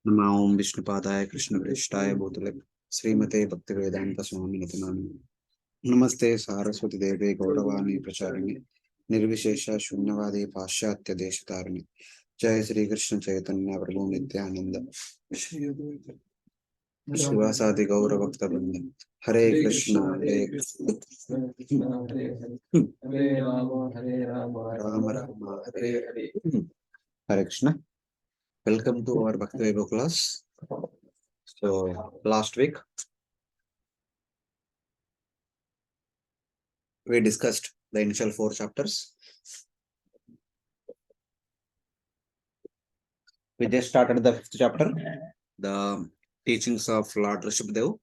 Nama Om Vishnupadaya Krishna Prishthaya Bhutale Srimate Bhaktivedanta Swami Nitanami Namaste Saraswati Devi Gauravani Pracharani Nirvishesha Shunyavadi Paschatya Deshatarani Jai Sri Krishna Chaitanya Prabhu Nityananda Shivasadi Gaura Bhakta Vrinda Hare Krishna Hare Rama Rama Hare Hare Hare Krishna. Welcome to our Bhakti Vaibhav class. So last week we discussed the initial 4 chapters. We just started the 5th chapter, the teachings of Lord Rsabhadeva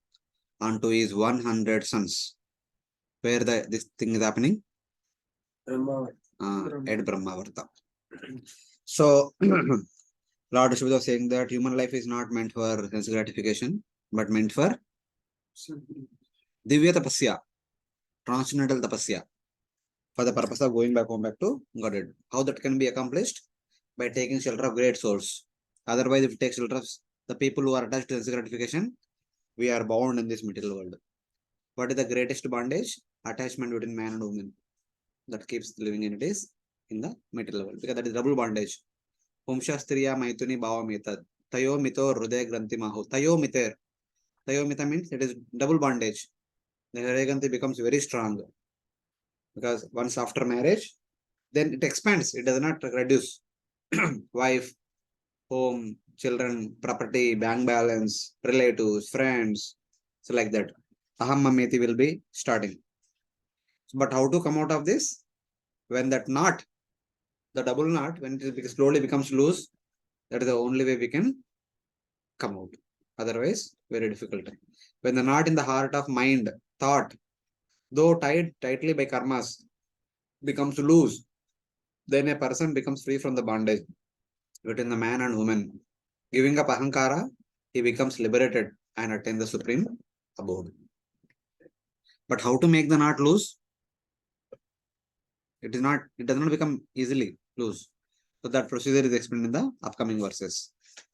onto his 100 sons. Where this thing is happening? At Brahmavarta. So Lord Rsabhadeva was saying that human life is not meant for sense gratification, but meant for Divya Tapasya, transcendental Tapasya, for the purpose of going back home back to Godhead. How that can be accomplished? By taking shelter of great souls. Otherwise, if we take shelter of the people who are attached to sense gratification, we are bound in this material world. What is the greatest bondage? Attachment between man and woman. That keeps living in it is in the material world. Because that is double bondage. Humshastriya maituni bhava metad. Tayo mito hruday granthi maho. Tayo miter. Tayo mita means it is double bondage. The hruday granthi becomes very strong. Because once after marriage, then it expands. It does not reduce. Wife, home, children, property, bank balance, relatives, friends. So like that. Aham mameti will be starting. But how to come out of this? When that knot, the double knot, when it slowly becomes loose, that is the only way we can come out. Otherwise, very difficult. When the knot in the heart of mind, thought, though tied tightly by karmas, becomes loose, then a person becomes free from the bondage between the man and woman. Giving up ahankara, he becomes liberated and attain the supreme abode. But how to make the knot loose? It does not become easily loose. So that procedure is explained in the upcoming verses.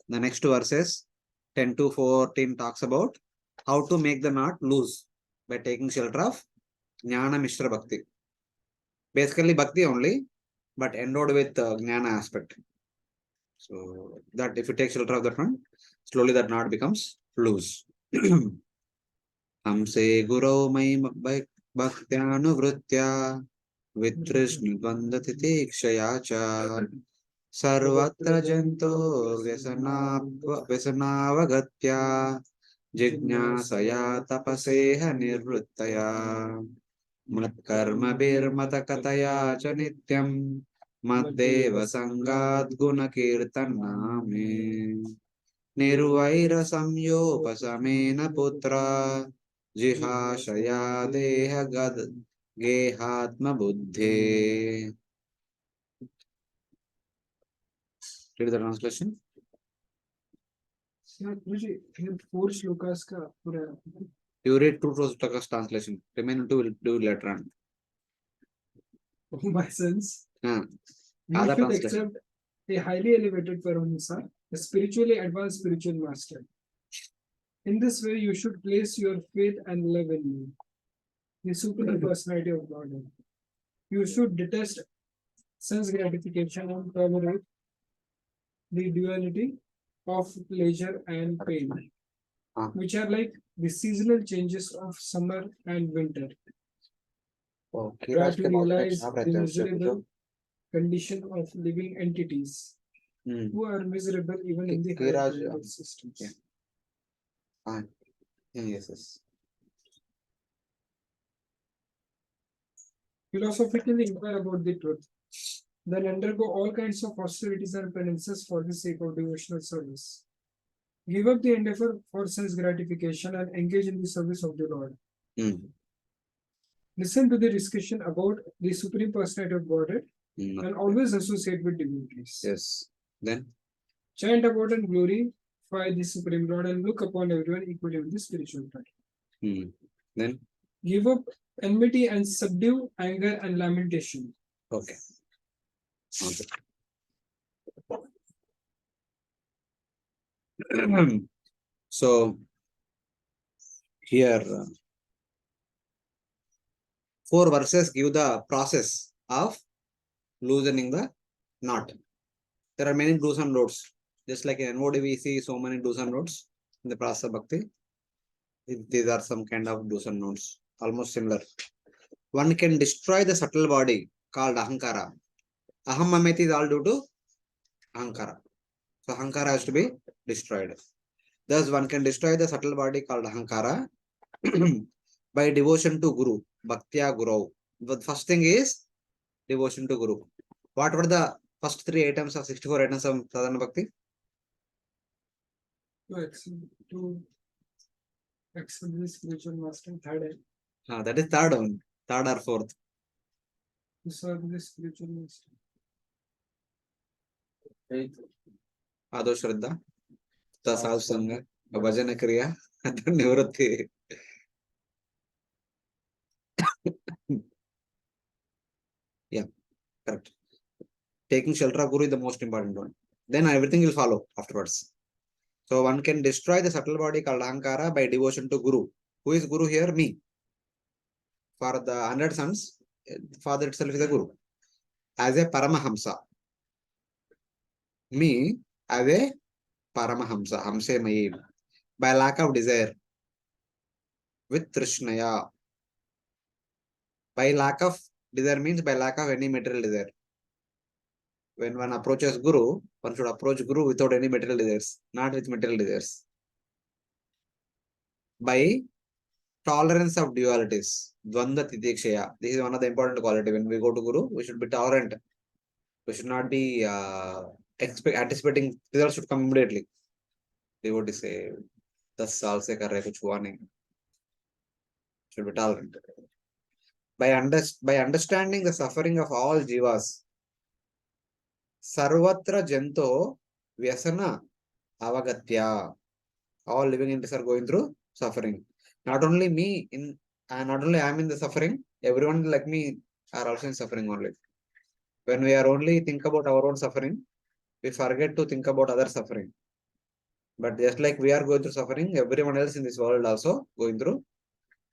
The next 2 verses, 10 to 14, talks about how to make the knot loose by taking shelter of Jnana Mishra Bhakti. Basically Bhakti only, but endowed with Jnana aspect. So that if you take shelter of that one, slowly that knot becomes loose. Hamse Guru Mai Bhaktyanu Vitrishni Tikshaya cha Sarvatra Janto Vyasanavagatya Jignasaya Tapaseha Nirvrittaya Matkarma Birmatakataya cha Nityam Maddeva Sangat Gunakirtaname Nirvaira Samyopasamena Putra Jihashaya Deha Gad Gehatma Buddhe. Read the translation. Four shlokas ka pura. You read 2 shlokas translation. Remaining 2 will do later on. Oh, my sons. You Other should translation. accept a highly elevated Paramahansa, a spiritually advanced spiritual master. In this way, you should place your faith and love in me, the supreme personality of God. You should detest sense gratification and tolerate the duality of pleasure and pain, which are like the seasonal changes of summer and winter. Try to realize the miserable condition of living entities who are miserable even in the higher systems. Yes. Philosophically inquire about the truth, then undergo all kinds of austerities and penances for the sake of devotional service. Give up the endeavor for sense gratification and engage in the service of the Lord. Listen to the discussion about the Supreme Personality of Godhead and always associate with devotees. Yes. Then chant about and glorify the Supreme Lord and look upon everyone equally with the spiritual title. Then give up enmity and subdue anger and lamentation. Okay. So here 4 verses give the process of loosening the knot. There are many do's and don'ts. Just like in NOD, we see so many do's and don'ts in the process of bhakti. These are some kind of do's and don'ts, almost similar. One can destroy the subtle body called ahankara. Aham mameti is all due to ahankara. So ahankara has to be destroyed. Thus, one can destroy the subtle body called ahankara by devotion to Guru, bhaktya guru. The first thing is devotion to Guru. What were the first 3 items of 64 items of sadhana bhakti? To accept the spiritual master. Third, That is third one, third or fourth. to serve the spiritual master. Ado Shraddha, Tasal Sangha, Bhajana Kriya, and Nivritti. Yeah, correct. Taking shelter of Guru is the most important one. Then everything will follow afterwards. So one can destroy the subtle body called ahankara by devotion to Guru. Who is Guru here? Me. For the 100 sons, Father itself is a Guru. As a Paramahamsa. Me as a Paramahamsa. Hamse Mayi. By lack of desire. With Trishnaya. By lack of desire means by lack of any material desire. When one approaches Guru, one should approach Guru without any material desires, not with material desires. By tolerance of dualities, Dvanda Titikshaya. This is one of the important quality. When we go to Guru, we should be tolerant. We should not be anticipating results should come immediately. They would say, 10 saal se kar rahe kuch hua nahi. Should be tolerant. By understanding the suffering of all jivas, Sarvatra Janto Vyasana Avagatya. All living entities are going through suffering. Not only me not only I am in the suffering, everyone like me are also in suffering only. When we are only think about our own suffering, we forget to think about other suffering. But just like we are going through suffering, everyone else in this world also going through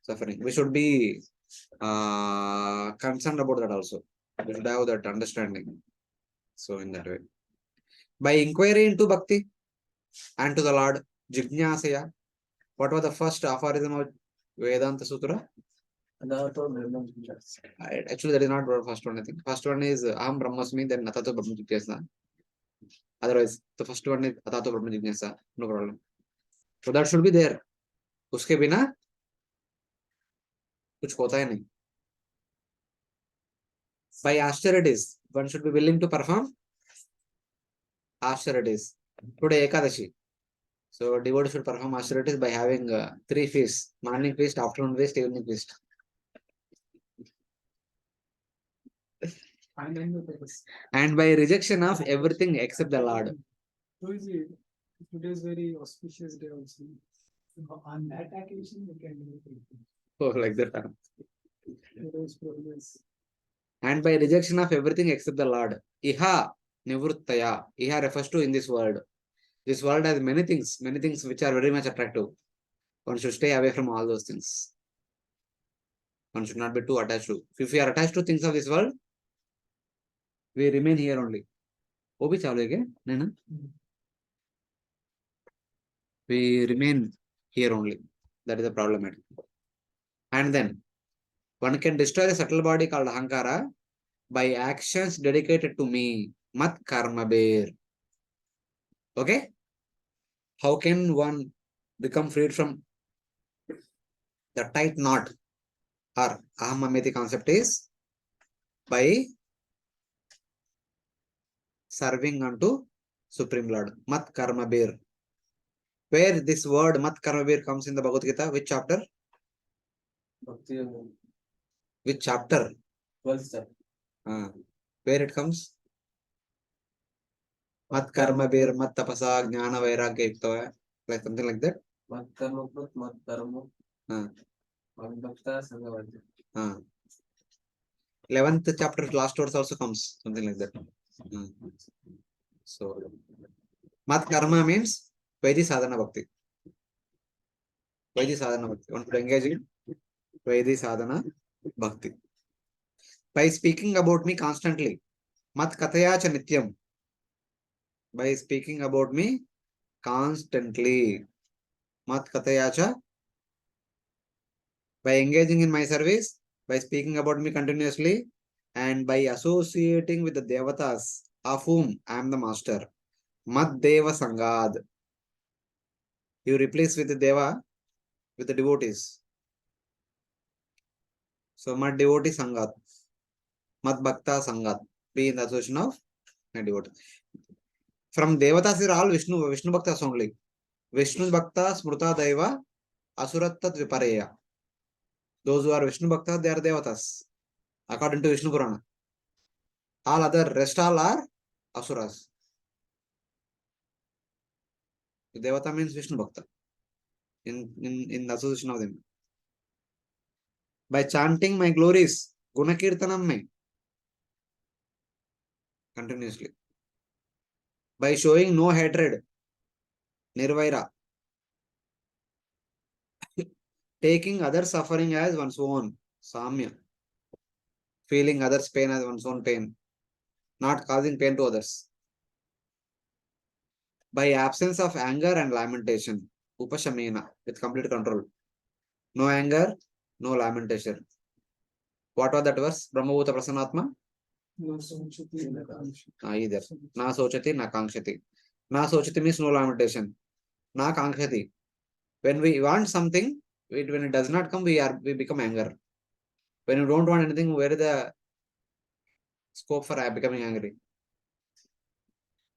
suffering. We should be concerned about that also. We should have that understanding. So in that way. By inquiry into bhakti and to the Lord, Jijñāsaya. What was the first aphorism of Vedanta Sutra? Actually, that is not the first one, I think. First one is Aham Brahmasmi, then Atato Brahma Jigyasa. Otherwise, the first one is Atato Brahma Jigyasa. No problem. So that should be there. Uske bina kuch hota hai nahi. By austerities, one should be willing to perform austerities. Today, Ekadashi. So, devotee should perform austerities by having 3 feasts: morning feast, afternoon feast, evening feast. And by rejection of everything except the Lord. Today is very auspicious day also. On that occasion, we can do it. Oh, like that. And by rejection of everything except the Lord. Iha nivruttaya. Iha refers to in this world. This world has many things which are very much attractive. One should stay away from all those things. One should not be too attached to. If we are attached to things of this world, we remain here only. वो भी चालू है क्या? नहीं ना? We remain here only. That is the problem. And then one can destroy the subtle body called ahankara by actions dedicated to me. Mat karma bear. Okay? How can one become freed from the tight knot or ahamameti concept is by serving unto Supreme Lord. Mat karma bear. Where this word Mat karma bear comes in the Bhagavad Gita? Which chapter? Bhakti and Which chapter? 12th chapter. Where it comes? Mat karma bear, mat tapasa, jnana vairagya yukta. Like something like that. Mat karma prat mat karma. Mat bhakta sanghavadya. 11th chapter last verse also comes something like that. So mat karma means Vaidhi sadhana bhakti. Vaidhi sadhana bhakti. One should engage in Vaidhi sadhana bhakti. By speaking about me constantly. Mat kataya cha nityam. By speaking about me constantly. Mat kataya cha. By engaging in my service, by speaking about me continuously, and by associating with the devatas of whom I am the master. Mad Deva Sangad. You replace with the Deva with the devotees. So Mad devotee Sangat. Mad Bhakta Sangat. Be in the association of my devotee. From devatas are all Vishnu Bhaktas only. Vishnu Bhakta Smruta Deva Asurattat Vipareya. Those who are Vishnu Bhakta, they are devatas. According to Vishnu Purana. All other rest all are Asuras. Devata means Vishnu Bhakta. In the association of them. By chanting my glories, Guna Kirtanam me. Continuously. By showing no hatred, Nirvaira. Taking others' suffering as one's own, Samya. Feeling others' pain as one's own pain. Not causing pain to others. By absence of anger and lamentation, Upashamena, with complete control. No anger, no lamentation. What was that verse? Brahmabhuta Prasanatma? No Sanchiti, no Kanchati. Either. Na sochati, na kankshati. Na sochati means no lamentation. Na kankshati. When we want something, when it does not come, we become anger. When you don't want anything, where is the scope for becoming angry?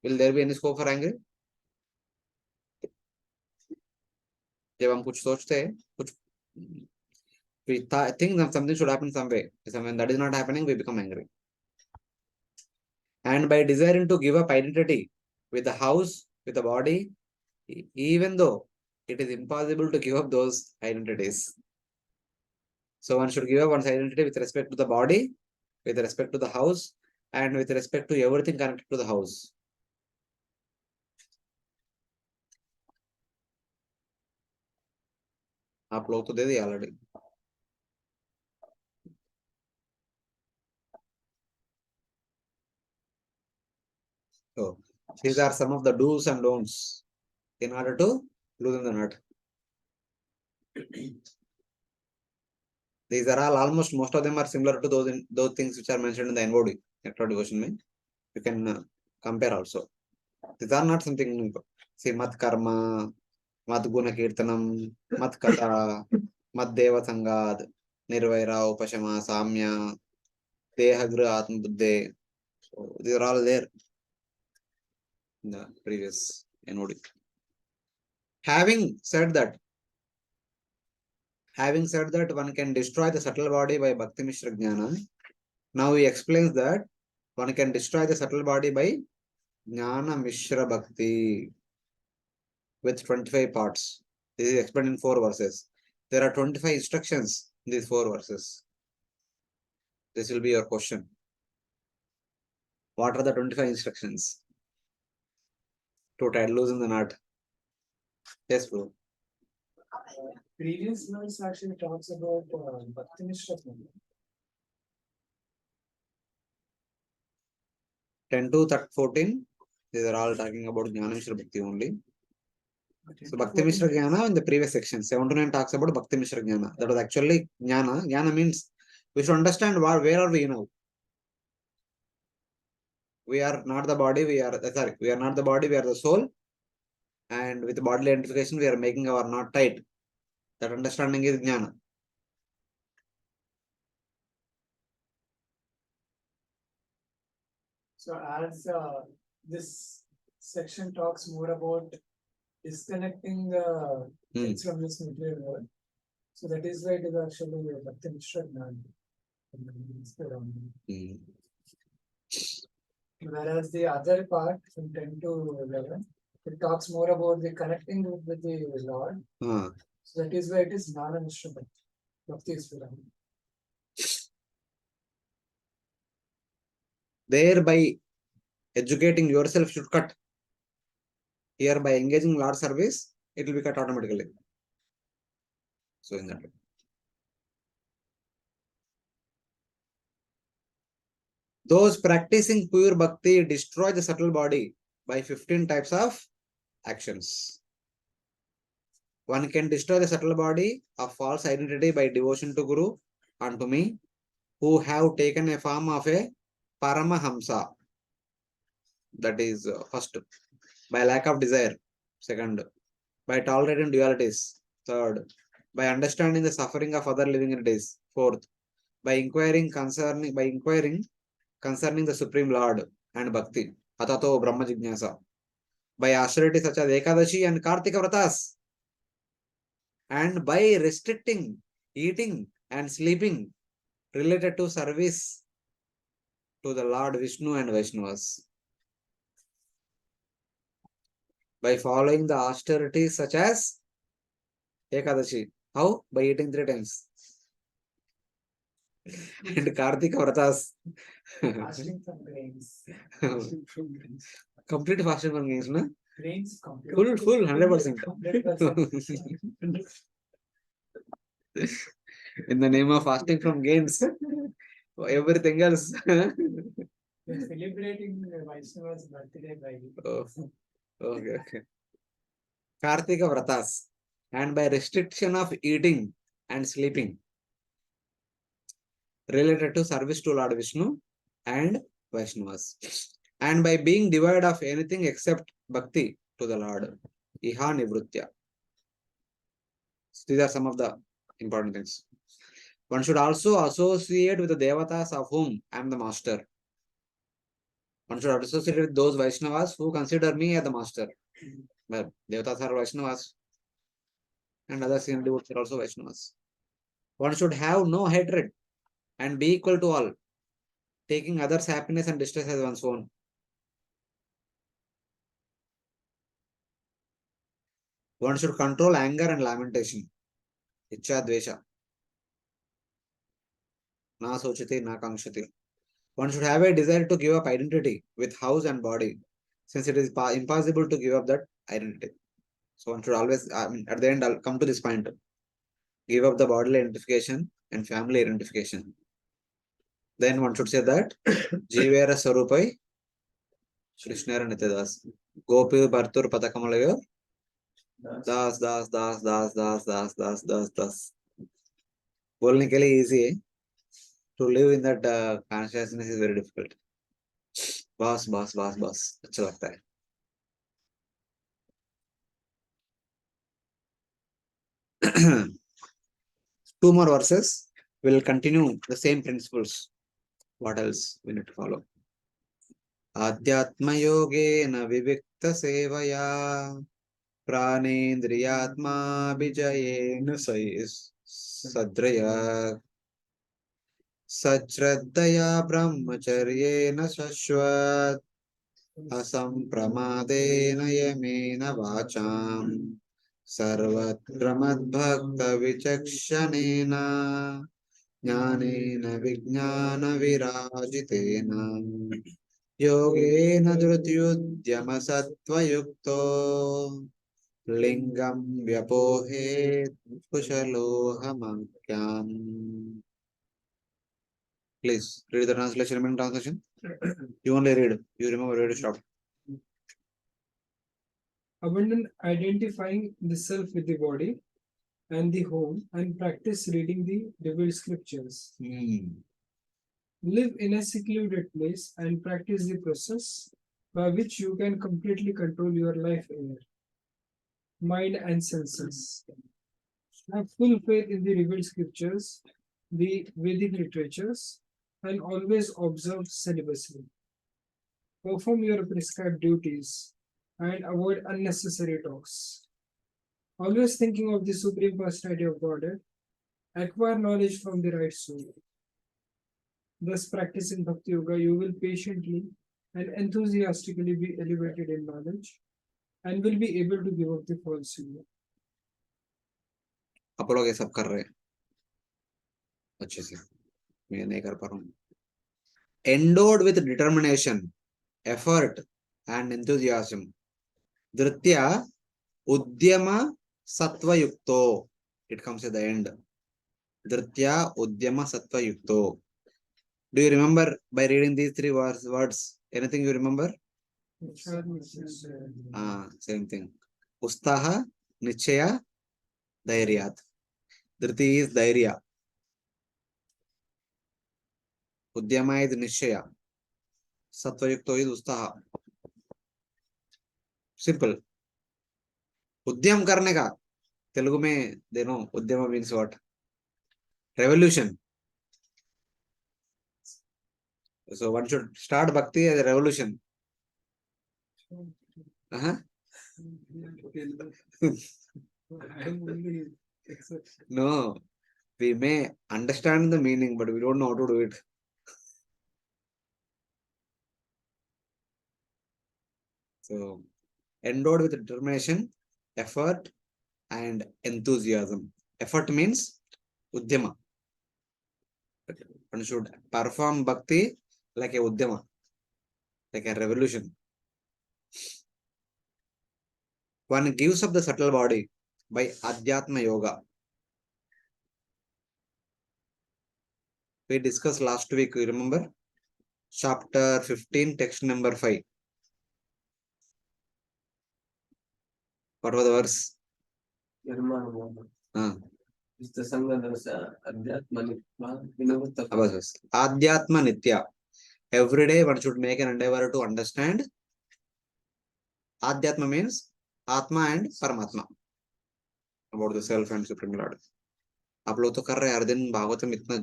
Will there be any scope for anger? जब हम कुछ सोचते हैं, कुछ we think that something should happen some way. When that is not happening, we become angry. And by desiring to give up identity with the house, with the body, even though it is impossible to give up those identities. So one should give up one's identity with respect to the body, with respect to the house, and with respect to everything connected to the house. आप लोग तो दे दिए already. So these are some of the do's and don'ts in order to loosen the nut. These are all almost most of them are similar to those things which are mentioned in the NOD, Nectar Devotion Main. You can compare also. These are not something new. See, mat karma, mat guna kirtanam, mat kata, mat deva sangad, nirvaira, upashama, samya, dehagra atma buddhe. So these are all there in the previous NOD. Having said that, one can destroy the subtle body by Bhakti Mishra Jnana. Now he explains that one can destroy the subtle body by Jnana Mishra Bhakti with 25 parts. This is explained in 4 verses. There are 25 instructions in these 4 verses. This will be your question. What are the 25 instructions to tie loosen the knot? Yes, bro. Previous verse actually talks about Bhakti Mishra. 10 to 14, these are all talking about Jnana Mishra Bhakti only. So Bhakti Mishra Jnana in the previous section, 7 to 9 talks about Bhakti Mishra Jnana. That was actually Jnana. Jnana means we should understand where are we now. We are not the body, we are not the body, we are the soul. And with bodily identification, we are making our knot tight. That understanding is Jnana. So as this section talks more about disconnecting things from this material world, so that is why it is actually Bhakti Mishra Jnana. Whereas the other part from 10 to 11, it talks more about the connecting with the Lord. So that is why it is Jnana Mishra Bhakti. Bhakti is Purana. Thereby educating yourself should cut. Here by engaging Lord service, it will be cut automatically. So in that way. Those practicing pure bhakti destroy the subtle body by 15 types of actions. One can destroy the subtle body of false identity by devotion to Guru and to me, who have taken a form of a Paramahamsa. That is first. By lack of desire. Second. By tolerating dualities. Third. By understanding the suffering of other living entities. Fourth. By inquiring concerning the Supreme Lord and Bhakti. Atato Brahma Jignasa. By austerity such as Ekadashi and Kartika Vratas. And by restricting eating and sleeping related to service to the Lord Vishnu and Vaishnavas. By following the austerities such as Ekadashi. How? By eating 3 times. And Kartika Vratas. Fasting from grains. Complete fasting from games, no? Grains Full, 100%. 100%. In the name of fasting from gains, everything else. We're celebrating Vaishnava's birthday by Oh, okay. Kartika Vratas. And by restriction of eating and sleeping related to service to Lord Vishnu and Vaishnavas. And by being devoid of anything except bhakti to the Lord. Iha Nivrutya. These are some of the important things. One should also associate with the devatas of whom I am the master. One should associate with those Vaishnavas who consider me as the master. Well, devatas are Vaishnavas. And other senior devotees are also Vaishnavas. One should have no hatred and be equal to all, taking others' happiness and distress as one's own. One should control anger and lamentation. Ichcha dvesha. Na sochati, na kankshati. One should have a desire to give up identity with house and body, since it is impossible to give up that identity. So one should always, at the end, I'll come to this point. Give up the bodily identification and family identification. Then one should say that Jivera Sarupai Krishnara Nityadas Gopi Bhartur Patakamalayo Das. बोलने के लिए easy है. To live in that consciousness is very difficult. Boss. अच्छा लगता है. Two more verses. We'll continue the same principles. What else we need to follow? Adhyatma yogena vivikta sevaya Pranendriyatma vijayena sadraya Sajradaya brahmacharyena shashvat Asampramadena yamena vacham Sarvatra madbhakta vichakshanena Jnanena vijnana virajitena Yogena dhrutyudyama sattvayukto Lingam vyapohe kushalohamakyam. Please read the translation. Remaining translation. You only read. You remember where to stop. Abandon identifying the self with the body and the home and practice reading the revealed scriptures. Live in a secluded place and practice the process by which you can completely control your life air, mind and senses. Have full faith in the revealed scriptures, the Vedic literatures, and always observe celibacy. Perform your prescribed duties and avoid unnecessary talks. Always thinking of the Supreme Personality of Godhead, acquire knowledge from the right soul. Thus, practicing Bhakti Yoga, you will patiently and enthusiastically be elevated in knowledge and will be able to give up the false yoga. आप लोग ये सब कर रहे हैं अच्छे से. मैं नहीं कर पा रहा हूँ. Endowed with determination, effort, and enthusiasm, Dritya Udyama Sattva Yukto. It comes at the end. Dritya Udyama Sattva Yukto. Do you remember by reading these three words? Anything you remember? Same thing. Ustaha, Nichaya, Dhairyat. Dhriti is Dhairya. Udyama is Nichaya. Sattva-yukto is Ustaha. Simple. Udyam karne ka. Telugu mein, they know, Udyama means what? Revolution. So one should start bhakti as a revolution. No, we may understand the meaning, but we don't know how to do it. So, endowed with determination, effort, and enthusiasm. Effort means udyama. One should perform bhakti like a udyama, like a revolution. One gives up the subtle body by Adhyatma Yoga. We discussed last week, you remember? Chapter 15, text number 5. What was the verse? Adhyatma Nitya. Every day one should make an endeavor to understand. Adhyatma means Atma and Paramatma. About the self and Supreme Lord. आप लोग तो कर रहे हैं हर दिन भागवतम इतना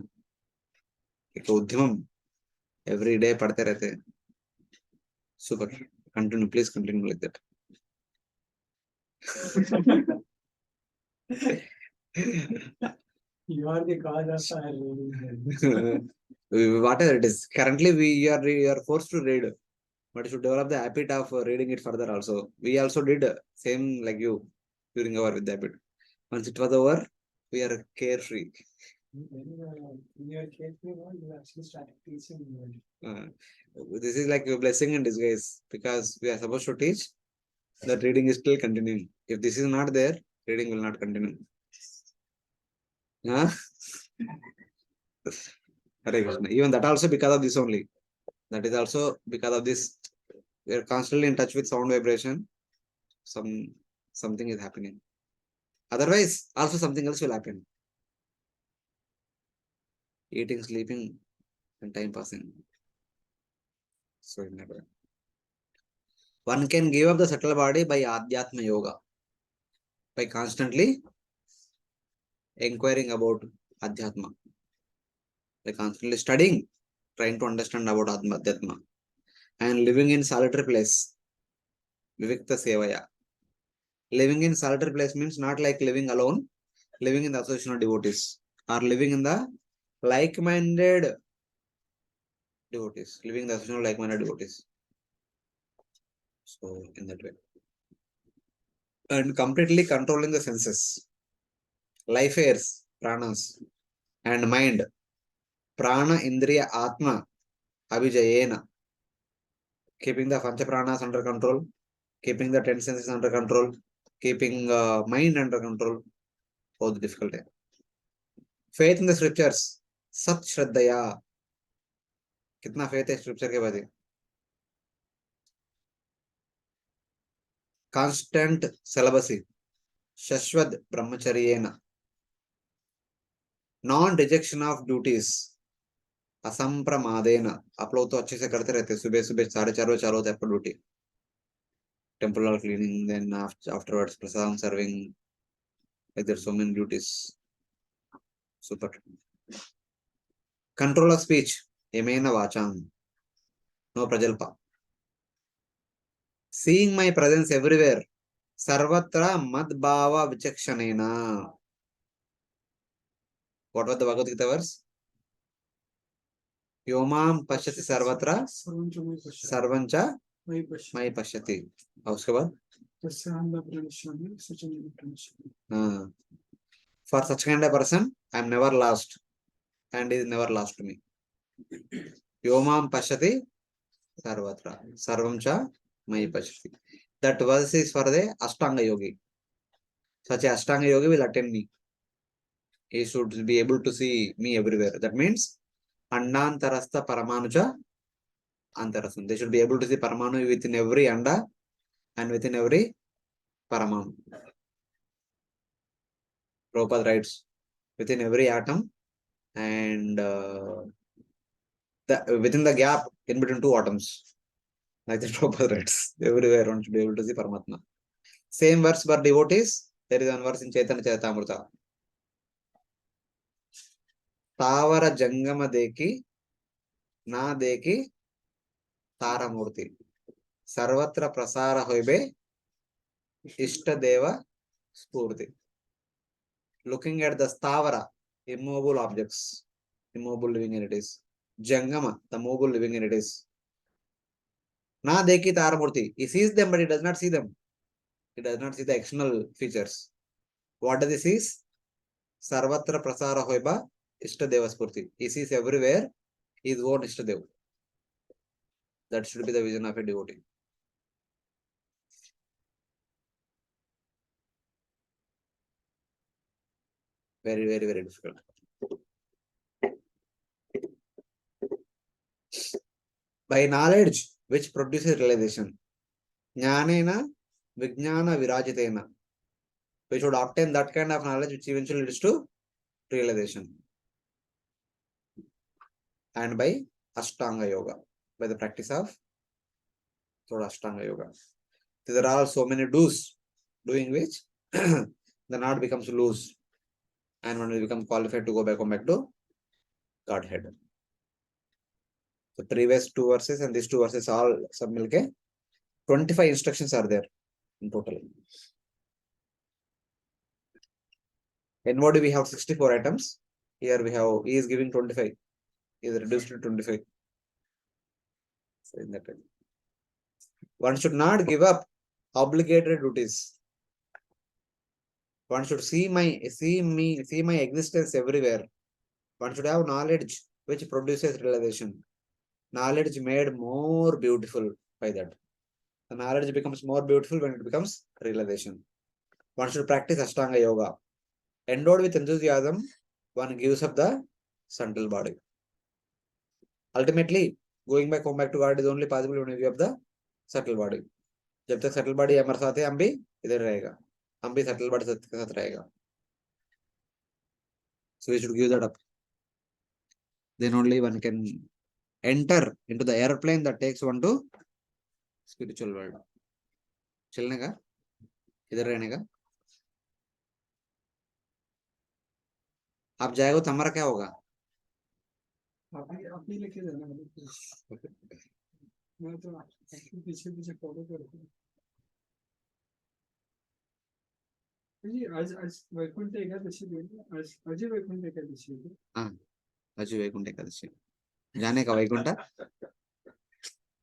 एक उद्यम every day पढ़ते रहते हैं. Super. Continue, please continue like that. You are the cause of whatever it is. Currently, we are forced to read, but you should develop the habit of reading it further also. We also did same like you during our with the habit. Once it was over, we are carefree. In your case, you actually started teaching. This is like a blessing in disguise because we are supposed to teach. That reading is still continuing. If this is not there, reading will not continue. Hare Krishna. Even that also because of this only. That is also because of this. We are constantly in touch with sound vibration. Something is happening. Otherwise, also something else will happen. Eating, sleeping, and time passing. So in that way. One can give up the subtle body by Adhyatma Yoga. By constantly inquiring about Adhyatma. By constantly studying, trying to understand about Adhyatma. And living in solitary place. Vivikta Sevaya. Living in solitary place means not like living alone, living in the association of devotees, or living in the like-minded devotees, living in the association of like-minded devotees. So, in that way. And completely controlling the senses, life airs, pranas, and mind. Prana, Indriya, Atma, Abhijayena. Keeping the Pancha Pranas under control, keeping the 10 senses under control, keeping mind under control. Both difficult. Faith in the scriptures. Sat Shraddhaya. कितना faith है scripture के बाद? Constant celibacy. Shashwat brahmacharyena. Non-rejection of duties. Asampramadena. आप लोग तो अच्छे से करते रहते. सुबह सुबह 4:30 चालू होता है आपका duty. Temple cleaning, then afterwards prasadam serving. Like there's so many duties. Super. Control of speech. Yamena vacham. No prajalpa. Seeing my presence everywhere. Sarvatra madbhava vichakshanena. What was the Bhagavad Gita verse? Yomam pashyati sarvatra sarvancha mai pashyati. और उसके बाद for such kind of person I am never lost and is never lost to me. Yomam pashyati sarvatra sarvamcha mai pashyati. That verse is for the Ashtanga Yogi. Such a Ashtanga Yogi will attend me. He should be able to see me everywhere. That means Andantarastha Paramanuja Antarasam. They should be able to see Paramanu within every Anda and within every Paramanu. Prabhupada writes within every atom and within the gap in between two atoms. Like the Prabhupada writes. Everywhere one should be able to see Paramatma. Same verse for devotees. There is one verse in Chaitanya Charitamrita. Tavara Jangama Deki Na Deki Taramurti. Sarvatra Prasara Hoibe Ishta Deva Spurti. Looking at the Stavara, immovable objects, immobile living entities. Jangama, the mobile living entities. Na Deki Taramurti. He sees them, but he does not see them. He does not see the external features. What does he see? Sarvatra Prasara Hoiba Ishta Deva Spurti. He sees everywhere his own Ishta Deva. That should be the vision of a devotee. Very, very, very difficult. By knowledge, which produces realization. Jnanena Vijnana Virajitena. We should obtain that kind of knowledge which eventually leads to realization. And by Ashtanga Yoga. By the practice of Ashtanga Yoga. There are so many do's, doing which the knot becomes loose. And when we become qualified to go back to Godhead. The previous two verses and these two verses all sub milke 25 instructions are there in total. In body we have 64 items. Here we have, he is giving 25. He is reduced to 25. So in that way. One should not give up obligatory duties. One should see my existence everywhere. One should have knowledge which produces realization. Knowledge made more beautiful by that. The knowledge becomes more beautiful when it becomes realization. One should practice Ashtanga Yoga. Endowed with enthusiasm, one gives up the subtle body. Ultimately, going back home back to God is only possible when you give up the subtle body. जब तक subtle body हमारे साथ है हम भी इधर रहेगा. हम भी subtle body के साथ रहेगा. So we should give that up. Then only one can enter into the airplane that takes one to spiritual world. चलने का, इधर रहने का. आप जाएगा तो हमारा क्या होगा? आप ही लेके जाना है. मैं तो पीछे पीछे फॉलो करता हूँ. जी आज वैकुंठ एकादशी आज अजय वैकुंठ एकादशी. हाँ, अजय वैकुंठ एकादशी. जाने का वैकुंठ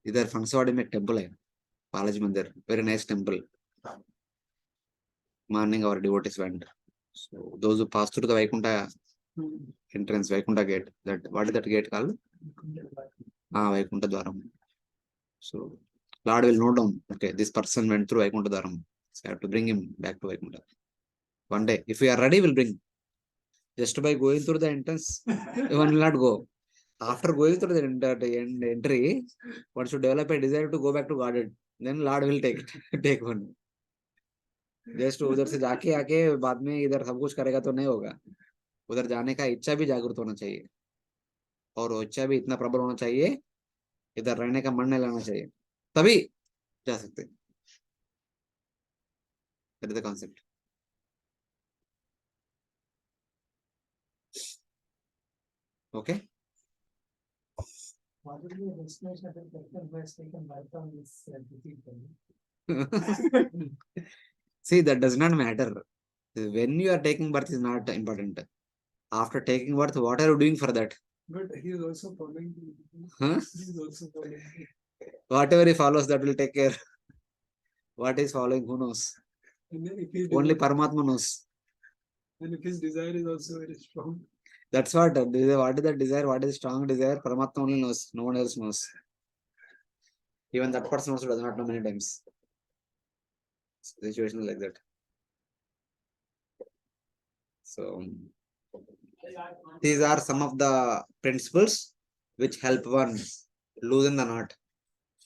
इधर फंसवाड़ी में टेम्पल है, बालाजी मंदिर, very nice temple. Morning our devotees went. So those who pass through the Vaikuntha entrance, Vaikuntha gate, that what is that gate called? Vaikuntha Dwaram. So Lord will note down, okay, this person went through Vaikuntha Dwaram. So I have to bring him back to Vaikuntha. One day, if we are ready, we'll bring. Just by going through the entrance, one will not go. After going through the entry, one should develop a desire to go back to Godhead. Then Lord will take it, take one. Just उधर से जाके आके बाद में इधर सब कुछ करेगा तो नहीं होगा. उधर जाने का इच्छा भी जागृत होना चाहिए और वो इच्छा भी इतना प्रबल होना चाहिए, इधर रहने का मन नहीं लाना चाहिए, तभी जा सकते. That is the concept. Okay. See, that does not matter. When you are taking birth is not important. After taking birth, what are you doing for that? But he is also following. Huh? He is also following. Whatever he follows, that will take care. What is following, who knows? And then if he Only Paramatma knows. And if his desire is also very strong. That's what. What is the desire? What is strong desire? Paramatma only knows. No one else knows. Even that person also does not know many times. Situation is like that. So these are some of the principles which help one loosen the knot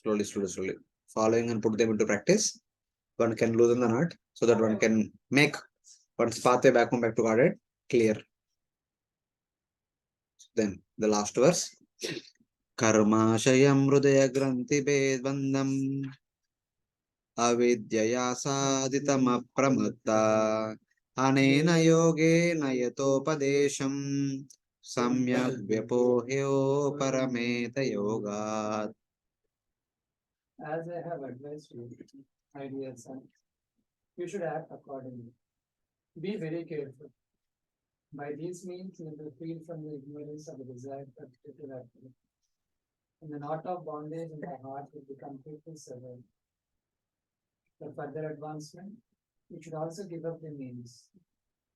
slowly. Following and put them into practice, one can loosen the knot so that one can make one's pathway back home back to Godhead clear. Then the last verse. Karmashayam hridaya granthi bedbandham avidyaya sadhitam apramatta anena yogena yatopadesham samyak vyapohyo parameta yogat. As I have advised you, my dear son, you should act accordingly. Be very careful. By these means, you will free from the ignorance of the desire for particular activity. And the knot of bondage in the heart will be completely severed. For further advancement, you should also give up the means.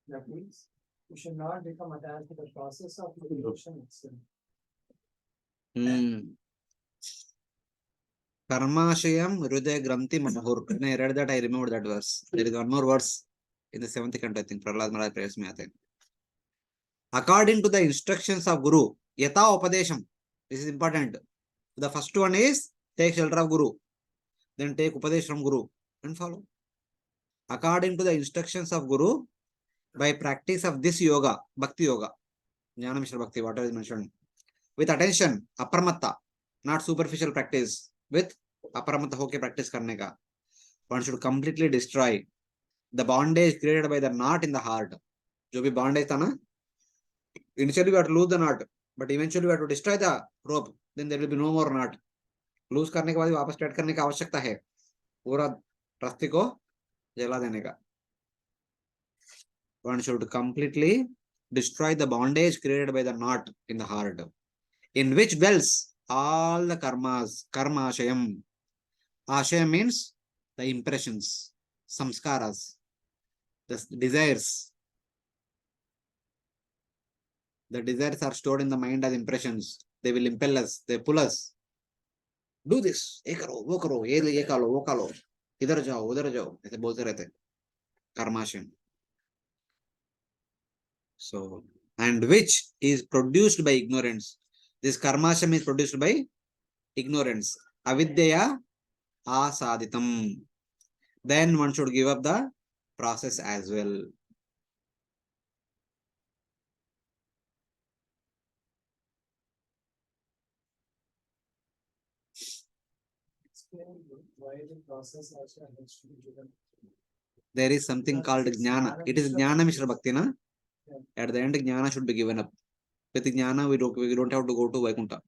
That means, you should not become attached to the process of liberation itself. Karmashayam hridaya granthi mahur. When I read that, I remember that verse. There is one more verse in the 7th canto, I think. Prahlad Maharaj prays me, I think. According to the instructions of Guru, yata upadesham. This is important. The first one is take shelter of Guru. Then take upadesh from Guru and follow. According to the instructions of Guru, by practice of this yoga, Bhakti yoga, Jnana Mishra Bhakti, whatever is mentioned, with attention, apramatta, not superficial practice, with apramatta hoke practice karne ka, one should completely destroy the bondage created by the knot in the heart. Jo bhi bondage tha na, initially we have to lose the knot, but eventually we have to destroy the rope, then there will be no more knot. Lose करने के बाद वापस start करने की आवश्यकता है, पूरा रस्ते को जला देने का. One should completely destroy the bondage created by the knot in the heart, in which dwells all the karmas. Karma ashayam. Ashayam means the impressions, samskaras, the desires. The desires are stored in the mind as impressions. They will impel us, they pull us. Do this, ये करो, वो करो, ये खा लो, वो खा लो, इधर जाओ, उधर जाओ, ऐसे बोलते रहते. Karmashayam. So, and which is produced by ignorance. This karmasham is produced by ignorance. Avidyaya asaditam. Then one should give up the process as well. Explain why the process also has to be given. There is something called jnana. It is jnana Mishra Bhakti, na? At the end, jnana should be given up. With jnana, we don't have to go to Vaikuntha.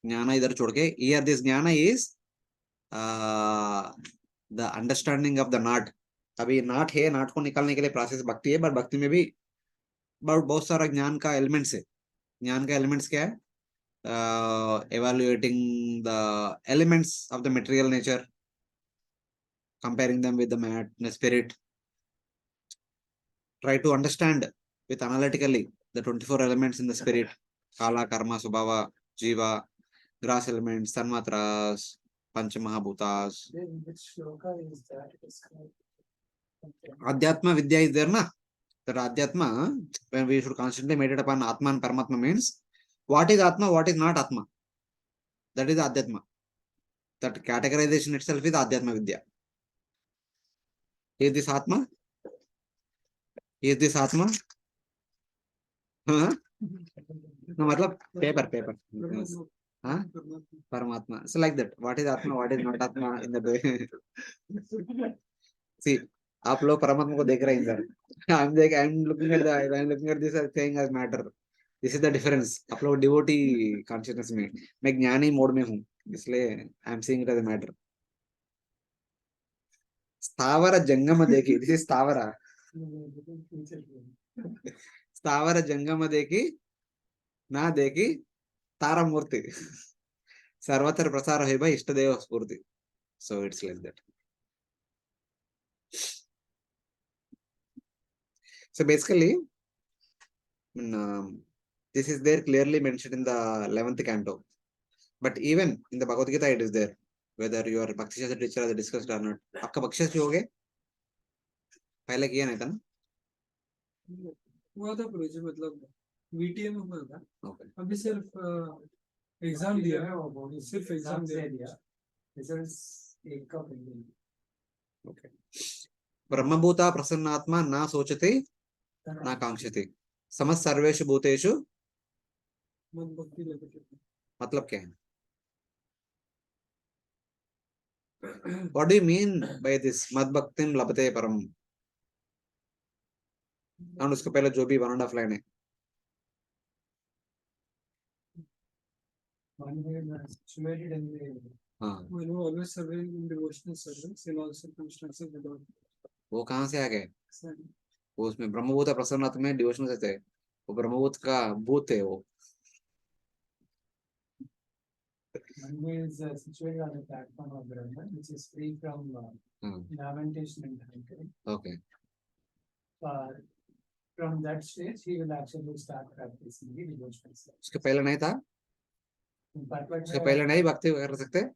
Jnana idhar chhod ke. Here, this jnana is the understanding of the knot. अभी knot है, knot को निकालने के लिए process भक्ति है, but भक्ति में भी बहुत सारा ज्ञान का elements है. ज्ञान का elements क्या है? Evaluating the elements of the material nature, comparing them with the mat, the spirit. Try to understand with analytically the 24 elements in the spirit: Kala, Karma, Subhava, Jiva, grass elements, Tanmatras, Panchamahabhutas. Which shloka is that? Adhyatma Vidya is there, na? That Adhyatma, when we should constantly meditate upon Atma and Paramatma, means what is Atma, what is not Atma. That is Adhyatma. That categorization itself is Adhyatma Vidya. Is this Atma? Is this Atma? Huh? No, matlab paper. Huh? Paramatma. So like that. What is Atma, what is not Atma in the way. See, आप लोग परमात्मा को देख रहे हैं इधर. I'm looking at this as saying as matter. This is the difference. आप लोग devotee consciousness में, मैं ज्ञानी मोड में हूँ, इसलिए I'm seeing it as a matter. स्थावर जंगम देखी. This is स्थावरा. स्थावर जंगम देखी, ना देखी तारा मूर्ति. सर्वत्र प्रसार है भाई इष्ट देव स्फूर्ति. So it's like that. So basically, this is there clearly mentioned in the 11th canto. But even in the Bhagavad Gita, it is there. Whether your Bhakti Shastra teacher has discussed or not. आपका Bhakti Shastra हो गए? पहले किया नहीं था ना? हुआ था प्रोजेक्ट, मतलब VTM में हुआ था। Okay. अभी सिर्फ एग्जाम दिया है, सिर्फ एग्जाम एग्जाम दिया दे दिया, रिजल्ट्स एक का पेंडिंग। Okay. ब्रह्मभूता प्रसन्नात्मा ना सोचते ना कांक्षते समस्त सर्वेषु भूतेषु, मन भक्ति लेकर के। मतलब क्या है? What do you mean by this मद भक्तिम लभते परम? और उसके पहले जो भी 1.5 लाइन है, Situated in the हाँ, One who always serving in devotional service in all circumstances without वो कहाँ से आ गए? sin. वो उसमें ब्रह्मभूत प्रसन्नात्मा में डिवोशनल से थे, वो ब्रह्मभूत का भूत है वो। one who is situated on the platform of Brahman, which is free from हाँ, lamentation and hankering. okay. From that stage, he will actually start practicing the devotional service. उसके पहले नहीं था? But उसके पहले नहीं भक्ति कर सकते?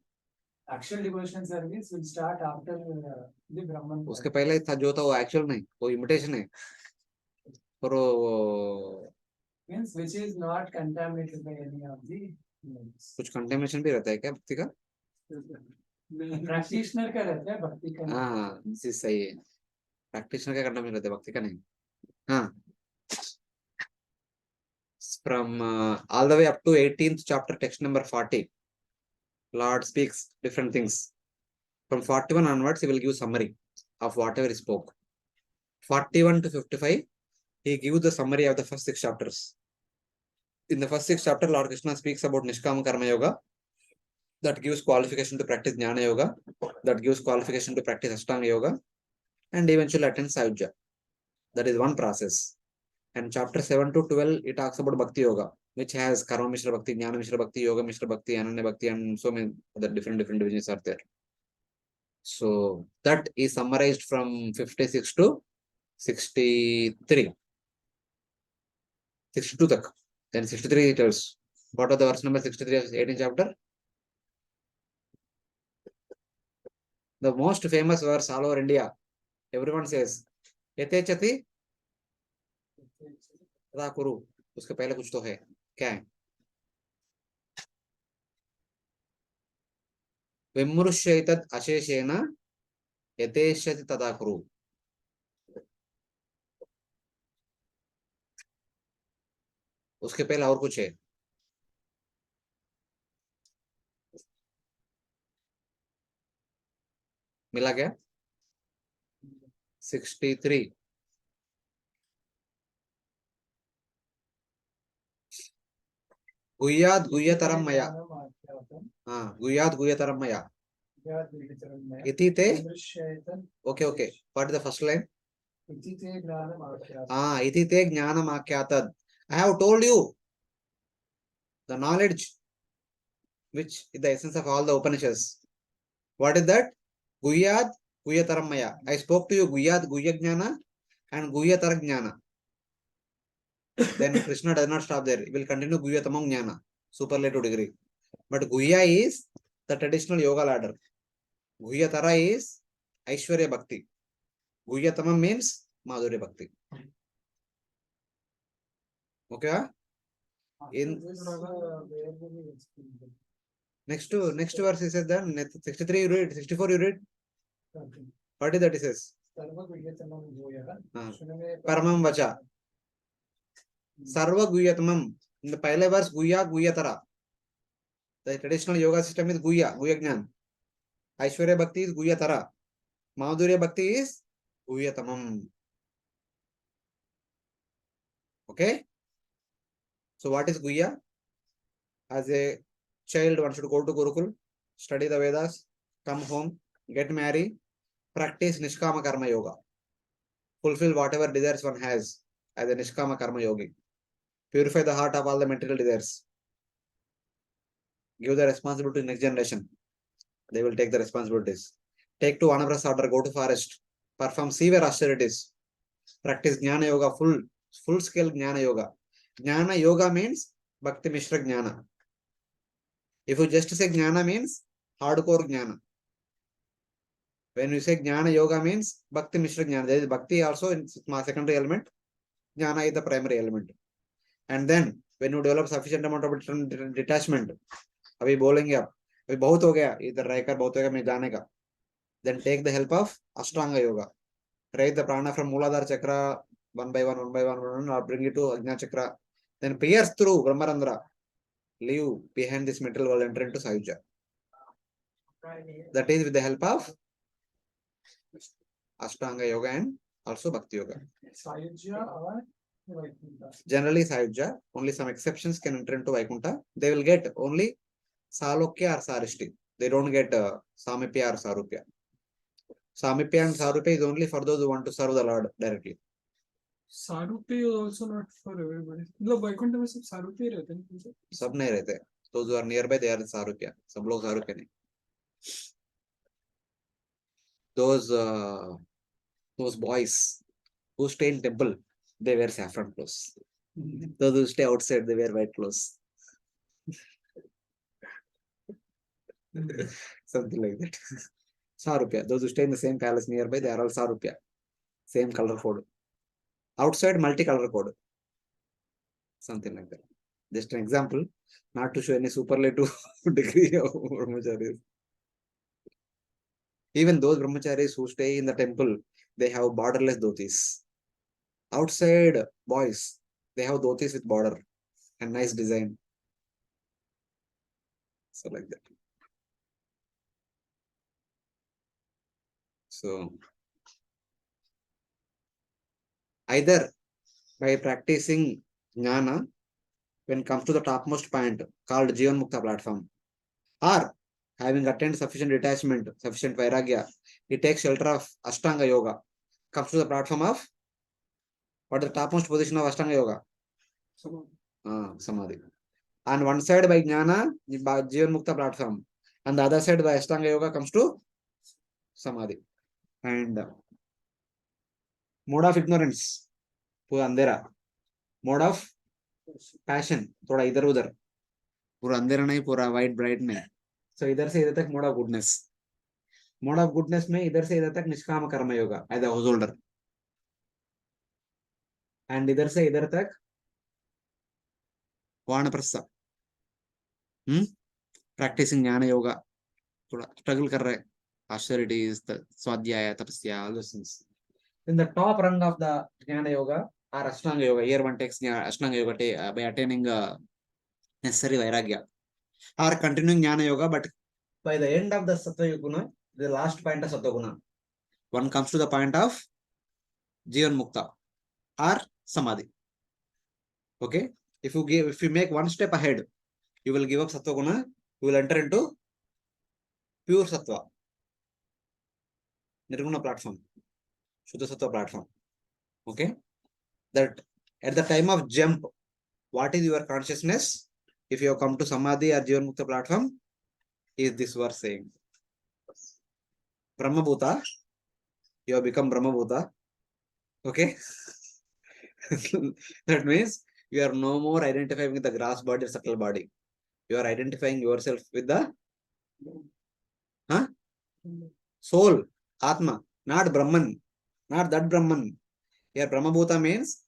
actual devotional service will start after the Brahman. उसके पहले था जो था वो एक्चुअल नहीं, वो इमिटेशन है, पर वो Means which is not contaminated by any of the names. कुछ कंटेमिनेशन भी रहता है क्या भक्ति का? Practitioner का रहता है, भक्ति का नहीं। हाँ, जी सही है, प्रैक्टिशनर का कंटेमिनेशन रहता है, भक्ति का नहीं। हाँ, from all the way up to 18th chapter, text number 40, Lord speaks different things. From 41 onwards, he will give summary of whatever he spoke. 41 to 55, he gives the summary of the first 6 chapters. In the first 6 chapters, Lord Krishna speaks about Nishkama Karma Yoga, that gives qualification to practice Jnana Yoga, that gives qualification to practice Ashtanga Yoga, and eventually attain Sayujya. That is one process. And chapter 7 to 12, it talks about Bhakti Yoga, which has Karma Mishra Bhakti, Jnana Mishra Bhakti, Yoga Mishra Bhakti, Ananya Bhakti, and so many other different divisions are there. So that is summarized from 56 to 63. 62 tak. Then 63 tells. What are the verse number 63 of 18th chapter? The most famous verse all over India. Everyone says, Yatechati तदा कुरु. उसके पहले कुछ तो है. क्या है? विमृश्यैतद् अशेषेण यथेष्यति तदा कुरु. उसके पहले और कुछ है. मिला क्या? 63. गुह्याद् गुह्यतरं मया. हाँ, गुह्याद् गुह्यतरं मया. इति ते. Okay, okay. What is the first line? हाँ, इति ते ज्ञानम् आख्यातद्. I have told you the knowledge which is the essence of all the Upanishads. What is that? Guhyad Guhyataram Maya. I spoke to you Guhyad Guhya Jnana and Guhyatara Jnana. Then Krishna does not stop there. He will continue Guhyatamam Jnana, superlative degree. But Guhya is the traditional yoga ladder. Guhyatara is Aishwarya Bhakti. Guhyatamam means Madhurya Bhakti. Okay? In next verse he says that 63 you read, 64 you read. What is that he says? Paramam Vacha. Sarva Guhyatamam. In the pile verse Guhya Guhyatara. The traditional yoga system is Guhya Jnan. Aishwarya Bhakti is Guhyatara. Madhurya Bhakti is Guhyatamam. Okay? So what is Guhya? As a child, one should go to Gurukul, study the Vedas, come home, get married, practice Nishkama Karma Yoga. Fulfill whatever desires one has as a Nishkama Karma Yogi. Purify the heart of all the material desires. Give the responsibility to next generation. They will take the responsibilities. Take to Vanaprastha order, go to forest, perform severe austerities, practice Jnana Yoga, full scale Jnana Yoga. Jnana Yoga means Bhakti Mishra Jnana. If you just say Jnana means hardcore Jnana. When you say Jnana Yoga means Bhakti Mishra Jnana. There is Bhakti also in secondary element. Jnana is the primary element. And then when you develop sufficient amount of detachment, अभी बोलेंगे आप अभी बहुत हो गया इधर रहकर बहुत हो गया मैं जाने का, then take the help of Ashtanga Yoga. Raise the prana from Muladhara Chakra one by one, or bring it to Ajna Chakra. Then pierce through Brahmarandra. Leave behind this mental world, enter into Sayuja. That is with the help of Ashtanga Yoga and also Bhakti Yoga. Sayujya or Vaikuntha. Generally Sayuja, only some exceptions can enter into Vaikuntha. They will get only Salokya or Sarishti. They don't get Samipya or Sarupya. Samipya and Sarupya is only for those who want to serve the Lord directly. Sarupya is also not for everybody. मतलब वैकुंठ में सब सारूप्य ही रहते हैं. सब नहीं रहते. Those who are nearby, they are Sarupya. सब लोग Sarupya नहीं. Those boys who stay in temple, they wear saffron clothes. Those who stay outside, they wear white clothes. Something like that. Sarupya. Those who stay in the same palace nearby, they are all Sarupya. Same color code. Outside, multicolor code. Something like that. Just an example, not to show any superlative degree of brahmacharis. Even those brahmacharis who stay in the temple, they have borderless dhotis. Outside boys, they have dhotis with border and nice design. So like that. So either by practicing jnana, when it comes to the topmost point called Jivan Mukta platform, or having attained sufficient detachment, sufficient vairagya, he takes shelter of Ashtanga Yoga, comes to the platform of what is the topmost position of Ashtanga Yoga? Samadhi. On one side by Jnana, Jivan Mukta platform, and the other side by Ashtanga Yoga comes to Samadhi. And mode of ignorance, पूरा अंधेरा. Mode of passion, थोड़ा इधर उधर. पूरा अंधेरा नहीं, पूरा white bright नहीं. So इधर से इधर तक mode of goodness. Mode of goodness में इधर से इधर तक निष्काम कर्म yoga as a householder. And इधर से इधर तक वानप्रस्थ. Practicing jnana yoga. थोड़ा struggle कर रहे. Austerities, the swadhyaya, tapasya, all those things. In the top rung of the jnana yoga or Ashtanga yoga, here one takes Ashtanga yoga by attaining necessary vairagya, or continuing jnana yoga, but by the end of the sattva guna, the last point of sattva guna, one comes to the point of Jivan Mukta or Samadhi. Okay, if you make one step ahead, you will give up sattva guna, you will enter into pure sattva, nirguna platform, Shuddha sattva platform. Okay, that at the time of jump, what is your consciousness? If you have come to Samadhi or Jivan Mukta platform, is this verse saying. Brahma Bhuta, you have become Brahma Bhuta. Okay? That means you are no more identifying with the gross body or subtle body. You are identifying yourself with the soul, Atma, not Brahman, not that Brahman. Here Brahma Bhuta means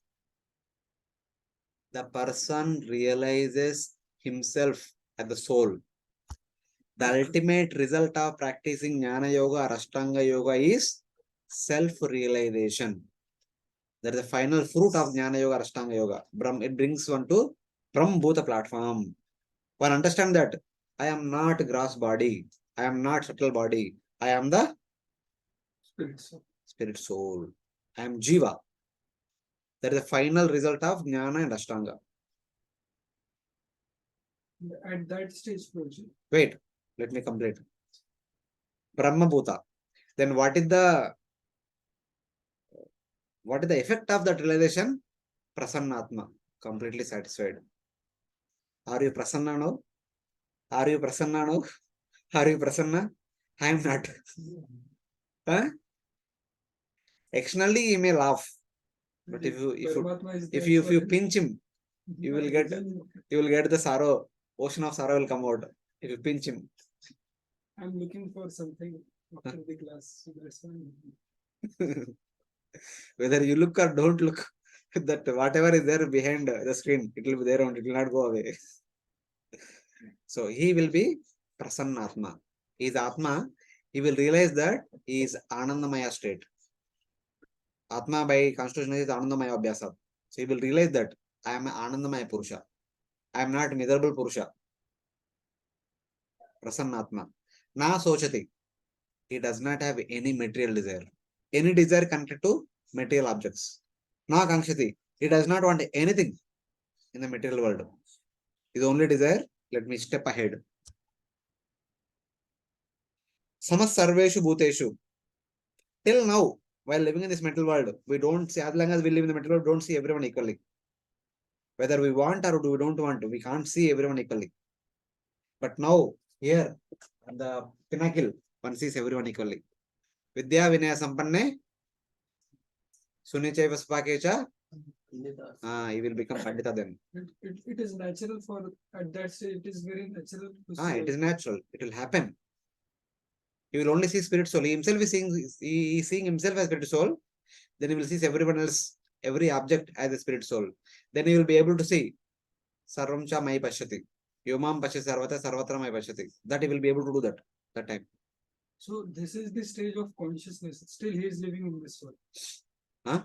the person realizes himself as the soul. The ultimate result of practicing Jnana Yoga or Ashtanga Yoga is self-realization. That is the final fruit of Jnana Yoga or Ashtanga Yoga. It brings one to Brahma Bhuta platform. One understand that I am not gross body, I am not subtle body, I am the spirit soul. I am Jiva. That is the final result of Jnana and Ashtanga. At that stage, Prabhuji. Wait, let me complete. Brahma Bhuta. Then what is the effect of that realization? Prasannatma. Completely satisfied. Are you prasanna now? Are you prasanna now? Are you prasanna? I am not. Huh? Externally, he may laugh. But if you pinch him, you will get the sorrow. Ocean of sorrow will come out. If you pinch him. I'm looking for something after the class. So that's why. Whether you look or don't look, that whatever is there behind the screen, it will be there only, it will not go away. So he will be Prasanna Atma. He is Atma. He will realize that he is Anandamaya state. Atma by constitution is Anandamaya Abhyasa. So he will realize that I am an Anandamaya Purusha. I am not miserable Purusha. Prasanna Atma. Na Sochati. He does not have any material desire. Any desire connected to material objects. Na Kankshati. He does not want anything in the material world. His only desire, let me step ahead. Samas Sarveshu Bhuteshu. Till now, while living in this mental world, we don't see, as long as we live in the mental world, don't see everyone equally. Whether we want or we don't want, we can't see everyone equally. But now, here, at the pinnacle, one sees everyone equally. Vidya Vinaya Sampanne, Sunichaiva Spakecha, he will become Pandita then. It is natural for at that stage. It is very natural to see. It is natural. It will happen. He will only see spirit soul. He himself is seeing himself as spirit soul. Then he will see everyone else, every object as a spirit soul. Then he will be able to see Sarvam cha mai pashyati. Yomam pashyati sarvata sarvatra mai pashyati. That he will be able to do that time. So this is the stage of consciousness. Still he is living in this world. Huh?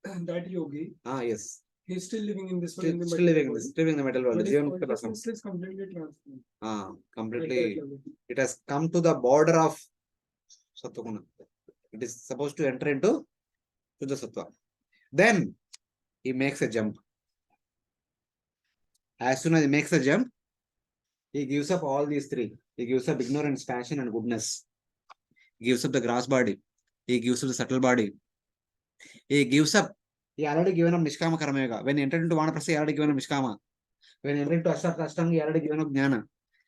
That yogi, Yes. he is still living in this world. Still living in the metal world. But his Jivan consciousness is completely transformed. Completely. At that level. It has come to the border of Sattva. It is supposed to enter into the Sattva. Then he makes a jump. As soon as he makes a jump, he gives up all these three. He gives up ignorance, passion, and goodness. He gives up the gross body. He gives up the subtle body. He gives up. He already given up Nishkama Karma Yoga. When he entered into Vanaprastha, he already given up Nishkama. When he entered into Ashtanga, he already given up Jnana.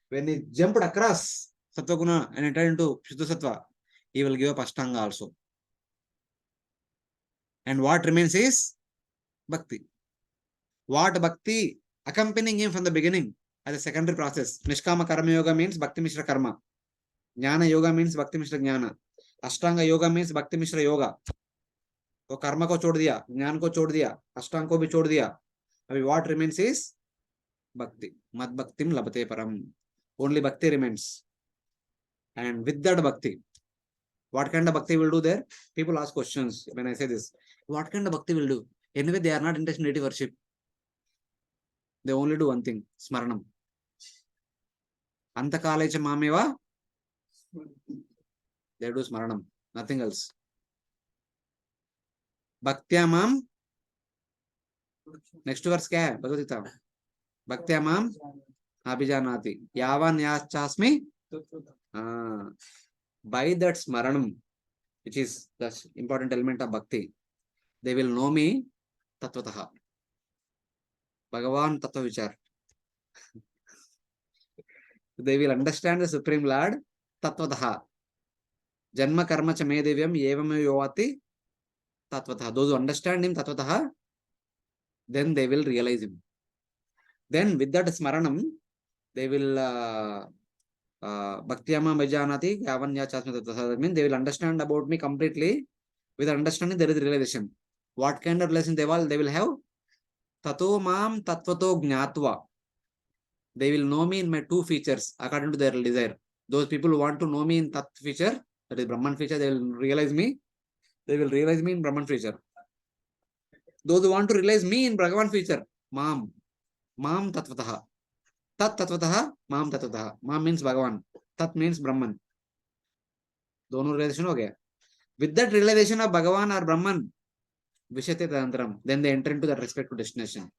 When he jumped across Sattva Guna and entered into Shuddha Sattva, he will give up Ashtanga also. And what remains is Bhakti. What Bhakti accompanying him from the beginning as a secondary process. Nishkama Karma Yoga means Bhakti Mishra Karma. Jnana Yoga means Bhakti Mishra Jnana. Ashtanga Yoga means Bhakti Mishra Yoga. तो कर्म को छोड़ दिया, ज्ञान को छोड़ दिया, अष्टांग को भी छोड़ दिया. अभी what remains is bhakti. Mad bhaktim labate param. Only bhakti remains. And with that bhakti, what kind of bhakti will do there? People ask questions when I say this. What kind of bhakti will do? Anyway, they are not interested in deity worship. They only do one thing, smaranam. Antakalecha mameva. They do smaranam, nothing else. Bhaktya mam. Next verse क्या है? Bhagavad Gita. Bhaktya mam abhijanati. Yavan yaschasmi. By that smaranam, which is the important element of bhakti, they will know me tattvataha. Bhagavan tattva vichar. They will understand the Supreme Lord tattvataha. Janma karma cha me devyam evam yovati tattvataha. Those who understand him tattvataha, then they will realize him. Then with that smaranam, they will bhaktiyama bhajanati yavanya chasmi tattvataha. Means they will understand about me completely. With understanding, there is realization. What kind of realization they will have? Tato mam tattvato gnatva. They will know me in my two features according to their desire. Those people who want to know me in tat feature, that is Brahman feature, they will realize me. They will realize me in Brahman feature. Those who want to realize me in Bhagavan feature, mam tatvataha. Tat tatvataha, mam tatvataha. Mam means Bhagavan. Tat means Brahman. दोनों realization हो गया. With that realization of Bhagavan or Brahman, Vishate Tadantram, then they enter into that respective destination.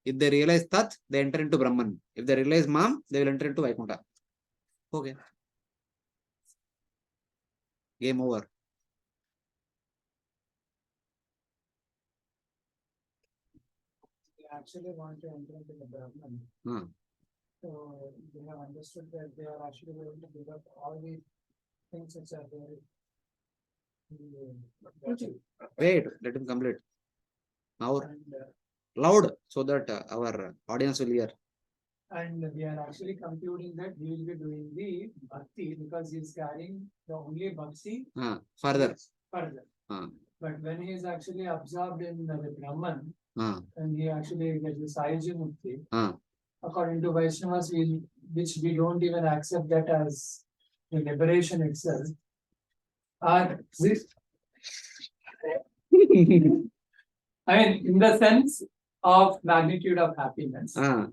If they realize Tat, they enter into Brahman. If they realize Mam, they will enter into Vaikuntha. Okay. Game over. They actually want to enter into the Brahman. So they have understood that they are actually going to give up all the things which are there. Wait, let him complete. Now And loud so that our audience will hear. And we are actually computing that he will be doing the bhakti because he is carrying the only bhakti Further. further. Ah, But when he is actually absorbed in the Brahman, ah, and he actually gets the Sayajya Mukti, ah. according to Vaishnavas, which we don't even accept that as the liberation itself, are this. I mean, in the sense of magnitude of happiness. Ah.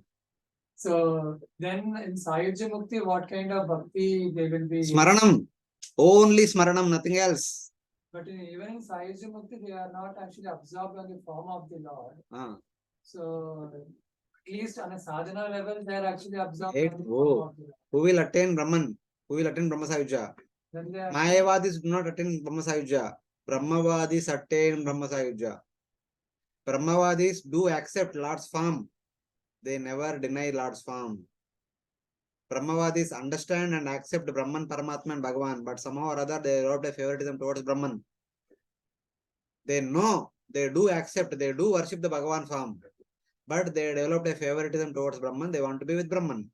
So then in Sayajya Mukti, what kind of bhakti they will be? Smaranam. Only smaranam, nothing else. But even in Sayajya Mukti, they are not actually absorbed on the form of the Lord. Ah. So at least on a sadhana level, they are actually absorbed Right. on the form Oh. of the Lord. Who will attain Brahman? Who will attain Brahma Sayujya? Then they are Mayavadis do not attain Brahma Sayujya. Brahmavadis attain Brahma Sayujya. Brahmavadis do accept Lord's form. They never deny Lord's form. Brahmavadis understand and accept Brahman, Paramatma and Bhagavan, but somehow or other they developed a favoritism towards Brahman. They know, they do accept, they do worship the Bhagavan form, but they developed a favoritism towards Brahman. They want to be with Brahman.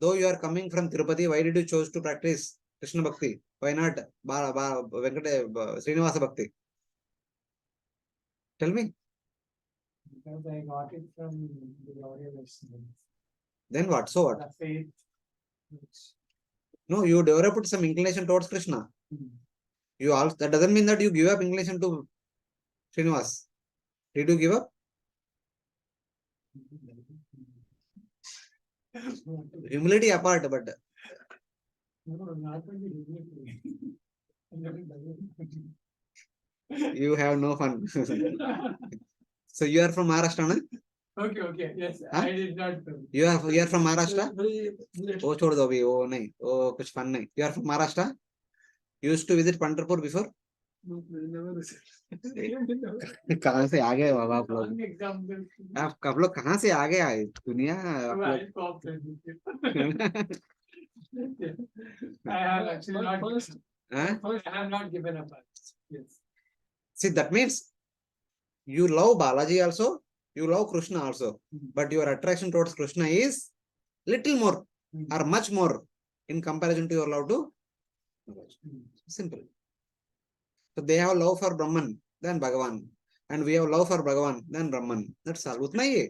Though you are coming from Tirupati, why did you choose to practice Krishna Bhakti? Why not Srinivasa Bhakti? Tell me. because I got it from the Lord Rsabhadeva. Then what? So what? The faith. Which, No, you developed some inclination towards Krishna. You also, that doesn't mean that you give up inclination to Srinivas. Did you give up? Humility apart, but no, not only you have no fun. So you are from Maharashtra, na? Okay, yes, Huh? I did not. You are from Maharashtra? Oh, छोड़ दो अभी वो नहीं वो कुछ fun नहीं. You are from Maharashtra? You used to visit Pandharpur before? No, never received. कहाँ से आ गए बाबा आप लोग? Wrong example. आप लोग कहाँ से आगे आए? दुनिया आप लोग Right, cooperate. I have actually not. First, Huh? I have not given up. Yes. See, that means you love Balaji also, you love Krishna also, but your attraction towards Krishna is little more or much more in comparison to your love to Balaji. Simple. So they have love for Brahman, then Bhagavan, and we have love for Bhagavan, then Brahman. That's all. उतना ही है.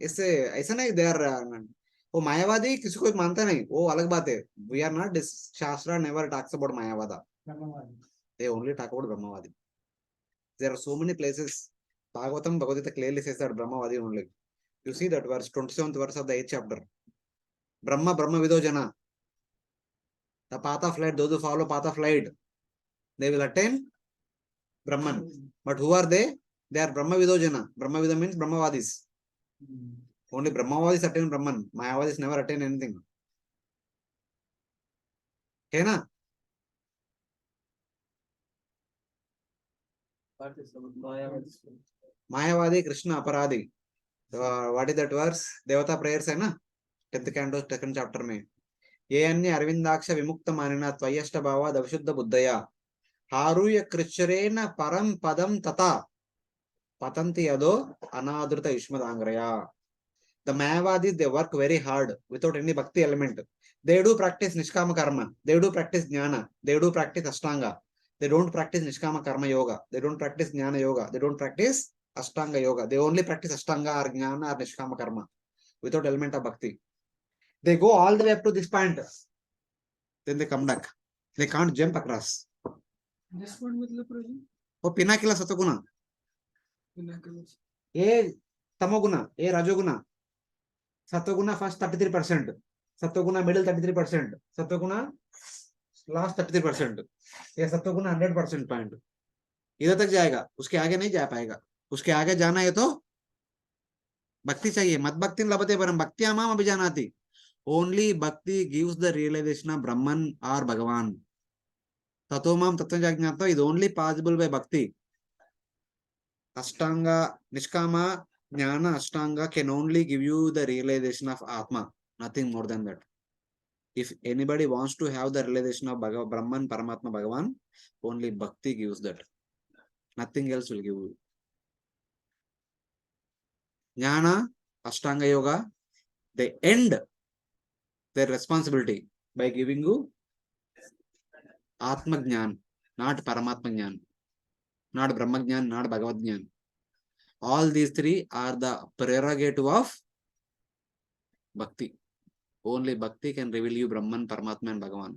इससे ऐसा नहीं they are वो मायावादी किसी को मानता नहीं, वो अलग बात है. We are not this Shastra never talks about Mayavada. They only talk about Brahmavadi. There are so many places. Bhagavatam, Bhagavad Gita clearly says that Brahmavadi only. You see that verse, 27th verse of the 8th chapter. Brahma Vido Jana. The path of light, those who follow path of light, they will attain Brahman. But who are they? They are Brahma Vido Jana. Brahma Vida means Brahmavadis. Only Brahmavadis attain Brahman. Mayavadis never attain anything. Okay, na? Mayavadi, Krishna, Aparadi. What is that verse? Devata prayers है ना? 10th canto, 2nd chapter में. ये अन्य अरविंदाक्ष विमुक्त मानिना त्वयष्ट भावाद अविशुद्ध बुद्धया हारूय कृच्छरेण परम पदम तथा पतंति यदो अनादृत युष्मदांग्रया. The Mayavadis, they work very hard without any bhakti element. They do practice Nishkama karma. They do practice Jnana. They do practice Ashtanga. They don't practice Nishkama karma yoga. They don't practice Jnana yoga. They don't practice Ashtanga yoga. They only practice Ashtanga or Jnana or Nishkama karma without element of bhakti. They go all the way up to this point. Then they come back. They can't jump across. This one मतलब प्रभु वो पिनाकिला सतगुना, ये तमोगुना, ये रजोगुना. Sattva first 33%, Sattva middle 33%, Sattva last 33%. ये Sattva 100% point. इधर तक जाएगा, उसके आगे नहीं जा पाएगा. उसके आगे जाना है तो भक्ति चाहिए. मत भक्ति लभते परम भक्त्या माम अभिजानाति. Only bhakti gives the realization of Brahman or Bhagavan. Tato mam tattva is only possible by bhakti. Ashtanga, Nishkama, Jnana, Ashtanga can only give you the realization of Atma, nothing more than that. If anybody wants to have the realization of Brahman, Paramatma, Bhagavan, only bhakti gives that. Nothing else will give you. Jnana, Ashtanga Yoga, they end their responsibility by giving you Atma Jnan, not Paramatma Jnan, not Brahma Jnan, not Bhagavad Jnan. All these three are the prerogative of Bhakti. Only Bhakti can reveal you Brahman, Paramatma and Bhagavan.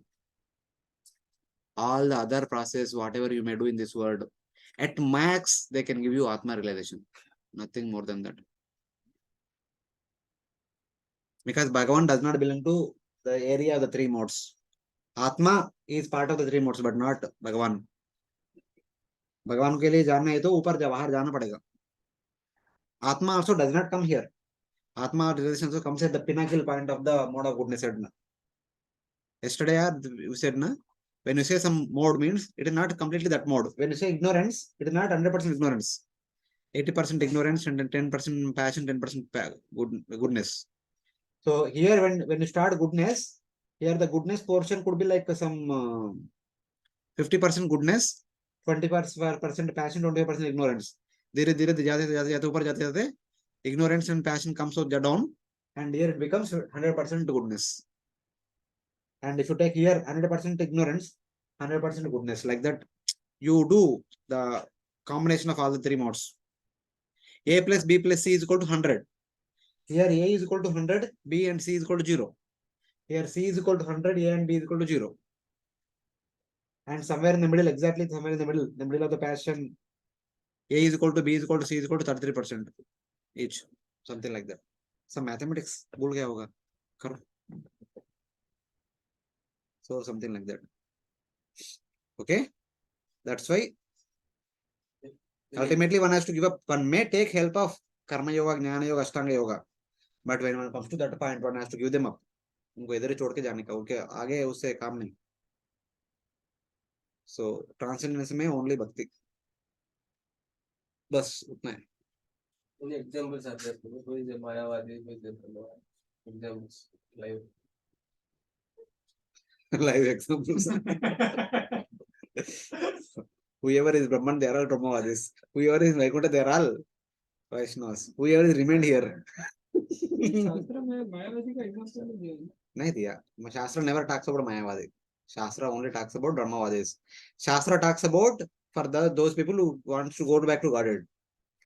All the other process, whatever you may do in this world, at max, they can give you Atma realization. Nothing more than that. Because Bhagavan does not belong to the area of the three modes. Atma is part of the three modes, but not Bhagavan. भगवान के लिए जानना है तो ऊपर बाहर जाना पड़ेगा. Atma also does not come here. Atma realization also comes at the pinnacle point of the mode of goodness. Yesterday we said na, when you say some mode means it is not completely that mode. When you say ignorance, it is not 100% ignorance. 80% ignorance and 10% passion, 10% goodness. So here when you start goodness, here the goodness portion could be like some 50% goodness, 20% passion, 20% ignorance. धीरे धीरे जाते ऊपर जाते ignorance and passion comes down, and here it becomes 100% goodness. And if you take here 100% ignorance, 100% goodness, like that, you do the combination of all the three modes. A plus B plus C is equal to 100. Here A is equal to 100, B and C is equal to 0. Here C is equal to 100, A and B is equal to 0. And somewhere in the middle, exactly somewhere in the middle of the passion, A is equal to B is equal to C is equal to 33% each. Something like that. Some mathematics, bhul gaya hoga. Karo. So something like that. Okay? That's why ultimately one has to give up. One may take help of Karma Yoga, Jnana Yoga, Ashtanga Yoga. But when one comes to that point, one has to give them up. उनको इधर ही छोड़ के जाने का, उनके आगे उससे काम नहीं. So transcendence में only bhakti. बस उतना है. Any examples are there? Who is a Mayavadi? Who is a Brahma? Examples live. Live examples. Whoever is Brahman, they are all Brahmavadis. Whoever is Vaikuntha, they are all Vaishnavas. Whoever is remained here. शास्त्र में मायावादी का example नहीं दिया है. नहीं दिया. Shastra never talks about Mayavadi. Shastra only talks about Brahmavadis. Shastra talks about for those people who want to go back to Godhead.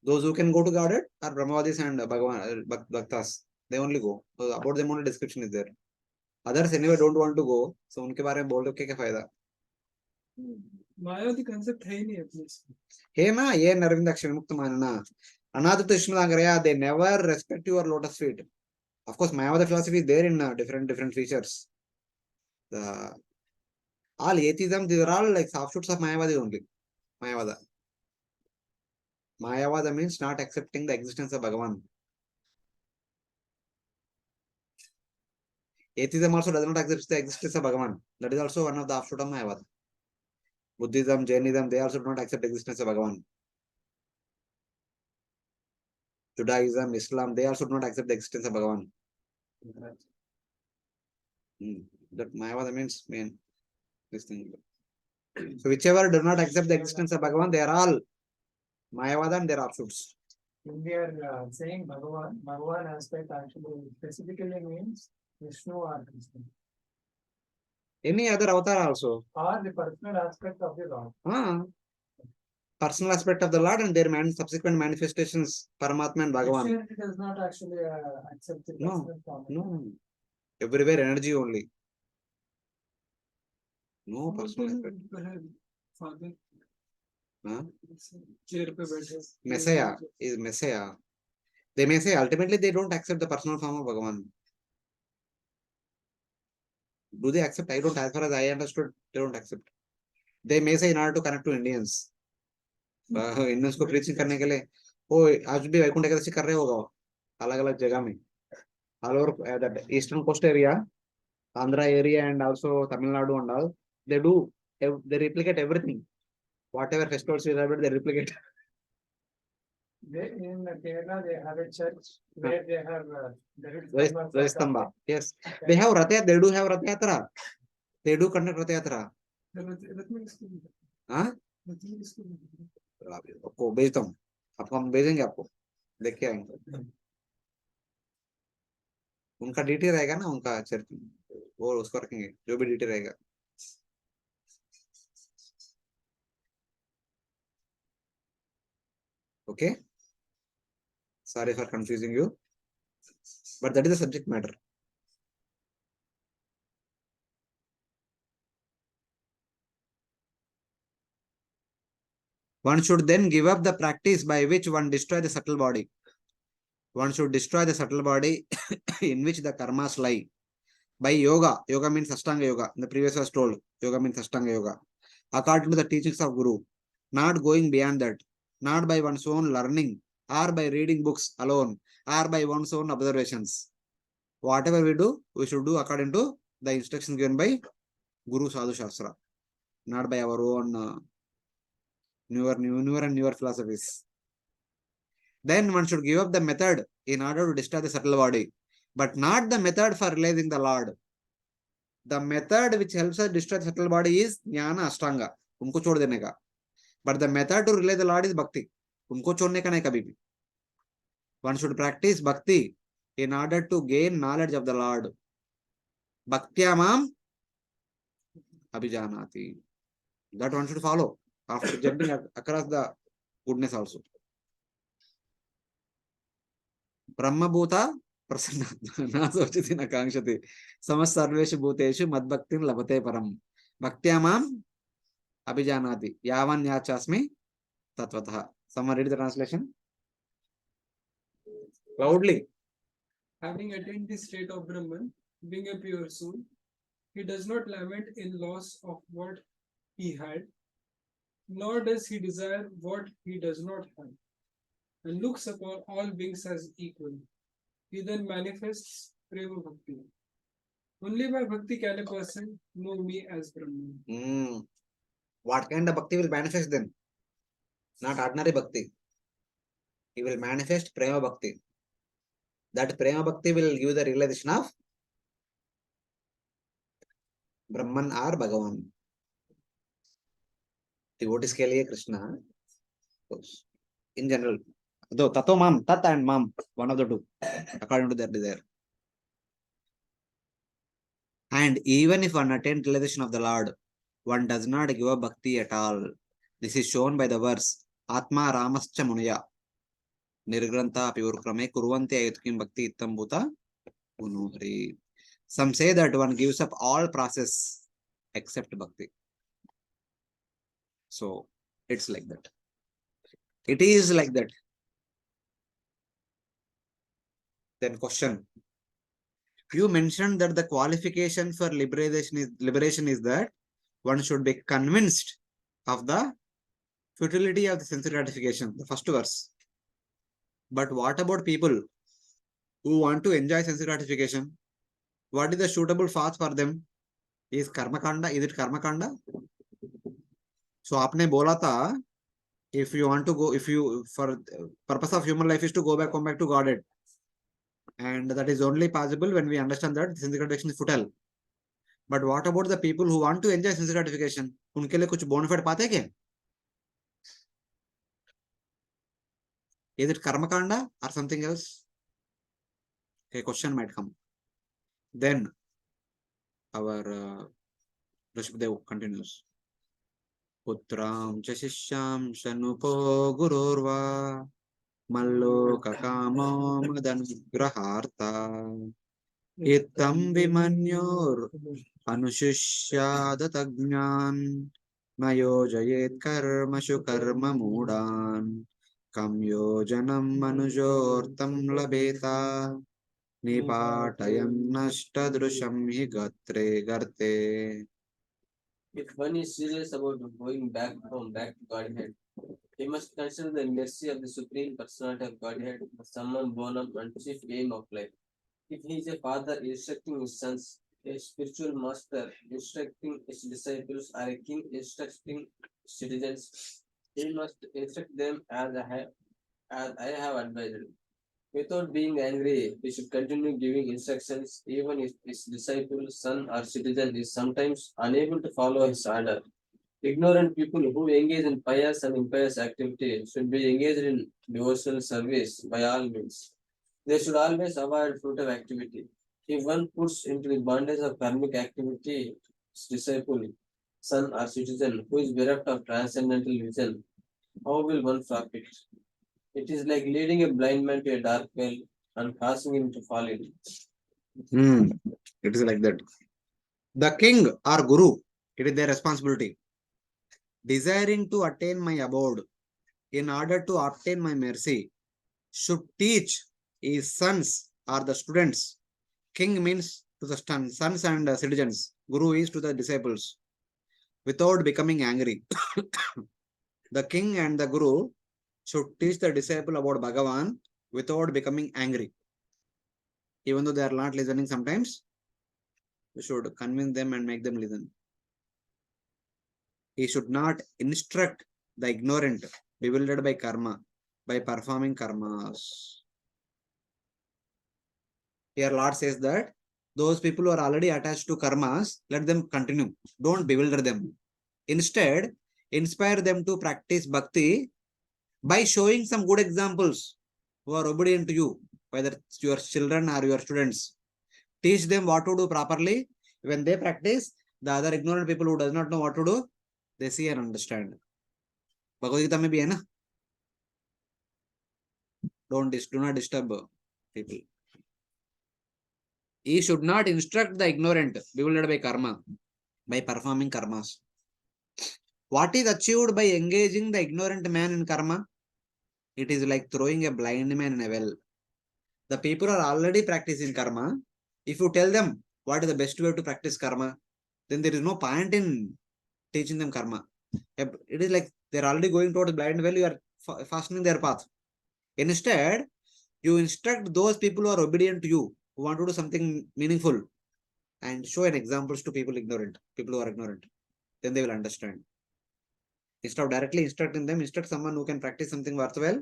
Those who can go to Godhead are Brahmavadis and Bhagavan, Bhaktas. They only go. So about them only description is there. Others anyway don't want to go. So उनके बारे में बोल के क्या फायदा? मायावादी concept है ही नहीं अपने से. हे ना ये नरविंद अक्षर मुक्त मानना. Another Krishna, they never respect your lotus feet. Of course, Mayavada philosophy is there in different features. All atheism, these are all like offshoots of Mayavada only. Mayavada. Mayavada means not accepting the existence of Bhagavan. Atheism also does not accept the existence of Bhagavan. That is also one of the offshoot of Mayavada. Buddhism, Jainism, they also do not accept the existence of Bhagavan. Judaism, Islam, they also do not accept the existence of Bhagavan. That Mayavada means main this thing. So whichever do not accept the existence of Bhagavan, they are all Mayavada and their offshoots. If we are saying Bhagavan aspect actually specifically means Vishnu or Krishna. Any other avatar also. Or the personal aspect of the Lord. Personal aspect of the Lord and their subsequent manifestations, Paramatma and Bhagavan. Christianity does not actually accept the personal form. No. Everywhere energy only. No personal aspect. Father. Chair पे बैठे. Messiah is Messiah. They may say ultimately they don't accept the personal form of Bhagavan. Do they accept? I don't. As far as I understood, they don't accept. They may say in order to connect to Indians. Indians को preaching करने के लिए, आज भी वैकुंठ एकादशी कर रहे होगा अलग अलग जगह में. All over that eastern coast area, Andhra area and also Tamil Nadu and all, they replicate everything. Whatever festivals we celebrate, they replicate. In Kerala, they have a church where they have Rajastamba. Yes, they have Rath Yatra. They do have Rath Yatra. They do conduct Rath Yatra. हाँ? आपको भेजता हूँ. आपको हम भेजेंगे आपको. देख के आएंगे. उनका ड्यूटी रहेगा ना, उनका वो उसको रखेंगे, जो भी ड्यूटी रहेगा. Okay, sorry for confusing you, but that is the subject matter. One should then give up the practice by which one destroy the subtle body. One should destroy the subtle body in which the karmas lie. By yoga. Yoga means Ashtanga Yoga. The previous was told. Yoga means Ashtanga Yoga. According to the teachings of Guru. Not going beyond that. Not by one's own learning. Or by reading books alone. Or by one's own observations. Whatever we do, we should do according to the instructions given by Guru Sadhu Shastra. Not by our own newer philosophies. Then one should give up the method in order to destroy the subtle body, but not the method for realizing the Lord. The method which helps us destroy the subtle body is Jnana Ashtanga. उनको छोड़ देने का. But the method to realize the Lord is Bhakti. उनको छोड़ने का नहीं कभी भी. One should practice Bhakti in order to gain knowledge of the Lord. Bhaktya mam abhijanati. That one should follow after jumping across the goodness also. Brahmabhuta prasanna na sochiti na kankshati samast sarveshu bhuteshu madbhaktin labhate param bhaktya mam abhijanati yavan yachasmi tatvatah. Someone read the translation loudly. Having attained the state of Brahman, being a pure soul, he does not lament in loss of what he had, nor does he desire what he does not have, and looks upon all beings as equal. He then manifests Prema Bhakti. Only by Bhakti can a person know me as Brahman. What kind of Bhakti will manifest then? Not ordinary Bhakti. He will manifest Prema Bhakti. That Prema Bhakti will give the realization of Brahman or Bhagavan. Devotees के लिए Krishna. In general, though Tato Mam, Tat and Mam, one of the two, according to their desire. And even if one attains realization of the Lord, one does not give up bhakti at all. This is shown by the verse Atma Ramascha Munaya. Nirgranta Purkrame Kurvanti Ayutkim Bhakti Ittam Bhuta Unuhri. Some say that one gives up all process except bhakti. So it's like that. It is like that. Then question. You mentioned that the qualification for liberation is that one should be convinced of the futility of the sensory gratification, the first verse. But what about people who want to enjoy sensory gratification? What is the suitable path for them? Is karma kanda? Is it karma kanda? So आपने बोला था, if you want to go, if you for purpose of human life is to come back to Godhead, and that is only possible when we understand that sensory gratification is futile. But what about the people who want to enjoy sensory gratification? उनके लिए कुछ bonafide पाते हैं क्या? Is it karma kanda or something else? A question might come. Then our Rsabhadeva continues. Putram cha shishyam shanupo gururva malloka kamo madangraharta ittam vimanyor anushishyadatagnan mayojayet karmashu karma mudan kam yojanam manujortam labeta nipatayam nashtadrusham hi garte. If one is serious about going back to Godhead, he must consider the mercy of the Supreme Personality of Godhead as summum bonum and chief aim of life. If he is a father instructing his sons, a spiritual master instructing his disciples, or a king instructing citizens, he must instruct them as I have advised. Without being angry, he should continue giving instructions even if his disciple, son, or citizen is sometimes unable to follow his order. Ignorant people who engage in pious and impious activity should be engaged in devotional service by all means. They should always avoid fruitive activity. If one puts into the bondage of karmic activity his disciple, son or citizen who is bereft of transcendental vision, how will one profit? It is like leading a blind man to a dark well and causing him to fall in it. It is like that. The king or guru, it is their responsibility. Desiring to attain my abode in order to obtain my mercy, should teach his sons or the students. King means to the sons and citizens. Guru is to the disciples without becoming angry. The king and the guru should teach the disciple about Bhagavan without becoming angry. Even though they are not listening sometimes, we should convince them and make them listen. He should not instruct the ignorant, bewildered by karma, by performing karmas. Here Lord says that those people who are already attached to karmas, let them continue. Don't bewilder them. Instead, inspire them to practice bhakti by showing some good examples who are obedient to you, whether it's your children or your students. Teach them what to do properly. When they practice, the other ignorant people who does not know what to do, they see and understand. Bhagavad Gita mein bhi hai na? Do not disturb people. He should not instruct the ignorant, bewildered by karma, by performing karmas. What is achieved by engaging the ignorant man in karma? It is like throwing a blind man in a well. The people are already practicing karma. If you tell them what is the best way to practice karma, then there is no point in teaching them karma. It is like they are already going towards blind well, you are fastening their path. Instead, you instruct those people who are obedient to you, who want to do something meaningful, and show an examples to people who are ignorant. Then they will understand. Instead of directly instructing them, instruct someone who can practice something worthwhile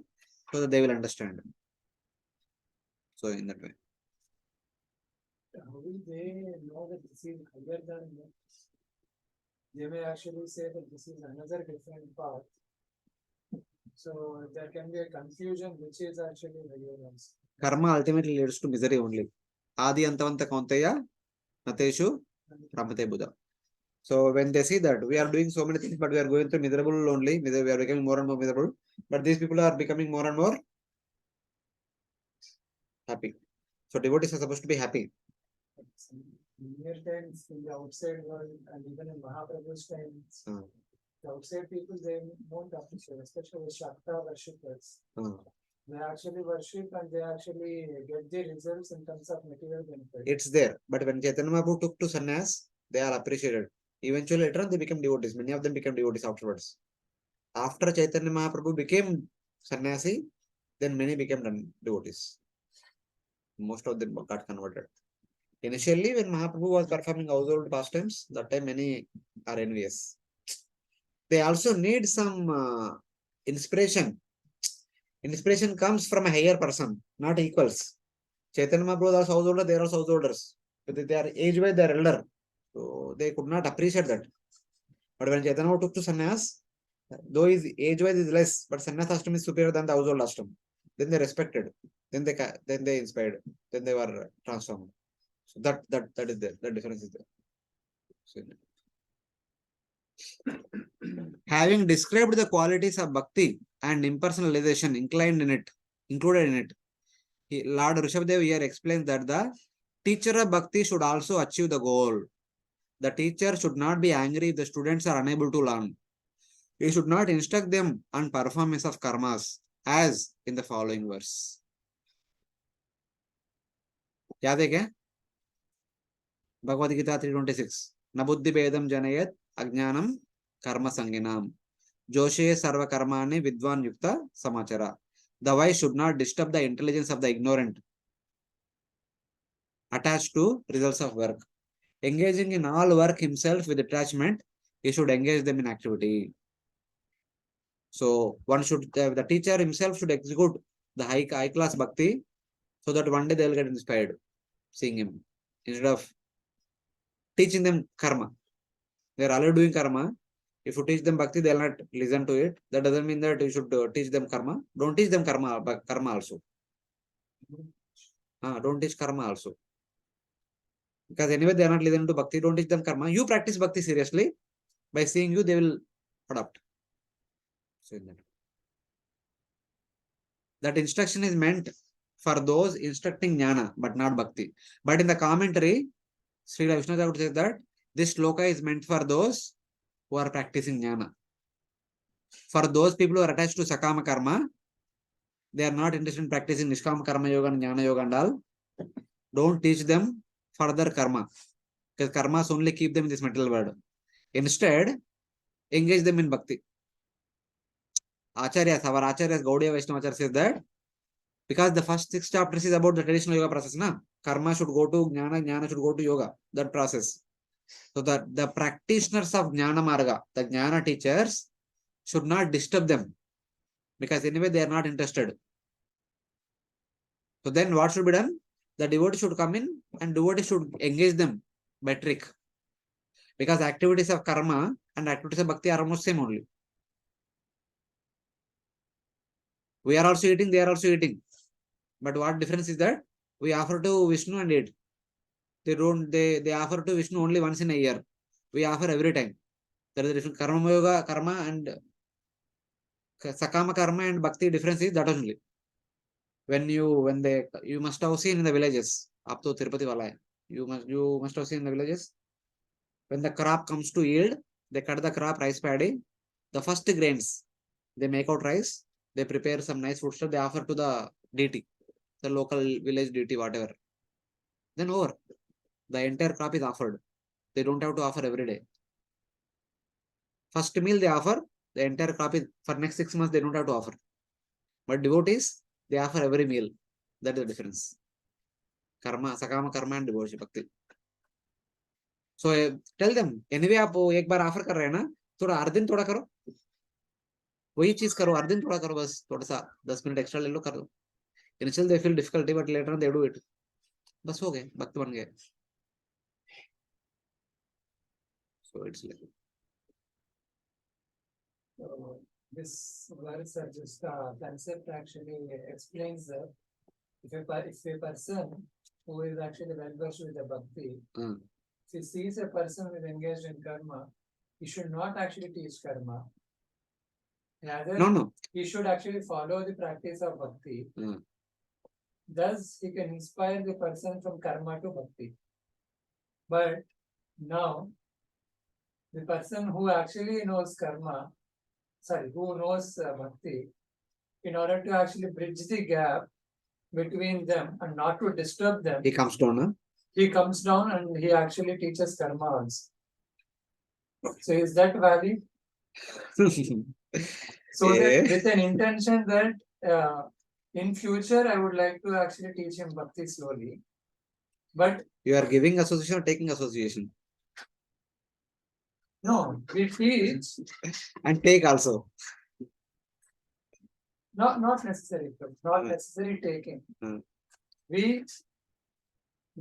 so that they will understand. So in that way. How will they know that this is higher than that? They may actually say that this is another different path. So there can be a confusion which is actually higher than. Karma ultimately leads to misery only. Adi antavanta kaunteya nateshu ramate buddha. So when they see that we are doing so many things, but we are going through miserable only, we are becoming more and more miserable. But these people are becoming more and more happy. So devotees are supposed to be happy. Near times in the outside world and even in Mahaprabhu's times, the outside people they won't appreciate, especially the Shakta worshippers. They actually worship and they actually get the results in terms of material benefit. It's there. But when Chaitanya Mahaprabhu took to sannyas, they are appreciated. Eventually later on they became devotees. Many of them became devotees afterwards. After Chaitanya Mahaprabhu became sannyasi, then many became devotees. Most of them got converted. Initially, when Mahaprabhu was performing household pastimes, that time many are envious. They also need some inspiration. Inspiration comes from a higher person, not equals. Chaitanya Mahaprabhu was householder, they are also householders. But they are age-wise, they are elder. So they could not appreciate that. But when Chaitanya Mahaprabhu took to sannyas, though his age-wise is less, but sannyas ashram is superior than the household ashram. Then they respected. Then they inspired. Then they were transformed. So that is there. That difference is there. So, having described the qualities of bhakti and impersonalization included in it, Lord Rsabhadeva here explains that the teacher of bhakti should also achieve the goal. The teacher should not be angry if the students are unable to learn. He should not instruct them on performance of karmas, as in the following verse. याद है क्या? Bhagavad Gita 3:26. Na buddhi bedam janayat ajnanam karma sanginam. Joshe sarva karmani vidvan yukta samachara. The wise should not disturb the intelligence of the ignorant attached to results of work. Engaging in all work himself with detachment, he should engage them in activity. So one should, the teacher himself should execute the high class bhakti so that one day they will get inspired seeing him instead of teaching them karma. They are already doing karma. If you teach them bhakti, they will not listen to it. That doesn't mean that you should teach them karma. Don't teach them karma, but karma also. Don't teach karma also. Because anyway, they are not listening to bhakti. Don't teach them karma. You practice bhakti seriously. By seeing you, they will adopt. So that instruction is meant for those instructing jnana, but not bhakti. But in the commentary, Sri Vishnu Thakur says that this shloka is meant for those who are practicing jnana. For those people who are attached to sakama karma, they are not interested in practicing nishkama karma yoga and jnana yoga and all. Don't teach them further karma, because karmas only keep them in this material world. Instead, engage them in bhakti. Acharyas, our Acharyas, Gaudiya Vaishnava Acharya says that because the first 6 chapters is about the traditional yoga process, na? Karma should go to jnana, jnana should go to yoga, that process. So that the practitioners of jnana marga, the jnana teachers, should not disturb them, because anyway they are not interested. So then what should be done? The devotee should come in and devotee should engage them by trick. Because activities of karma and activities of bhakti are almost same only. We are also eating, they are also eating. But what difference is that? We offer to Vishnu and eat. They offer to Vishnu only once in a year. We offer every time. There is a difference. Karma yoga, karma and sakama karma and bhakti difference is that only. You must have seen in the villages. Up to Tirupati wala hai. You must have seen in the villages. When the crop comes to yield, they cut the crop, rice paddy. The first grains, they make out rice. They prepare some nice food stuff. They offer to the deity, the local village deity, whatever. Then over. The entire crop is offered. They don't have to offer every day. First meal they offer, the entire crop is for next 6 months they don't have to offer. But devotees, they offer every meal. That is the difference. Karma, sakama karma and devotion bhakti. So tell them, anyway आप एक बार offer कर रहे हैं ना, थोड़ा हर दिन थोड़ा करो, वही चीज करो, हर दिन थोड़ा करो, बस थोड़ा सा 10 मिनट एक्स्ट्रा ले लो, कर लो. Initially they feel difficulty, but later on they do it. बस हो गए, भक्त बन गए. So it's like This verse or just concept actually explains that if a person who is actually well versed with the bhakti, if he sees a person who is engaged in karma, he should not actually teach karma. Rather, no. he should actually follow the practice of bhakti. Thus, he can inspire the person from karma to bhakti. But now, the person who actually knows karma, who knows bhakti, in order to actually bridge the gap between them and not to disturb them, he comes down, huh? He comes down and he actually teaches karma also. So is that valid? So that with an intention that in future I would like to actually teach him bhakti slowly. But you are giving association or taking association? No, we teach. And take also. Not necessary, not necessary taking. We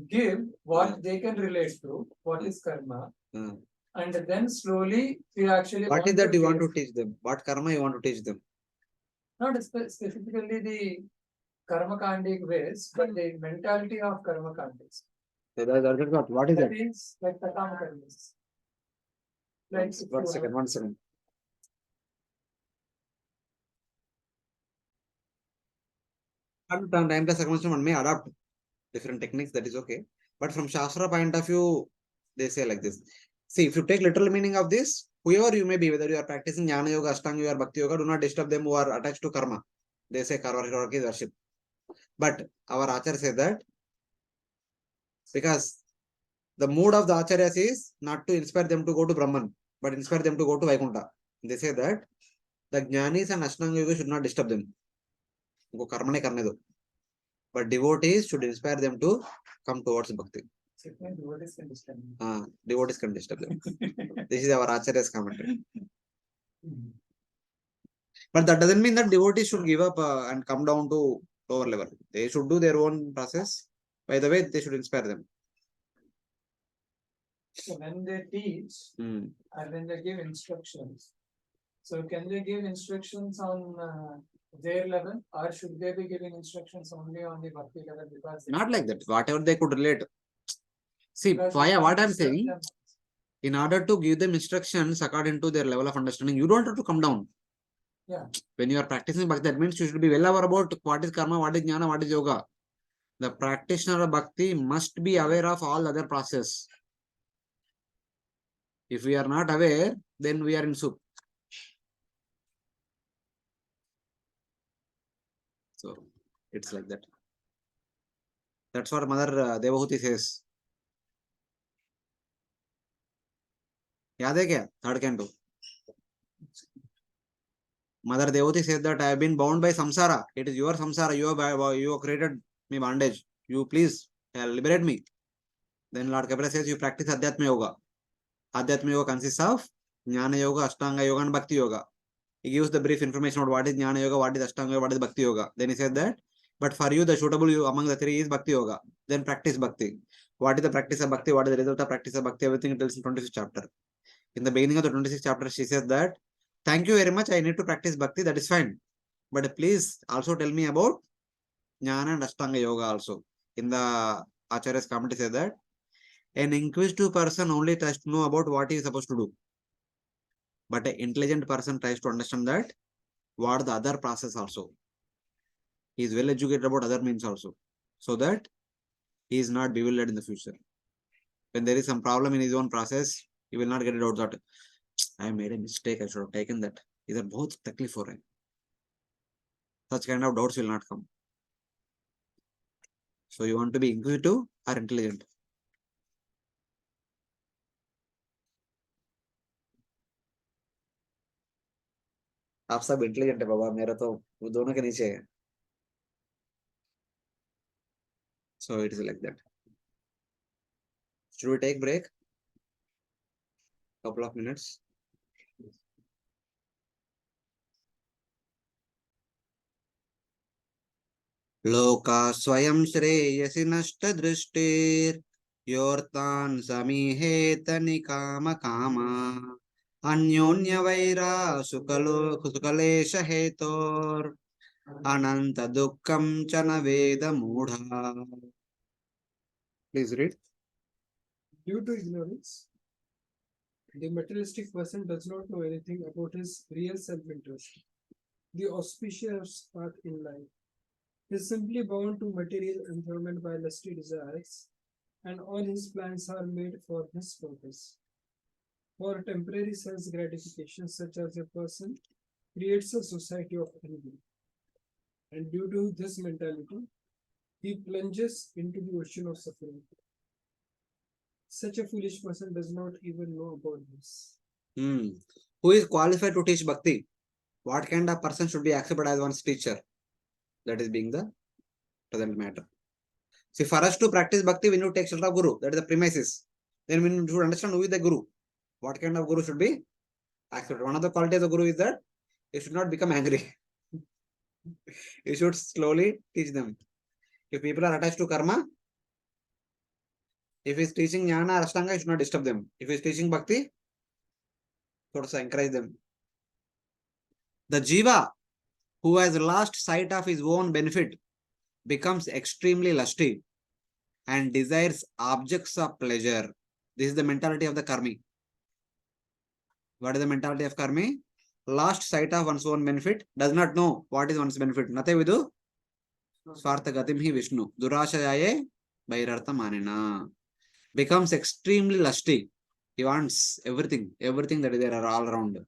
give what they can relate to, what is karma, and then slowly we actually. What is that you want to teach them? What karma you want to teach them? Not specifically the karma kandic ways, but the mentality of karma kandics. What is that? That is like the karma kandics. Like One second. From time to circumstance, one may adopt different techniques, that is okay. But from Shastra point of view, they say like this. See, if you take literal meaning of this, whoever you may be, whether you are practicing Jnana Yoga, Ashtanga Yoga, or Bhakti Yoga, do not disturb them who are attached to karma. They say karma is worship. But our Acharya says that because the mood of the Acharyas is not to inspire them to go to Brahman, but inspire them to go to Vaikuntha. They say that the Jnanis and Ashtanga Yoga should not disturb them. Go karma nahi karne do. But devotees should inspire them to come towards bhakti. Devotees can disturb them. Devotees can disturb them. This is our Acharya's commentary. But that doesn't mean that devotees should give up and come down to lower level. They should do their own process. By the way, they should inspire them. So when they teach and when they give instructions, so can they give instructions on their level, or should they be giving instructions only on the bhakti level? Because not like that. Whatever they could relate. See, Because why you what can't I'm disturb saying, them. in order to give them instructions according to their level of understanding, you don't have to come down. Yeah. When you are practicing bhakti, that means you should be well aware about what is karma, what is jnana, what is yoga. The practitioner of bhakti must be aware of all other process. If we are not aware, then we are in soup. So it's like that. That's what Mother Devahuti says. याद है क्या? Third canto. Mother Devoti says that I have been bound by samsara. It is your samsara. You have created me bondage. You please liberate me. Then Lord Kapila says you practice Adhyatma Yoga. Adhyatma Yoga consists of Jnana Yoga, Ashtanga Yoga, and Bhakti Yoga. He gives the brief information about what is Jnana Yoga, what is Ashtanga Yoga, what is Bhakti Yoga. Then he said that, but for you, the suitable among the three is Bhakti Yoga. Then practice Bhakti. What is the practice of Bhakti? What is the result of practice of Bhakti? Everything it tells in 26th chapter. In the beginning of the 26th chapter, she says that, thank you very much. I need to practice Bhakti. That is fine. But please also tell me about Jnana and Ashtanga Yoga also. In the Acharya's commentary says that, an inquisitive person only tries to know about what he is supposed to do. But an intelligent person tries to understand that what the other process also. He is well educated about other means also. So that he is not bewildered in the future. When there is some problem in his own process, he will not get it out that I made a mistake, I should have taken that. These are both taklif for him. Such kind of doubts will not come. So you want to be inquisitive or intelligent? आप सब intelligent है बाबा, मेरा तो वो दोनों के नीचे है. So it is like that. Should we take break? Couple of minutes. लोका स्वयं श्रेयसि नष्ट दृष्टिर योर्तान् समीहेत निकाम कामा अन्योन्य वैरा सुकलेश हेतोर अनंत दुःखं च न वेद मूढ़ा. Please read. Due to ignorance, the materialistic person does not know anything about his real self-interest, the auspicious path in life. He is simply bound to material enjoyment by lusty desires, and all his plans are made for this purpose. For temporary sense gratification, such as a person creates a society of envy, and due to this mentality, he plunges into the ocean of suffering. Such a foolish person does not even know about this. Who is qualified to teach bhakti? What kind of person should be accepted as one's teacher? That is being the present matter. See, for us to practice bhakti, we need to take shelter of guru. That is the premises. Then we should understand who is the guru. What kind of guru should be accepted? One of the qualities of guru is that he should not become angry. You should slowly teach them. If people are attached to karma, if he is teaching jnana or ashtanga, you should not disturb them. If he is teaching bhakti, so encourage them. The jiva who has lost sight of his own benefit becomes extremely lusty and desires objects of pleasure. This is the mentality of the karmi. What is the mentality of karmi? Lost sight of one's own benefit, does not know what is one's benefit. Nate vidu swartha gatim hi Vishnu. Durashayaye Bhairartha manina. Becomes extremely lusty. He wants everything that is there all around,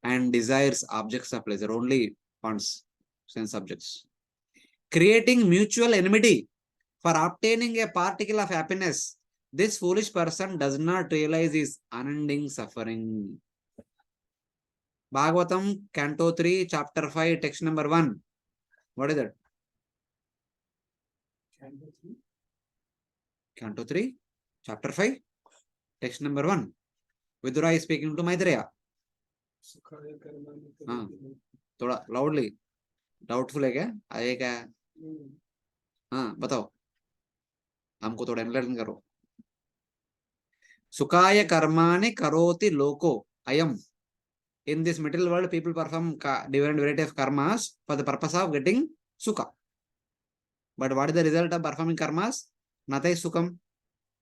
and desires objects of pleasure. Only wants sense objects. Creating mutual enmity for obtaining a particle of happiness. This foolish person does not realize his unending suffering. Bhagavatam, Canto 3, Chapter 5, Text number 1. What is that? Canto 3, Chapter 5, Text number 1. Vidura is speaking to Maitreya. थोड़ा loudly. Doubtful है क्या? आए क्या? हाँ, बताओ. हमको थोड़ा enlighten करो. Sukaya karmani karoti loko. Ayam. In this material world, people perform different variety of karmas for the purpose of getting sukha. But what is the result of performing karmas? Natai sukam.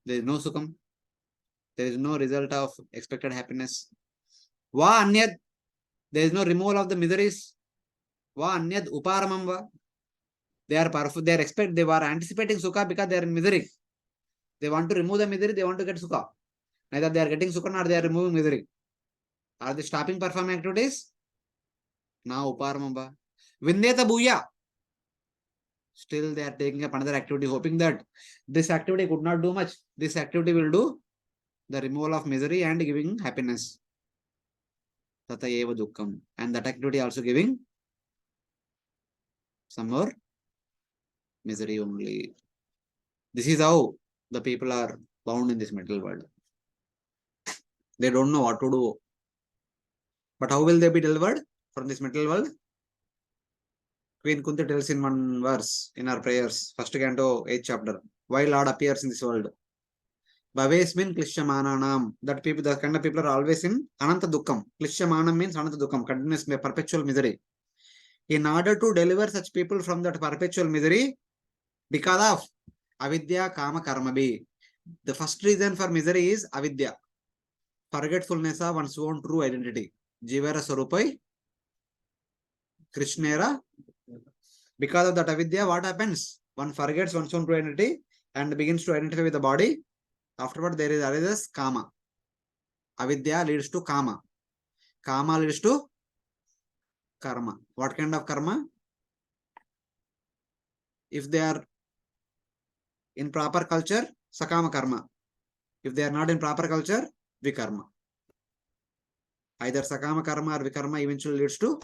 There is no Sukham. There is no result of expected happiness. Va Anyad. There is no removal of the miseries. Va Anyad Uparamam va. They were anticipating Sukha because they are in misery. They want to remove the misery, they want to get Sukha. Neither they are getting Sukha nor they are removing misery. Are they stopping performing activities? Now Uparamam va. Vindeta Bhuya. Still they are taking up another activity, hoping that this activity could not do much. This activity will do the removal of misery and giving happiness. Tata eva dukkam. And that activity also giving some more misery only. This is how the people are bound in this material world. They don't know what to do. But how will they be delivered from this material world? Queen Kunti tells in one verse in our prayers, first canto, 8th chapter, why Lord appears in this world. Bhavesmin Klishyamananam. That people, the kind of people are always in Ananta Dukkam. Klishyamanam means Ananta Dukkam, continuous perpetual misery. In order to deliver such people from that perpetual misery, because of avidya, kama, karma bhi. The first reason for misery is avidya, forgetfulness of one's own true identity. Jivara Sarupai, Krishnera. Because of that avidya, what happens? One forgets one's own true identity and begins to identify with the body. Afterward, there is arises kama. Avidya leads to kama. Kama leads to karma. What kind of karma? If they are in proper culture, sakama karma. If they are not in proper culture, vikarma. Either sakama karma or vikarma eventually leads to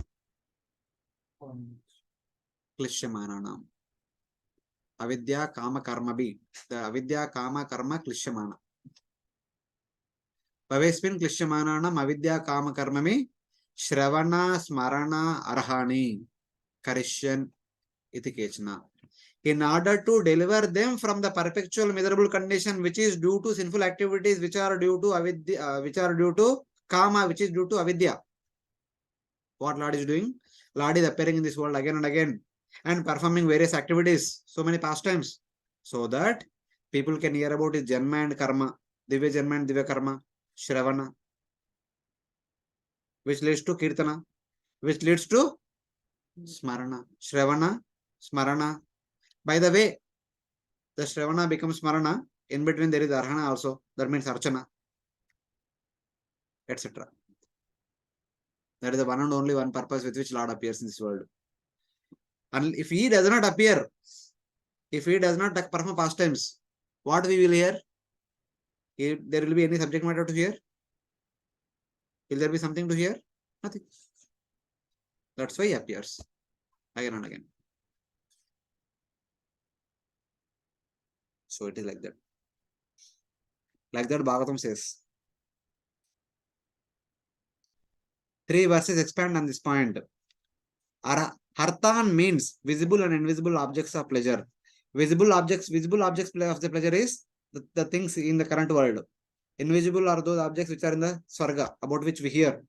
klishyamananam. Avidya kama karma bhi. The avidya kama karma klishyamana. Bhavesmin klishyamananam avidya kama karma mi shravana smarana arhani karishyan iti kechana. In order to deliver them from the perpetual miserable condition which is due to sinful activities which are due to avidya, which are due to kama, which is due to avidya. What Lord is doing? Lord is appearing in this world again and again and performing various activities, so many pastimes, so that people can hear about his janma and karma, divya janma and divya karma, shravana, which leads to kirtana, which leads to smarana, shravana, smarana. By the way, the Shravana becomes Smarana. In between, there is Arhana also. That means Archana, etc. That is the one and only one purpose with which Lord appears in this world. And if he does not appear, if he does not perform pastimes, what we will hear? If there will be any subject matter to hear? Will there be something to hear? Nothing. That's why he appears again and again. So it is like that. Like that, Bhagavatam says. 3 verses expand on this point. Hartan means visible and invisible objects of pleasure. Visible objects of the pleasure is the things in the current world. Invisible are those objects which are in the Swarga, about which we hear.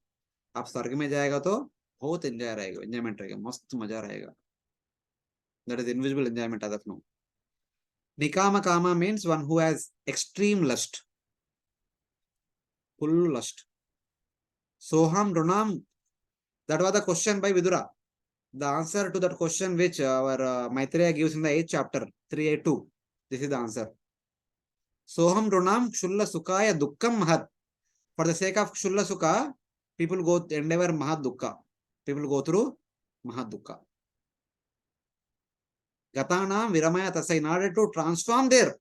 आप स्वर्ग में जाएगा तो बहुत enjoyment रहेगा, मस्त मजा रहेगा. That is invisible enjoyment as of now. Nikama kama means one who has extreme lust, full lust. Soham runam. That was the question by Vidura. The answer to that question which our Maitreya gives in the 8th chapter, 382. This is the answer. Soham runam shulla sukaya dukkam mahat. For the sake of shulla sukha, people go endeavor mahat dukkha. People go through mahat dukkha. Gatanam viramaya tasa. In order to transform their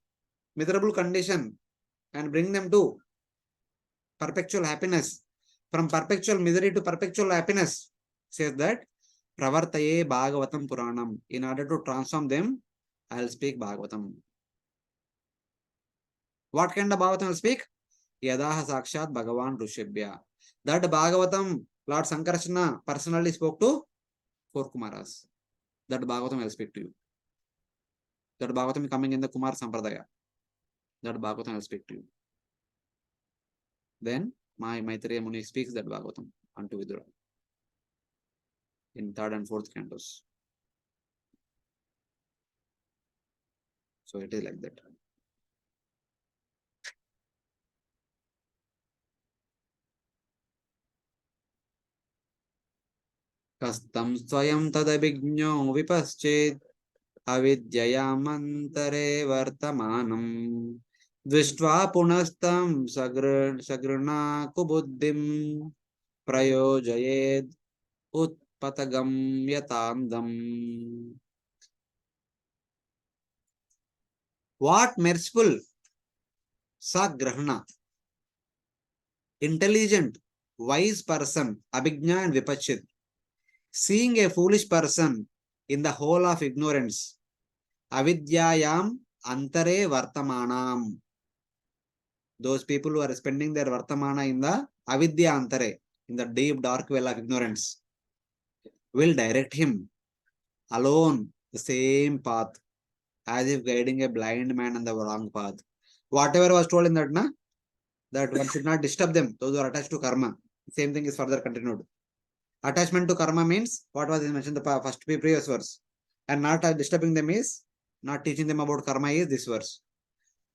miserable condition and bring them to perpetual happiness, from perpetual misery to perpetual happiness, says that Pravartaye Bhagavatam Puranam. In order to transform them, I will speak Bhagavatam. What kind of Bhagavatam I will speak? Yadaha Sakshat Bhagavan Rishabhya. That Bhagavatam, Lord Sankarshana personally spoke to 4 Kumaras. That Bhagavatam I will speak to you. That Bhagavatam coming in the Kumar Sampradaya. That Bhagavatam I will speak to you. Then my Maitreya Muni speaks that Bhagavatam unto Vidura in 3rd and 4th cantos. So it is like that. Kastam swayam tadabhijño vipaschet avidyayamantare vartamanam dvishtva punastam sagruna kubuddhim prayojayed utpatagam yatandam. What merciful sagrahana, intelligent, wise person, abhijna and vipachit, seeing a foolish person in the hole of ignorance, avidyayam antare vartamanam. Those people who are spending their vartamana in the avidya antare, in the deep dark well of ignorance, will direct him alone the same path, as if guiding a blind man on the wrong path. Whatever was told in that, na, that one should not disturb them, those who are attached to karma. Same thing is further continued. Attachment to karma means what was mentioned in the first previous verse, and not disturbing them is not teaching them about karma is this verse.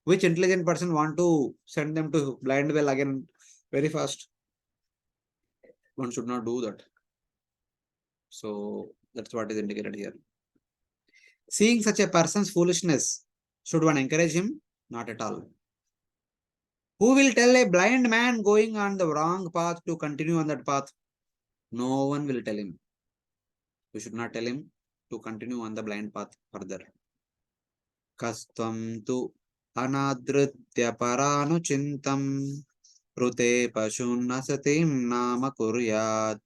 Which intelligent person want to send them to blind well again very fast? One should not do that. So that's what is indicated here. Seeing such a person's foolishness, should one encourage him? Not at all. Who will tell a blind man going on the wrong path to continue on that path? No one will tell him. We should not tell him to continue on the blind path further. Kastvam tu anadritya paranuchintam rute pashun asatim nama kuryat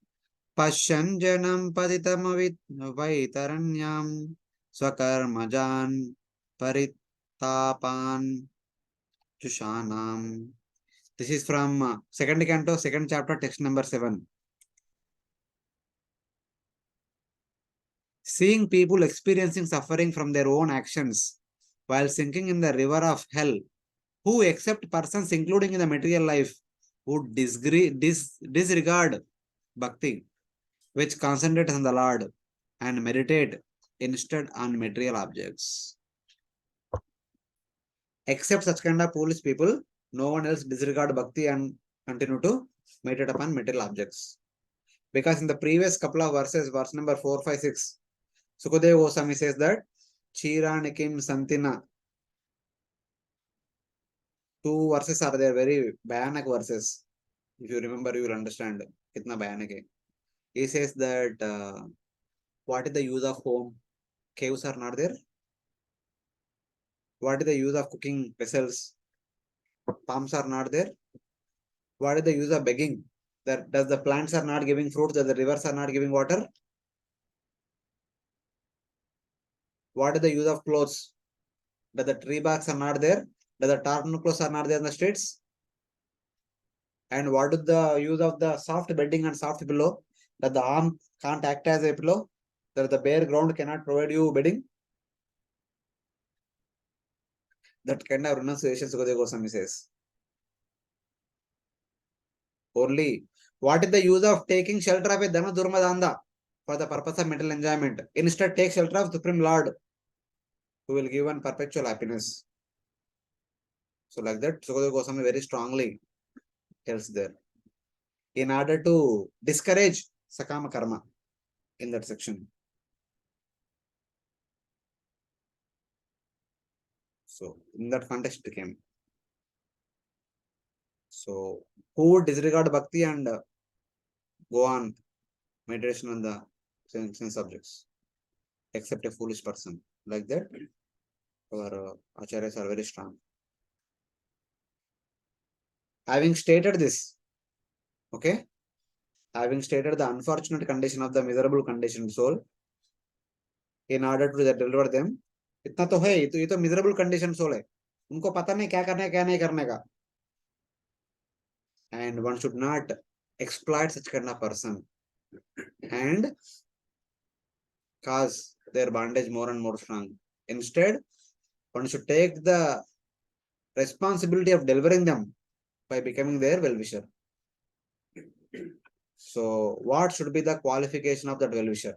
pashyan janam patitamavit vaitaranyam swakarmajan paritapan chushanam. This is from second canto, second chapter, text number 7. Seeing people experiencing suffering from their own actions while sinking in the river of hell, who accept persons including in the material life, who disregard bhakti, which concentrate on the Lord and meditate instead on material objects. Except such kind of foolish people, no one else disregard bhakti and continue to meditate upon material objects. Because in the previous couple of verses, verse number 4, 5, 6, Sukadeva Goswami says that Chiranikim Santina. Two verses are there, very Bhayanak verses. If you remember, you will understand. Kitna Bhayanak hai. He says that what is the use of home? Caves are not there. What is the use of cooking vessels? Palms are not there. What is the use of begging? That does the plants are not giving fruits, that the rivers are not giving water? What is the use of clothes? That the tree barks are not there? That the tartan clothes are not there in the streets? And what is the use of the soft bedding and soft pillow? That the arm can't act as a pillow? That the bare ground cannot provide you bedding? That kind of renunciation Sukadeva Goswami says. Only, what is the use of taking shelter of a Dana Durmadanda for the purpose of mental enjoyment? Instead, take shelter of Supreme Lord, who will give one perpetual happiness. So like that, Sukadeva Goswami very strongly tells there. In order to discourage Sakama Karma in that section. So in that context it came. So who would disregard bhakti and go on meditation on the sense subjects, except a foolish person? Like that, our acharyas are very strong. Having stated this, okay, having stated the unfortunate condition of the miserable conditioned soul, in order to deliver them, इतना तो है, ये तो miserable conditioned soul है, उनको पता नहीं क्या करना है क्या नहीं करने का. And one should not exploit such kind of person and cause their bondage more and more strong. Instead, one should take the responsibility of delivering them by becoming their well-wisher. So, what should be the qualification of that well-wisher?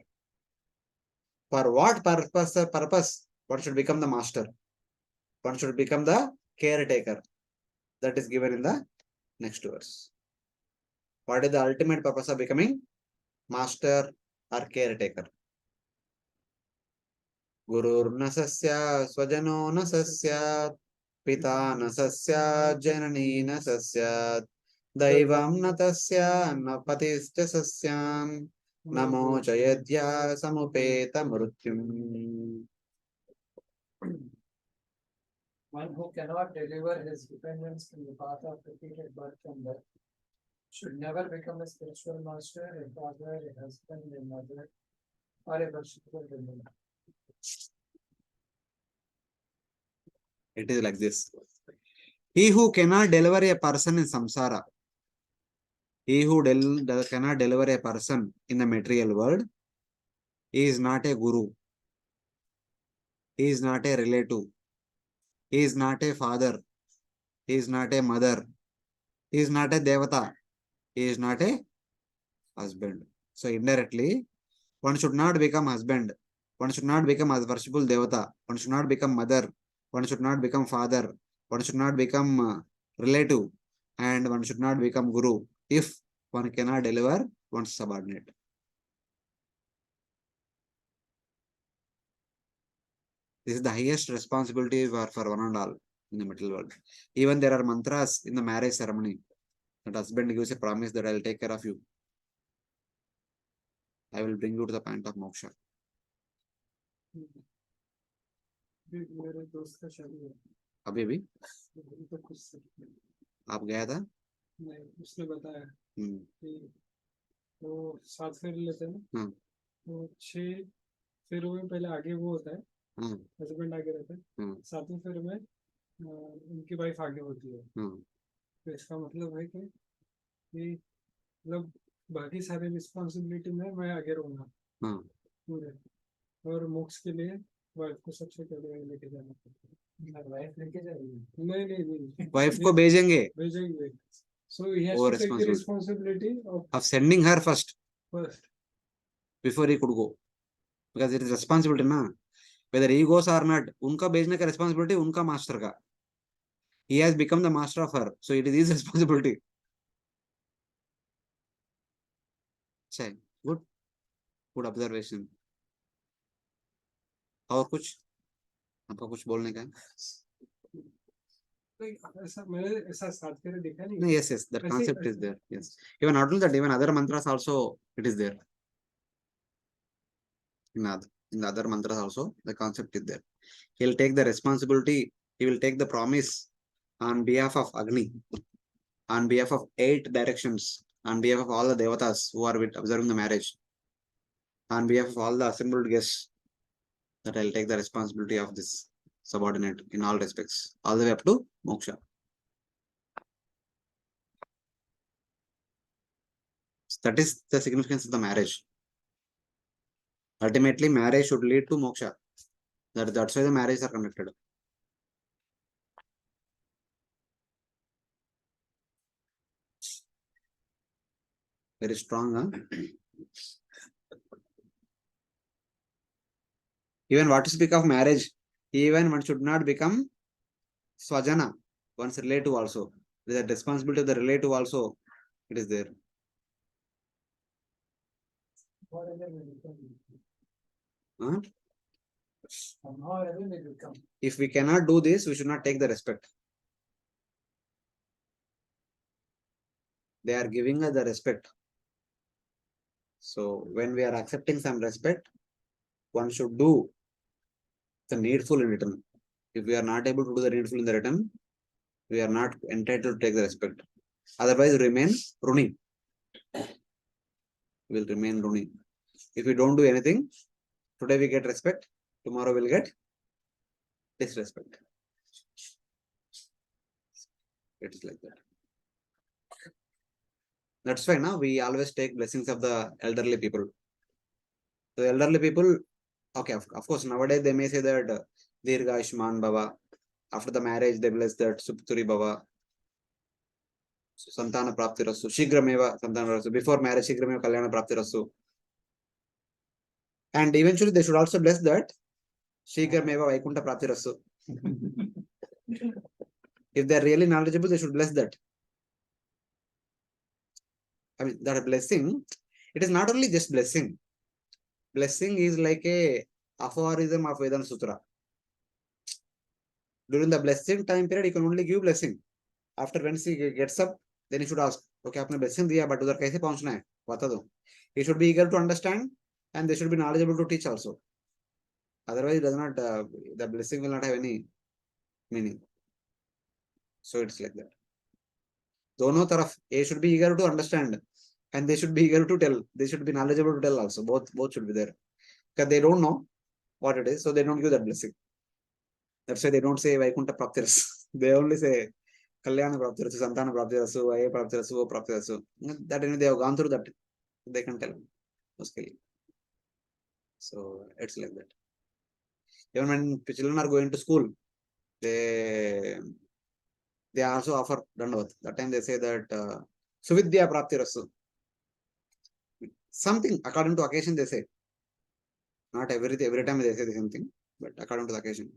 For what purpose one should become the master? One should become the caretaker. That is given in the next verse. What is the ultimate purpose of becoming master or caretaker. Gurur na sasya swajano na sasyat, pita na sasyat janani na sasyat, daivam na tasya na patischa sasyam, namo chayadya samupeta mrutyum. One who cannot deliver his dependents from the path of repeated birth and death should never become a spiritual master, a father, a husband, a mother, or a worshipful devotee. It is like this. He who cannot deliver a person in samsara, he who cannot deliver a person in the material world, he is not a guru. He is not a relative. He is not a father. He is not a mother. He is not a devata. He is not a husband. So indirectly, one should not become husband. One should not become a worshipful devata. One should not become mother. One should not become father. One should not become relative. And one should not become guru if one cannot deliver one's subordinate. This is the highest responsibility for one and all in the material world. Even there are mantras in the marriage ceremony. That husband gives a promise that I will take care of you. I will bring you to the point of moksha. मेरे दोस्त का शादी है अभी भी तो कुछ आप गया था? नहीं उसने बताया हम्म, कि वो 7 फेर लेते हैं ना हाँ, तो 6 फेरों में पहले आगे वो होता है हाँ, हस्बैंड आगे रहता है हाँ, 7वें फेर में उनकी वाइफ आगे होती है हाँ, तो इसका मतलब है कि मतलब बाकी सारे रिस्पॉन्सिबिलिटी में मैं आगे रहूंगा हाँ. पूरे और मोक्ष के लिए वाइफ को सबसे पहले लेके जाना पड़ता है वाइफ लेके जाएगी नहीं नहीं नहीं वाइफ को भेजेंगे भेजेंगे so he has वो to take the responsibility responsibility of sending her first first before he could go, because it is responsibility ना, whether he goes or not, उनका भेजने का responsibility उनका master का. He has become the master of her, so it is his responsibility. अच्छा, good, good observation. और कुछ आपका कुछ बोलने का है? ऐसा मैंने ऐसा साथ फेरे देखा नहीं No, yes, that ऐसे- concept is there. Yes, even not only that, even other mantras also it is there. In the other mantras also the concept is there. He will take the responsibility. He will take the promise on behalf of Agni, on behalf of 8 directions, on behalf of all the devatas who are observing the marriage, on behalf of all the assembled guests, that I will take the responsibility of this subordinate in all respects, all the way up to moksha. That is the significance of the marriage. Ultimately, marriage should lead to moksha. That's why the marriages are conducted. Very strong, huh? Even what to speak of marriage, even one should not become swajana, one's relative also. The responsibility of the relative also, it is there. whatever we become, Huh? somehow or other we become. If we cannot do this, we should not take the respect. They are giving us the respect. So when we are accepting some respect, one should do the needful in return. If we are not able to do the needful in the return, we are not entitled to take the respect. Otherwise, remain Runi. We will remain Runi. If we don't do anything, today we get respect, tomorrow we'll get disrespect. It is like that. That's why now we always take blessings of the elderly people. The elderly people, okay, of course, nowadays they may say that Dirga Ishman Baba. After the marriage, they bless that Supturi Baba. Santana Prapti Rasu. Shigrameva Santana Rasu. Before marriage, Shigrameva Kalyana Prapti Rasu. And eventually they should also bless that Shigrameva Vaikunta Prapti Rasu. If they are really knowledgeable, they should bless that. I mean, that blessing, it is not only just blessing. blessing is like a aphorism of Vedanta Sutra. During the blessing time period, you can only give blessing. After when he gets up, then he should ask, okay, आपने blessing दिया, but उधर कैसे पहुंचना है? बता दो. He should be eager to understand, and they should be knowledgeable to teach also. Otherwise, it does not. The blessing will not have any meaning. So it's like that. दोनों तरफ, A should be eager to understand, and they should be eager to tell. They should be knowledgeable to tell also. Both should be there. Because they don't know what it is, so they don't give that blessing. That's why they don't say Vaikuntha Praptirasu. They only say Kalyana Praptirasu, Santana Praptirasu, Aya Praptirasu, O Praptirasu. That they have gone through that, they can tell. So it's like that. Even when children are going to school, they also offer Dandavat. That time they say that Suvidya Praptirasu. Something according to occasion they say. Not every time they say the same thing, but according to the occasion.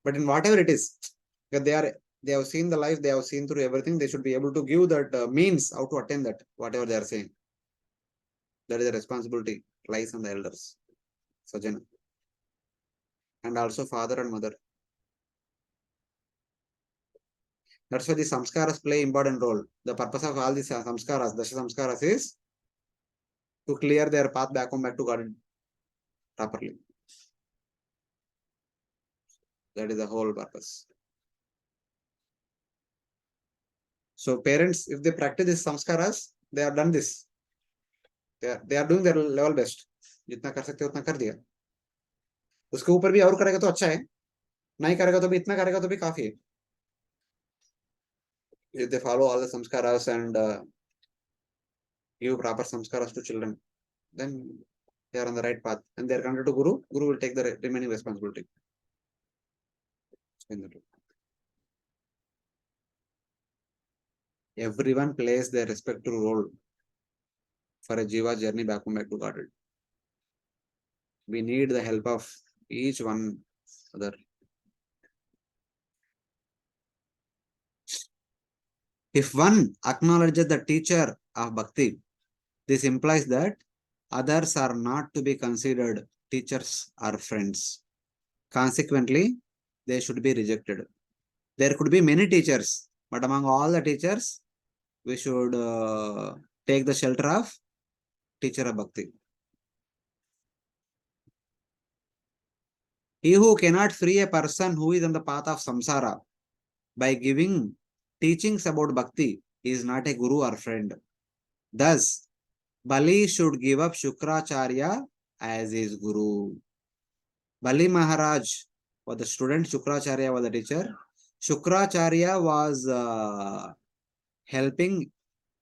But in whatever it is, because they have seen the life, they have seen through everything, they should be able to give that means how to attain that, whatever they are saying. That is a responsibility lies on the elders, Sajana, and also father and mother. That's why the samskaras play important role. The purpose of all these samskaras, dasha samskaras, is to clear their path back to God properly. That is the whole purpose. So parents, if they practice these samskaras, they have done this. They are doing their level best. जितना कर सकते उतना कर दिया. उसके ऊपर भी और करेगा तो अच्छा है. नहीं करेगा तो भी इतना करेगा तो भी काफी है. If they follow all the samskaras and give proper samskaras to children, then they are on the right path. And they are connected to Guru. Guru will take the remaining responsibility. Everyone plays their respective role for a Jiva journey back to Godhead. We need the help of each one other. If one acknowledges the teacher of Bhakti, this implies that others are not to be considered teachers or friends. Consequently, they should be rejected. There could be many teachers, but among all the teachers, we should take the shelter of teacher of Bhakti. He who cannot free a person who is on the path of samsara by giving teachings about Bhakti is not a guru or friend. Thus, Bali should give up Shukracharya as his guru. Bali Maharaj was the student, Shukracharya was the teacher. Shukracharya was helping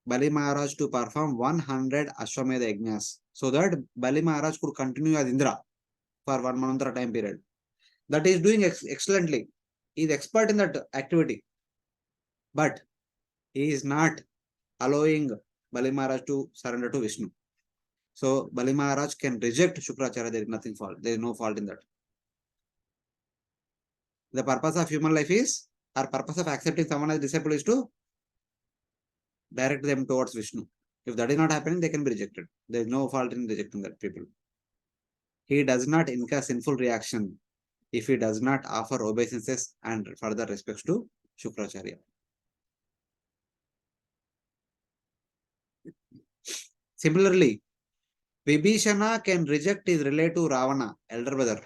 Bali Maharaj to perform 100 Ashwamedha Yajnas so that Bali Maharaj could continue as Indra for 1 mantra time period. That he is doing excellently. He is expert in that activity. But he is not allowing Bali Maharaj to surrender to Vishnu. So Bali Maharaj can reject Shukracharya. There is nothing fault. There is no fault in that. The purpose of human life is, or purpose of accepting someone as disciple is to direct them towards Vishnu. If that is not happening, they can be rejected. There is no fault in rejecting that people. He does not incur sinful reaction if he does not offer obeisances and further respects to Shukracharya. Similarly, Vibhishana can reject his relative Ravana, elder brother.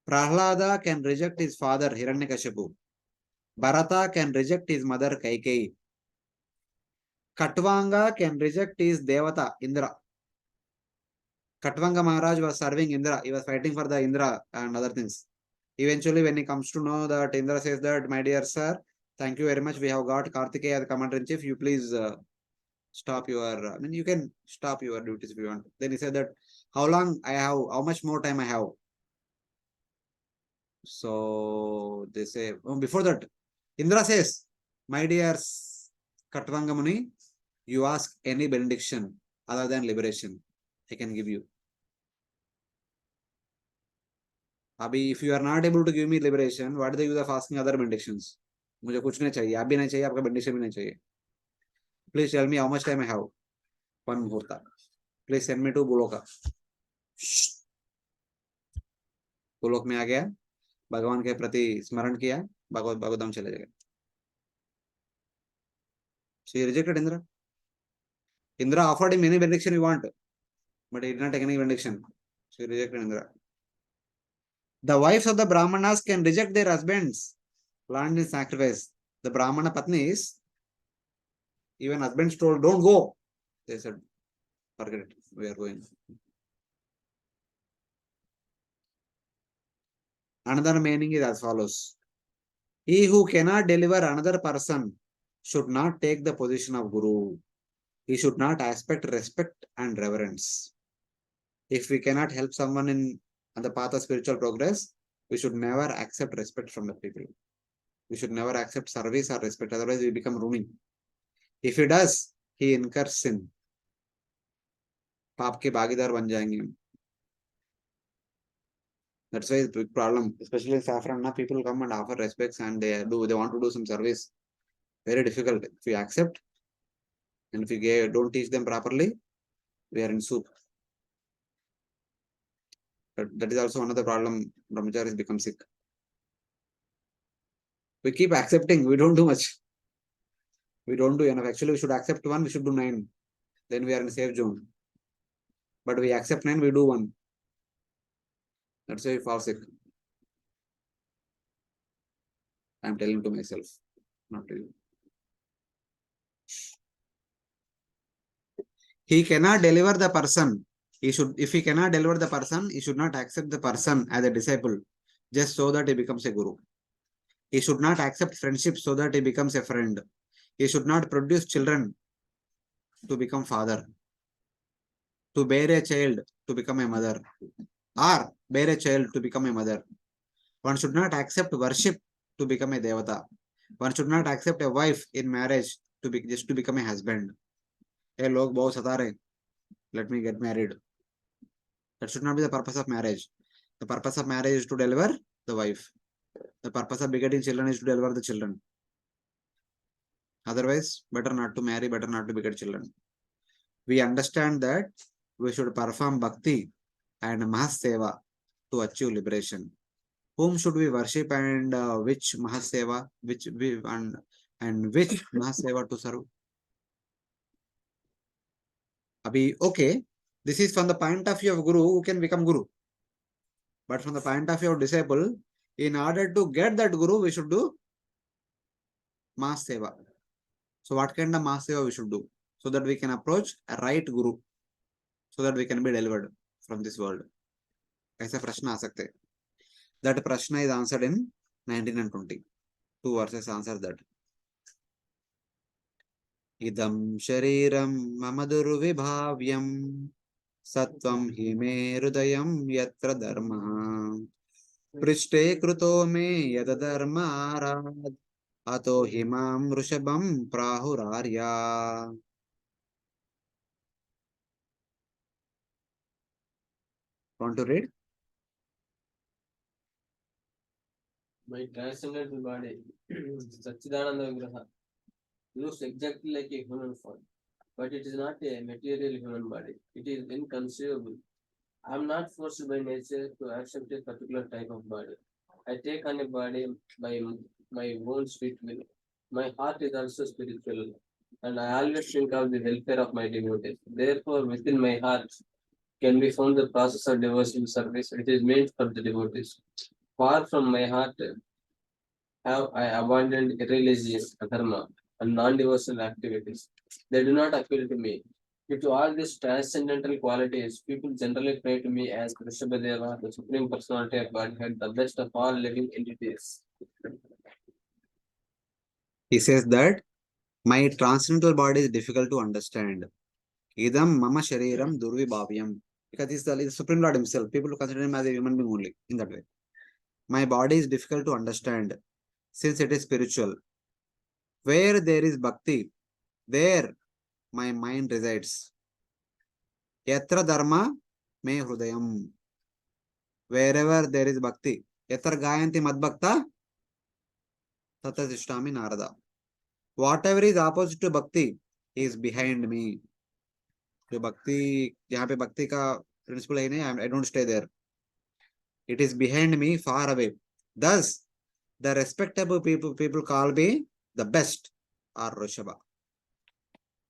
Prahlada can reject his father Hiranyakashipu. Bharata can reject his mother Kaikeyi. Katvanga can reject his Devata Indra. Katvanga Maharaj was serving Indra. He was fighting for the Indra and other things. Eventually, when he comes to know that Indra says that, my dear sir, thank you very much. We have got Kartikeya as commander-in-chief. You please stop your, you can stop your duties if you want. Then he said that, how long I have, how much more time I have. So they say, before that, Indra says, my dear Katvanga Muni, you ask any benediction other than liberation, I can give you. Abhi, if you are not able to give me liberation, what is the use of asking other benedictions? मुझे कुछ नहीं चाहिए, आप भी नहीं चाहिए, आपका benediction भी नहीं चाहिए. Please tell me how much time I have. 1 मुहूर्ता. Please send me to Buloka. भूलोक में आ गया, भगवान के प्रति स्मरण किया, भगवत भगवतम चले गए. So he rejected Indra. Indra offered him any benediction you want, but he did not take any benediction. So he rejected Indra. The wives of the Brahmanas can reject their husbands, land in sacrifice. The Brahmana Patnis, even husbands told, don't go. They said, forget it, we are going. Another meaning is as follows. He who cannot deliver another person should not take the position of Guru. He should not expect respect and reverence. If we cannot help someone on the path of spiritual progress, we should never accept respect from the people. We should never accept service or respect, otherwise we become ruining. If he does, he incurs sin. पाप के भागीदार बन जाएंगे. That's why it's a big problem, especially in saffron. Now people come and offer respects and they want to do some service. Very difficult. If we accept and if we don't teach them properly, we are in soup. That is also another problem. Brahmacharis become sick. We keep accepting, we don't do much. We don't do enough. Actually, we should accept one, we should do 9. Then we are in a safe zone. But we accept 9, we do 1. That's why we fall sick. I am telling to myself, not to you. He cannot deliver the person. If he cannot deliver the person, he should not accept the person as a disciple, just so that he becomes a guru. He should not accept friendship so that he becomes a friend. He should not produce children to become father, to bear a child to become a mother, or bear a child to become a mother. One should not accept worship to become a devata. One should not accept a wife in marriage just to become a husband. Hey, log bahut sata rahe, let me get married. That should not be the purpose of marriage. The purpose of marriage is to deliver the wife. The purpose of begetting children is to deliver the children. Otherwise, better not to marry, better not to beget children. We understand that we should perform bhakti and mahaseva to achieve liberation. Whom should we worship and which mahaseva, which mahaseva to serve? Okay, this is from the point of view of Guru who can become Guru. But from the point of view of disciple, in order to get that Guru, we should do mahaseva. So what kind of mahaseva we should do? So that we can approach a right Guru. So that we can be delivered from this world. ऐसा प्रश्न आ सकते. That prashna is answered in 19 and 20. 2 verses answer that. Idam shariram mama durvibhavyam satvam hi me hrudayam yatra dharma prishte kruto me yada dharma arad ato himam Rshabham prahurarya. Want to read? My transcendental body, Satchidananda Vigraha, looks exactly like a human form, but it is not a material human body. It is inconceivable. I am not forced by nature to accept a particular type of body. I take on a body by my own sweet will. My heart is also spiritual, and I always think of the welfare of my devotees. Therefore, within my heart can be found the process of devotional service, which is meant for the devotees. Far from my heart have I abandoned irreligious, dharma, and non-devotional activities. They do not appeal to me. Due to all these transcendental qualities, people generally pray to me as Rsabhadeva, the Supreme Personality of Godhead, the best of all living entities. He says that my transcendental body is difficult to understand. Idam mama shariram durvibhavyam. Because he's the Supreme Lord himself. People consider him as a human being only in that way. My body is difficult to understand since it is spiritual. Where there is bhakti, there my mind resides. Yatra dharma me hrudayam. Wherever there is bhakti. Yatra gayanti madbhakta tata tishtami narada. Whatever is opposite to bhakti is behind me. जो भक्ति, जहाँ पे भक्ति का principle I don't stay there. It is behind me, far away. Thus, the respectable people call me the best or Rishabha.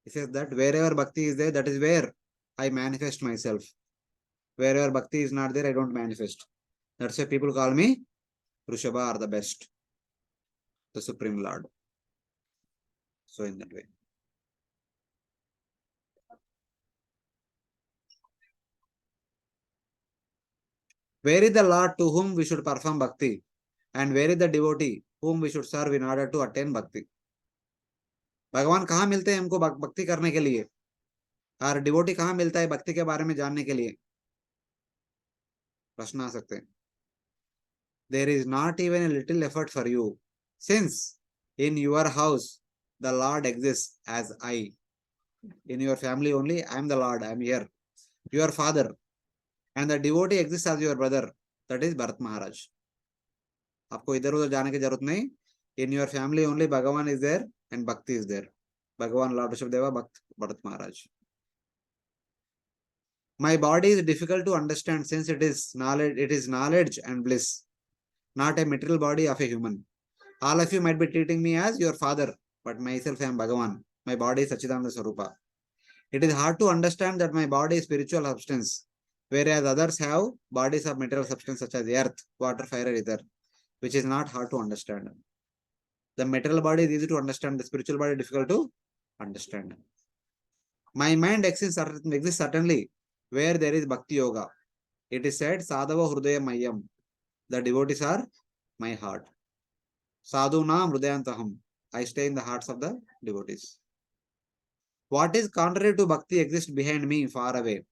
He says that wherever bhakti is there, that is where I manifest myself. Wherever bhakti is not there, I don't manifest. That's why people call me Rishabha or the best, the Supreme Lord. So in that way. Where is the Lord to whom we should perform bhakti? And where is the devotee whom we should serve in order to attain bhakti? भगवान कहाँ मिलते हैं हमको भक्ति करने के लिए, और डिवोटी कहाँ मिलता है भक्ति के बारे में जानने के लिए? प्रश्न आ सकते हैं. There is not even a little effort for you, since in your house the Lord exists as I. In your family only, I am the Lord, I am here. Your father, and the devotee exists as your brother, that is Bharat Maharaj. आपको इधर उधर जाने की जरूरत नहीं. In your family only Bhagavan is there and Bhakti is there. Bhagavan Lord Rsabhadeva, Bharat Maharaj. My body is difficult to understand since it is knowledge and bliss, not a material body of a human. All of you might be treating me as your father, but myself I am Bhagavan. My body is Sachidananda Swarupa. It is hard to understand that my body is spiritual substance, whereas others have bodies of material substance such as earth, water, fire, ether, which is not hard to understand. The material body is easy to understand, the spiritual body is difficult to understand. My mind exists certainly where there is Bhakti Yoga. It is said, Sadhava Hrudaya Mayam. The devotees are my heart. Sadhunam Hrudayantaham. I stay in the hearts of the devotees. What is contrary to Bhakti exists behind me, far away.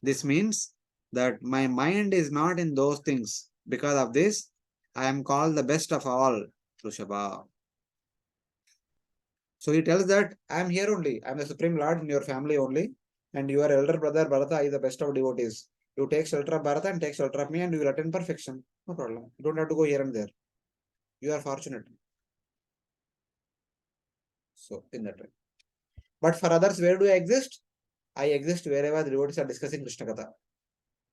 This means that my mind is not in those things. Because of this, I am called the best of all, Rishabha. So he tells that I am here only. I am the Supreme Lord in your family only. And your elder brother Bharata is the best of devotees. You take shelter of Bharata and take shelter of me and you will attain perfection. No problem. You don't have to go here and there. You are fortunate. So in that way. But for others, where do I exist? I exist wherever the devotees are discussing Krishna Katha.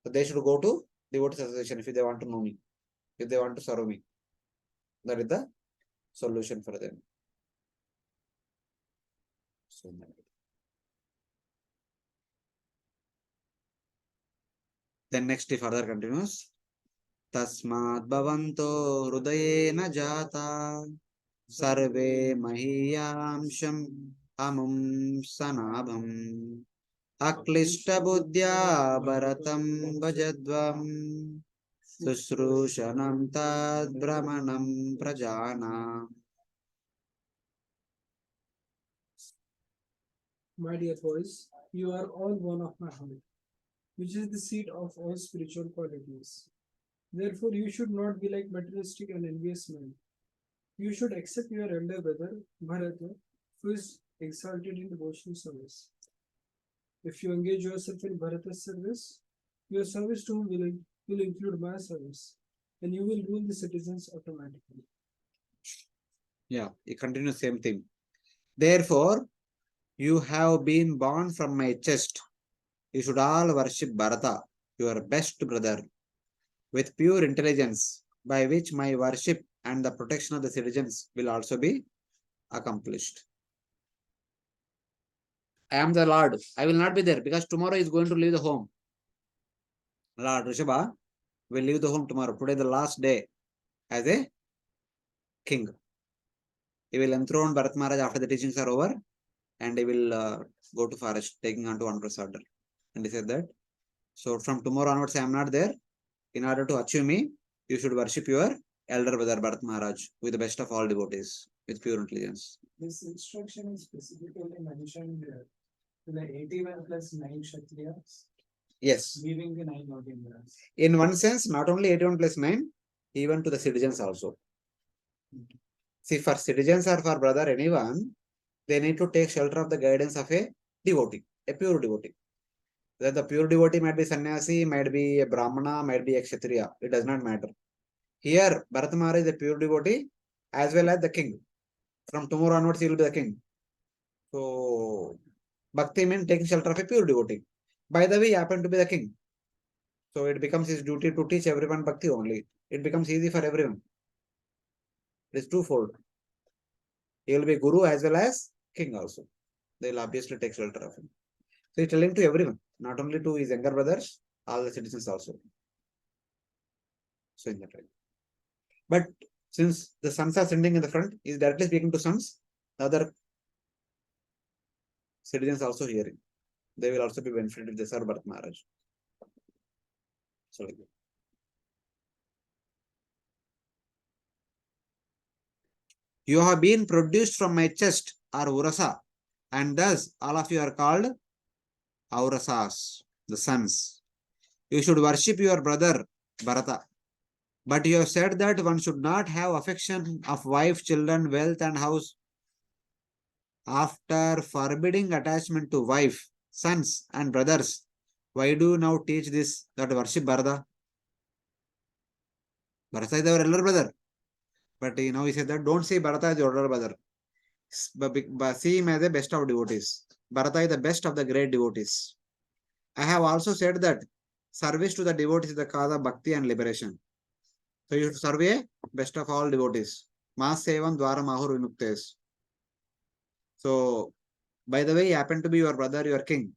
So they should go to devotees association if they want to know me, if they want to serve me. That is the solution for them. So then next he further continues. Tasmad bhavanto hrudayena jata sarve mahiyamsham amum sanabham aklishta buddhya bharatam bhajadvam susrushanam tad brahmanam prajana. My dear boys, you are all one of my heart, which is the seat of all spiritual qualities. Therefore, you should not be like materialistic and envious men. You should accept your elder brother, Bharata, who is exalted in devotional service. If you engage yourself in Bharata's service, your service to him will include my service, and you will rule the citizens automatically. Yeah, it continues same thing. Therefore, you have been born from my chest. You should all worship Bharata, your best brother, with pure intelligence, by which my worship and the protection of the citizens will also be accomplished. I am the Lord. I will not be there because tomorrow is going to leave the home. Lord Rishabha will leave the home tomorrow. Today, the last day as a king. He will enthrone Bharat Maharaj after the teachings are over, and he will go to forest taking on to one prasad. And he said that. So from tomorrow onwards, I am not there. In order to achieve me, you should worship your elder brother Bharat Maharaj with the best of all devotees, with pure intelligence. This instruction is specifically mentioned to the 81 plus 9 Kshatriyas, Yes. leaving the 9 Nagendras. In one sense, not only 81 plus 9, even to the citizens also. See, for citizens or for brother, anyone, they need to take shelter of the guidance of a devotee, a pure devotee. That the pure devotee might be sannyasi, might be a brahmana, might be a kshatriya. It does not matter. Here, Bharat Maharaj is a pure devotee as well as the king. From tomorrow onwards, he will be the king. So, bhakti means taking shelter of a pure devotee. By the way, he happened to be the king. So it becomes his duty to teach everyone bhakti only. It becomes easy for everyone. It is twofold. He will be guru as well as king also. They will obviously take shelter of him. So he's telling to everyone, not only to his younger brothers, all the citizens also. So in that way. But since the sons are sending in the front, he is directly speaking to sons. The other citizens also hearing. They will also be benefited with the Sir Bharat Maharaj. So like that. You have been produced from my chest or Urasa, and thus all of you are called Aurasas, the sons. You should worship your brother Bharata. But you have said that one should not have affection of wife, children, wealth, and house. After forbidding attachment to wife, sons, and brothers, why do you now teach this that worship Bharata? Bharata is our elder brother. But now he said that don't see Bharata as your elder brother. But see him as the best of devotees. Bharata is the best of the great devotees. I have also said that service to the devotees is the cause of bhakti and liberation. So you should serve a best of all devotees. Mas sevam dwara mahur vimuktes. So, by the way, he happened to be your brother, your king.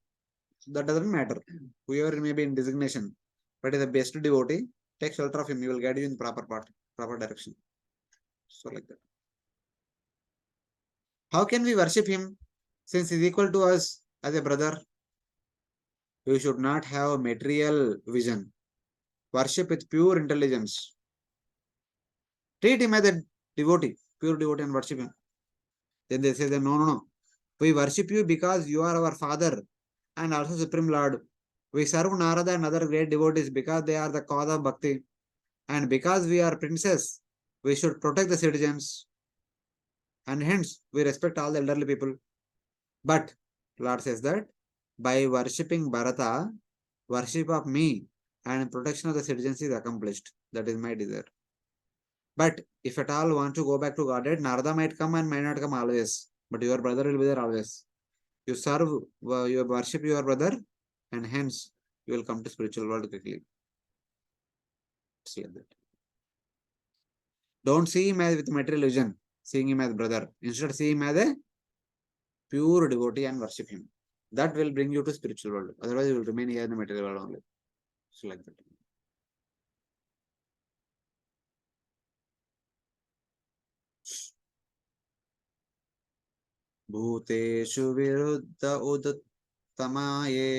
That doesn't matter. Whoever may be in designation, but is the best devotee, take shelter of him. He will guide you in proper path, proper direction. So like that. How can we worship him since he is equal to us as a brother? We should not have material vision. Worship with pure intelligence. Treat him as a devotee, pure devotee, and worship him. Then they say that no. We worship you because you are our father and also Supreme Lord. We serve Narada and other great devotees because they are the cause of bhakti. And because we are princes, we should protect the citizens. And hence, we respect all the elderly people. But Lord says that by worshipping Bharata, worship of me and protection of the citizens is accomplished. That is my desire. But if at all want to go back to Godhead, Narada might come and might not come always. But your brother will be there always. You serve, you worship your brother, and hence you will come to spiritual world quickly. See that. Don't see him as with material vision, seeing him as brother. Instead, see him as a pure devotee and worship him. That will bring you to spiritual world. Otherwise, you will remain here in the material world only. So like that. भूतेषु विरुद्ध उदुत्तमाये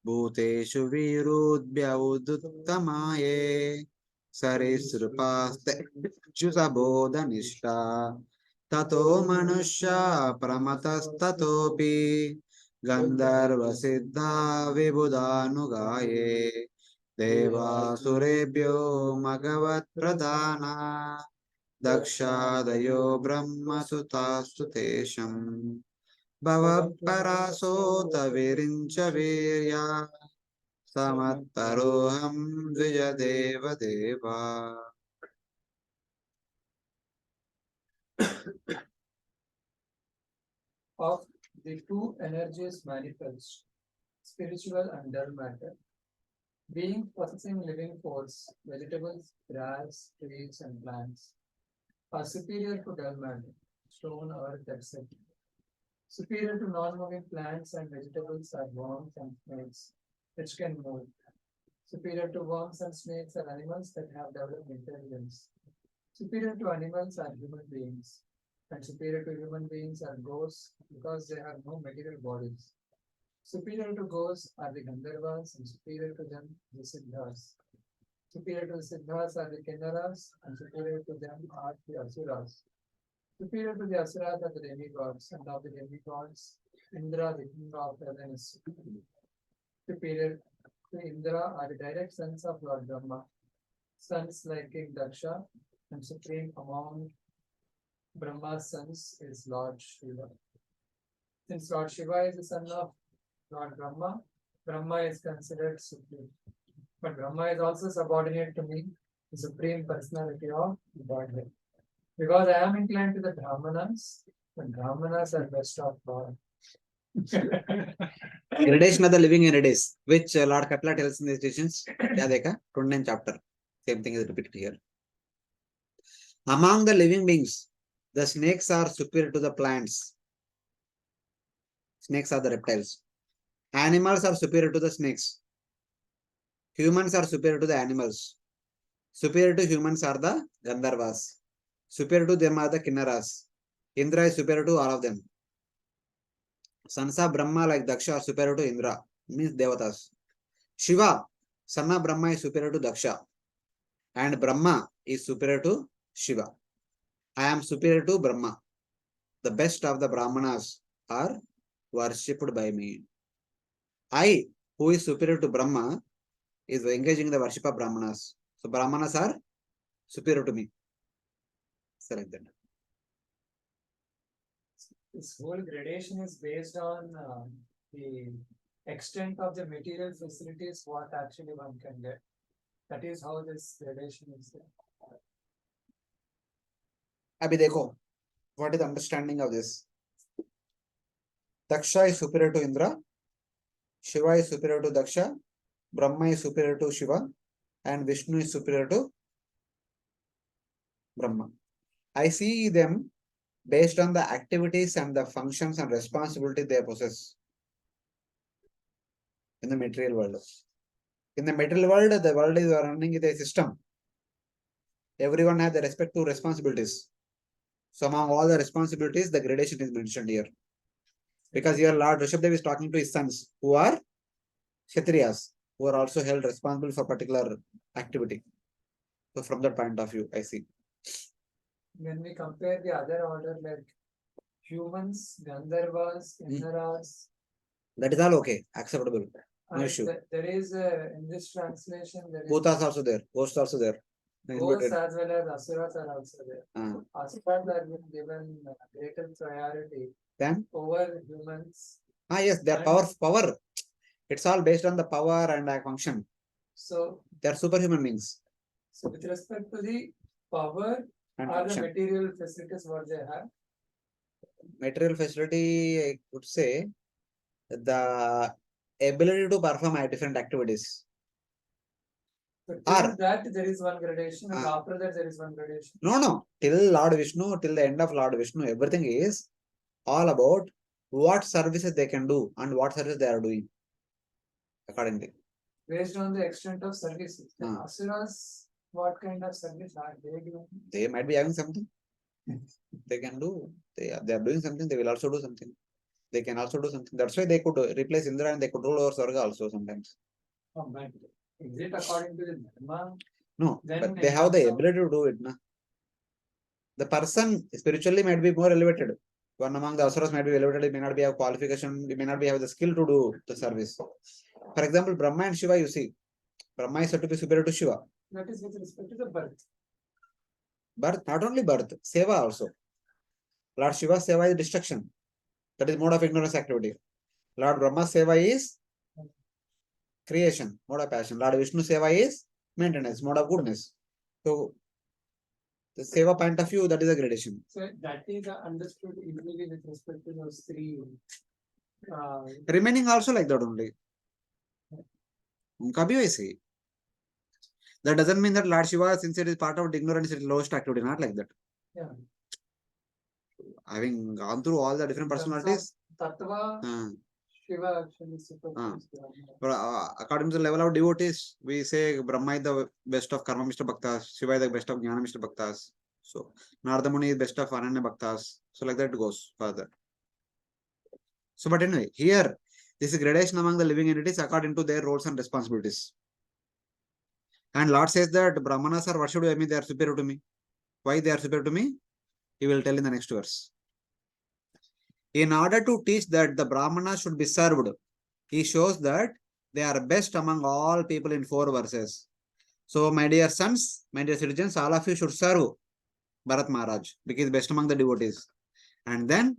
भूतेषु विरुद्ध्य उदुत्तमाये सरिसृपास्तेषुसबोधनिष्ठा ततो मनुष्या प्रमतस्ततोऽपि गन्धर्वसिद्धा विबुधानुगाये देवासुरेभ्यो मघवत्प्रधाना दक्षादयो ब्रह्मसुतास्तु तेषाम् भवपरासोत विरिञ्च वीर्या समत्तरोऽहं द्विजदेव देवा. Of the two energies manifest, spiritual and dull matter, being possessing living force, vegetables, grass, trees, and plants, are superior to dull matter, stone, earth, etc. Superior to non-moving plants and vegetables are worms and snakes, which can move. Superior to worms and snakes are animals that have developed intelligence. Superior to animals are human beings, and superior to human beings are ghosts because they have no material bodies. Superior to ghosts are the Gandharvas, and superior to them the Siddhas. Superior to the Siddhas are the Kinnaras, and superior to them are the Asuras. Superior to the Asuras are the demigods, and of the demigods, Indra, the king of heaven, is superior to Indra are the direct sons of Lord Brahma, sons like King Daksha, and supreme among Brahma's sons is Lord Shiva. Since Lord Shiva is the son of Lord Brahma, Brahma is considered supreme. But Brahma is also subordinate to me, the supreme personality of the Godhead. Because I am inclined to the Brahmanas, the Brahmanas are best of God. Gradation of the living entities, which Lord Kapila tells in these teachings. Yadeka, 29th chapter. Same thing is repeated here. Among the living beings, the snakes are superior to the plants. Snakes are the reptiles. Animals are superior to the snakes. Humans are superior to the animals. Superior to humans are the Gandharvas. Superior to them are the Kinnaras. Indra is superior to all of them. Sons of Brahma like Daksha are superior to Indra, means Devatas. Shiva, son of Brahma, is superior to Daksha. And Brahma is superior to Shiva. I am superior to Brahma. The best of the Brahmanas are worshipped by me. I, who is superior to Brahma, is engaging in the worship of Brahmanas. So Brahmanas are superior to me. Select that. This whole gradation is based on the extent of the material facilities what actually one can get. That is how this gradation is there. Abhi dekho, what is the understanding of this? Daksha is superior to Indra, Shiva is superior to Daksha, Brahma is superior to Shiva, and Vishnu is superior to Brahma. I see them based on the activities and the functions and responsibility they possess in the material world. In the material world, the world is running with a system. Everyone has the respective responsibilities. So among all the responsibilities, the gradation is mentioned here. Because here Lord Rsabhadeva is talking to his sons who are Kshatriyas, who are also held responsible for particular activity. So from that point of view, I see. When we compare the other order like humans, Gandharvas, Kinnaras, That is all okay, acceptable. No and issue. there is in this translation there is Bhutas also there, ghosts also there. ghosts as well as asuras are also there. Uh, Asuras are being given greater priority then, over humans. yes, they are power. It's all based on the power and function. So, They are superhuman beings so with respect to the power and or the function. material facilities what they have, Material facility, I would say, the ability to perform different activities. so till Or- that there is one gradation and Ah. after that there is one gradation. No. Till Lord Vishnu, till the end of Lord Vishnu, everything is all about what services they can do and what services they are doing accordingly. Based on the extent of services. The Ah. Asuras, what kind of service are they doing? They might be having something. They can do. They are doing something. They will also do something. They can also do something. That's why they could replace Indra and they could rule over Swarga also sometimes. Oh, but is it according to the Dharma? No, Then but they in have the terms of- ability to do it. Na? The person spiritually might be more elevated. One among the asuras might be elevated. He may not be have qualification. He may not be have the skill to do the service. For example, Brahma and Shiva, you see, Brahma is said to be superior to Shiva. That is with respect to the birth. Birth, not only birth, seva also. Lord Shiva seva is destruction. That is mode of ignorance activity. Lord Brahma seva is creation, mode of passion. Lord Vishnu seva is maintenance, mode of goodness. So the seva point of view, that is a gradation. So that is understood easily with respect to those three. Remaining also like that only. उनका भी वैसे ही. That doesn't mean that Lord Shiva, since it is part of ignorance, it is lowest activity, not like that. Yeah. Having gone through all the different personalities, Tattva, Shiva actually super. but according to the level of devotees, we say Brahma is the best of Karma Mr. Bhaktas, Shiva is the best of Jnana Mr. Bhaktas. So Narada Muni is best of Ananya Bhaktas. So like that it goes further. So but anyway, here this is gradation among the living entities according to their roles and responsibilities. And Lord says that Brahmanas are worshipped by me, they are superior to me. Why they are superior to me? He will tell in the next verse. In order to teach that the Brahmanas should be served, he shows that they are best among all people in 4 verses. So, my dear sons, my dear citizens, all of you should serve Bharat Maharaj because best among the devotees. And then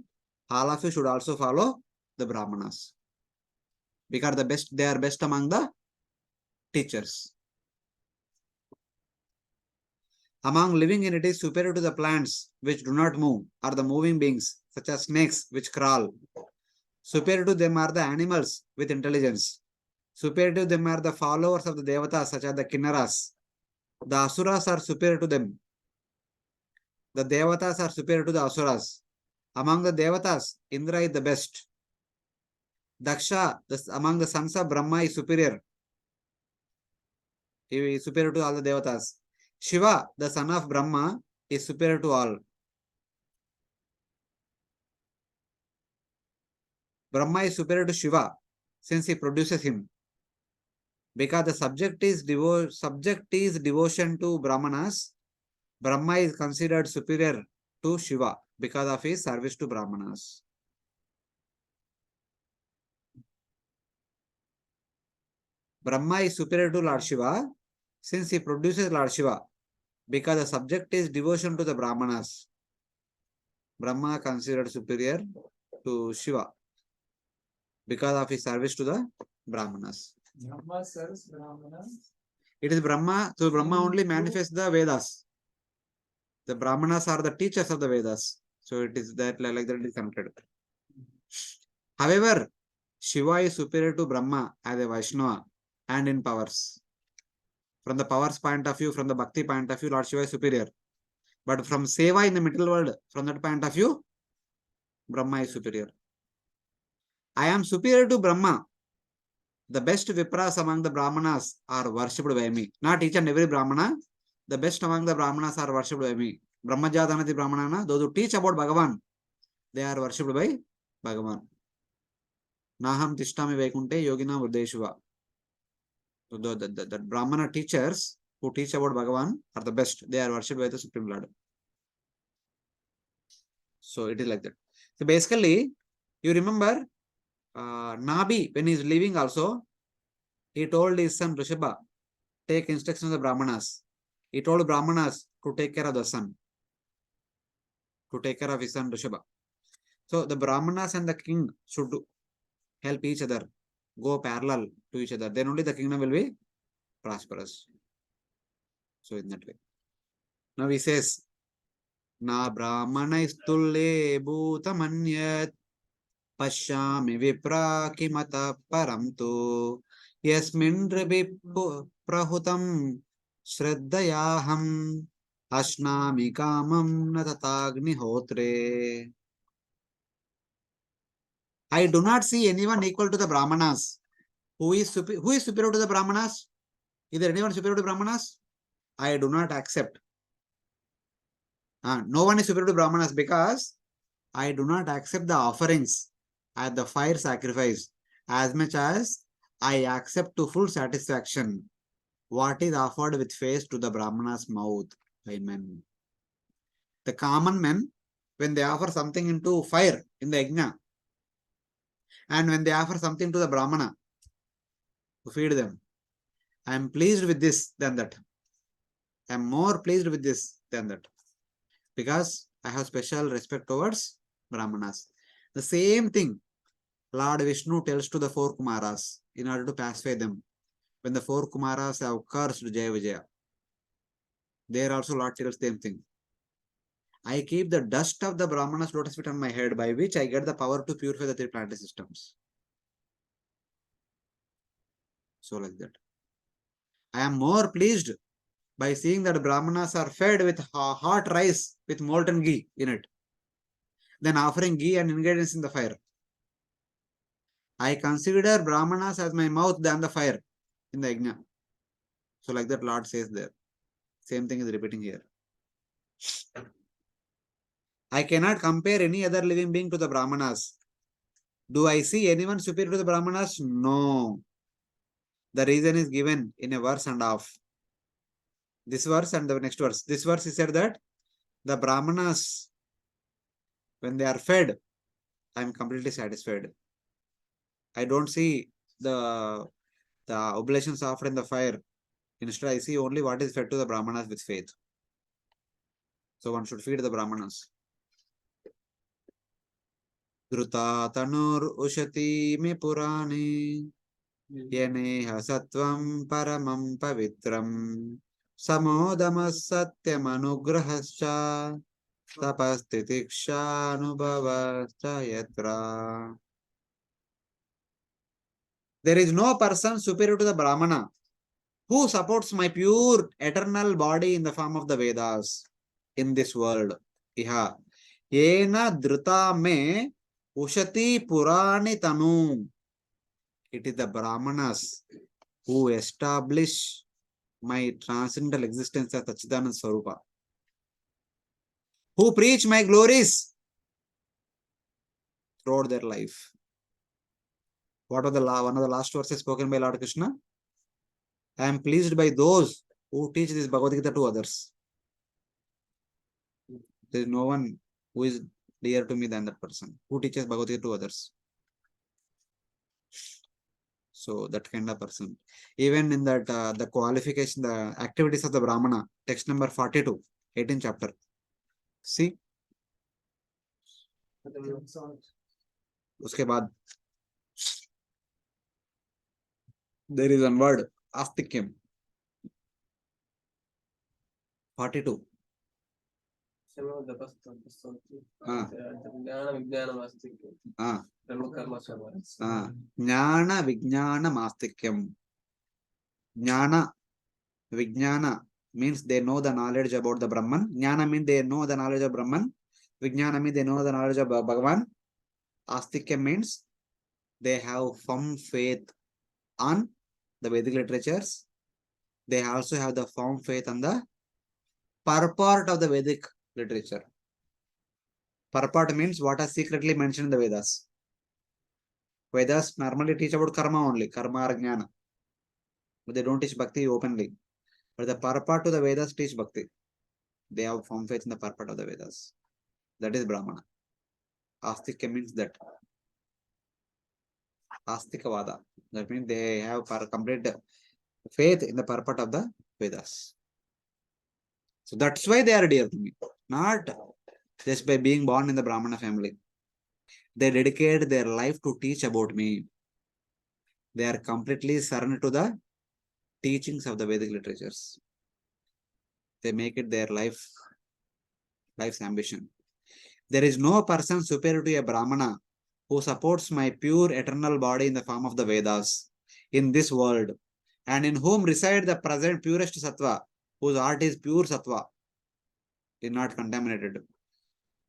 all of you should also follow the Brahmanas because they are best among the teachers. Among living entities superior to the plants which do not move are the moving beings such as snakes which crawl. Superior to them are the animals with intelligence. Superior to them are the followers of the devatas, such as the kinnaras. The asuras are superior to them. The devatas are superior to the asuras. Among the devatas, Indra is the best. Daksha, among the sons of Brahma, is superior. He is superior to all the devatas. Shiva, the son of Brahma, is superior to all. Brahma is superior to Shiva since he produces him. Because the subject is devotion to Brahmanas, Brahma is considered superior to Shiva because of his service to Brahmanas. Brahma is superior to Lord Shiva since he produces Lord Shiva because the subject is devotion to the Brahmanas. Brahma considered superior to Shiva because of his service to the Brahmanas. Brahma serves Brahmana. It is Brahma, so Brahma only manifests the Vedas. The Brahmanas are the teachers of the Vedas. So it is that like that it is connected. However, Shiva is superior to Brahma as a Vaishnava and in powers. From the powers point of view, from the Bhakti point of view, Lord Shiva is superior. But from Seva in the middle world, from that point of view, Brahma is superior. I am superior to Brahma. The best Vipras among the Brahmanas are worshipped by me. Not each and every Brahmana. The best among the Brahmanas are worshipped by me. Brahmajatanati Brahmana, those who teach about Bhagavan, they are worshipped by Bhagavan. Naham Tishtami Vaikunte Yogina Vrdeshuva. So the Brahmana teachers who teach about Bhagavan are the best. They are worshipped by the Supreme Lord. So it is like that. So basically, you remember Nabi, when he is leaving also, he told his son Rishabha, take instructions of the Brahmanas. He told Brahmanas to take care of the son, to take care of his son Rishabha. So the Brahmanas and the king should help each other, go parallel to each other. Then only the kingdom will be prosperous. So in that way. Now he says, Na Brahmana istulle bhutamanyat Pashyami vipra kimata paramtu yasmin rabi prahutam shraddayaham ashnami kamam natatagni hotre. I do not see anyone equal to the Brahmanas. Who is superior to the Brahmanas? Is there anyone superior to Brahmanas? I do not accept. No one is superior to Brahmanas because I do not accept the offerings at the fire sacrifice as much as I accept to full satisfaction what is offered with face to the Brahmana's mouth by men. The common men, when they offer something into fire in the yajna, and when they offer something to the Brahmana to feed them, I am pleased with this than that. I am more pleased with this than that. Because I have special respect towards Brahmanas. The same thing Lord Vishnu tells to the four Kumaras in order to pacify them. When the four Kumaras have cursed Jaya Vijaya, there also Lord tells the same thing. I keep the dust of the Brahmanas lotus feet on my head, by which I get the power to purify the three planetary systems. So like that. I am more pleased by seeing that Brahmanas are fed with hot rice with molten ghee in it, than offering ghee and ingredients in the fire. I consider Brahmanas as my mouth than the fire in the yajna. So like that Lord says there. Same thing is repeating here. I cannot compare any other living being to the Brahmanas. Do I see anyone superior to the Brahmanas? No. The reason is given in a verse and half. This verse and the next verse. This verse is said that the Brahmanas, when they are fed, I am completely satisfied. I don't see the oblations offered in the fire. Instead, I see only what is fed to the Brahmanas with faith. So one should feed the Brahmanas. Dhruta tanur ushati me purani yeneha sattvam paramam pavitram samodamas satyam anugrahascha tapastitiksha anubhavascha yatra. There is no person superior to the Brahmana who supports my pure eternal body in the form of the Vedas in this world. Iha. Yena drita me ushati purani tanu. It is the Brahmanas who establish my transcendental existence as Sachidananda Swarupa, who preach my glories throughout their life. What was one of the last verses spoken by Lord Krishna? I am pleased by those who teach this Bhagavad Gita to others. There is no one who is dear to me than that person who teaches Bhagavad Gita to others. So that kind of person. Even in that the qualification, the activities of the Brahmana, text number 42, 18th chapter. See? उसके बाद there is one word, astikyam. 42. Jnana Vijnana Mastikyam. Jnana Vijnana means they know the knowledge about the Brahman. Jnana means they know the knowledge of Brahman. Vijnana means they know the knowledge of Bhagavan. Astikyam means they have firm faith on the Vedic literatures. They also have the firm faith on the purport of the Vedic literature. Purport means what is secretly mentioned in the Vedas. Vedas normally teach about karma only, karma or jnana. But they don't teach bhakti openly. But the purport to the Vedas teach bhakti. They have firm faith in the purport of the Vedas. That is Brahmana. Astika means that. Astikavada. That means they have complete faith in the purport of the Vedas. So that's why they are dear to me. Not just by being born in the Brahmana family. They dedicate their life to teach about me. They are completely surrendered to the teachings of the Vedic literatures. They make it their life's ambition. There is no person superior to a Brahmana who supports my pure eternal body in the form of the Vedas in this world, and in whom reside the present purest sattva, whose heart is pure sattva, is not contaminated,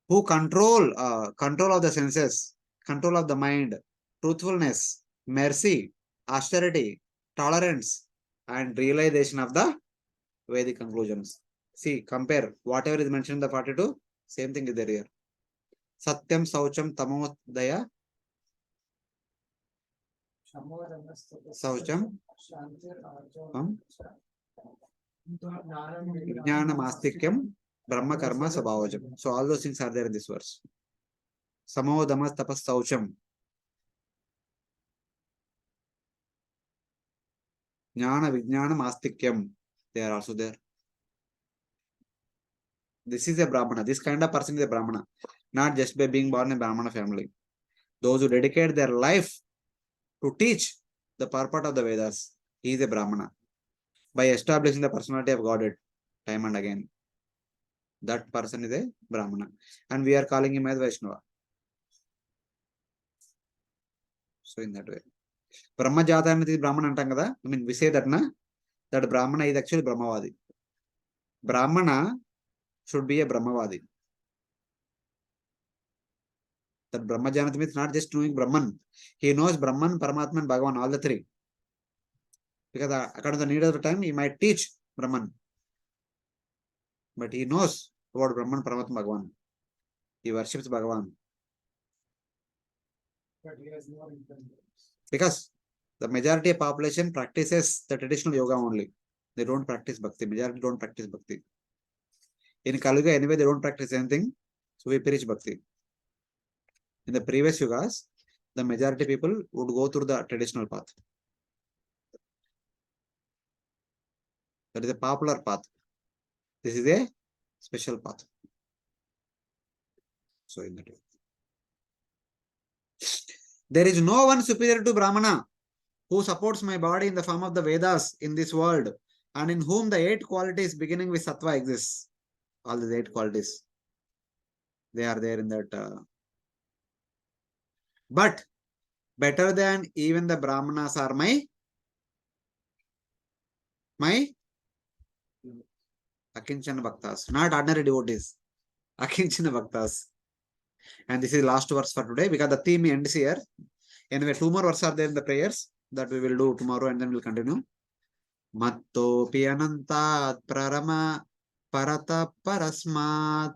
who control of the senses, control of the mind, truthfulness, mercy, austerity, tolerance, and realization of the Vedic conclusions. See, compare whatever is mentioned in the 42, same thing is there here. Satyam, Saucham, Tamodaya, Saucham, Vijnana Mastikyam, Brahma Karma Sabhavajam. So all those things are there in this verse. Samodamas Tapas Saucham. Jnana Vijnana Mastikyam. They are also there. This is a Brahmana. This kind of person is a Brahmana. Not just by being born in a Brahmana family. Those who dedicate their life to teach the purport of the Vedas, he is a Brahmana. By establishing the personality of Godhead time and again. That person is a Brahmana. And we are calling him as Vaishnava. So in that way. Brahma Jata is Brahmana antam kada. I mean, we say that that Brahmana is actually Brahmavadi. Brahmana should be a Brahmavadi. That Brahma Janati means not just knowing Brahman. He knows Brahman, Paramatman, and Bhagavan, all the three. Because according to the need of the time, he might teach Brahman. But he knows about Brahman, Paramatman, Bhagavan. He worships Bhagavan. But he has no intent. Because the majority of population practices the traditional yoga only. They don't practice bhakti. Majority don't practice bhakti. In Kali Yuga, anyway, they don't practice anything. So we preach bhakti. In the previous yugas, the majority people would go through the traditional path. That is a popular path. This is a special path. So in that way. There is no one superior to Brahmana who supports my body in the form of the Vedas in this world, and in whom the 8 qualities beginning with sattva exists. All these 8 qualities. They are there in that. But better than even the Brahmanas are my Akinchana Bhaktas, not ordinary devotees. Akinchana Bhaktas. And this is last verse for today because the theme ends here. Anyway, 2 more verses are there in the prayers that we will do tomorrow and then we'll continue. Mattopi anantat prarama parata parasmat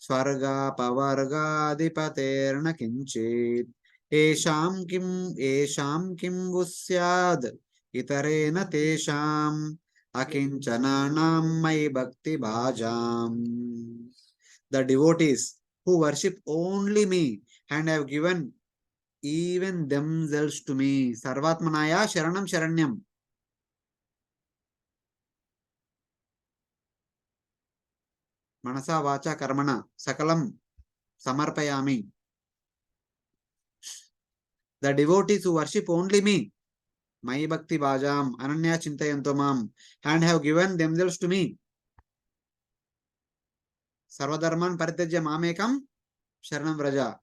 swarga pavarga dipaterna kinchit esham kim vusyad itarena tesham akinchana mai bhakti bhajam. The devotees who worship only me and have given even themselves to me. Sarvatmanaya Sharanam Sharanyam. Manasa Vacha Karmana Sakalam Samarpayami. The devotees who worship only me, Mai Bhakti Bhajam, Ananya Chintayantomam, and have given themselves to me. Sarvadharman Paritejya Mamekam Sharanam Vraja.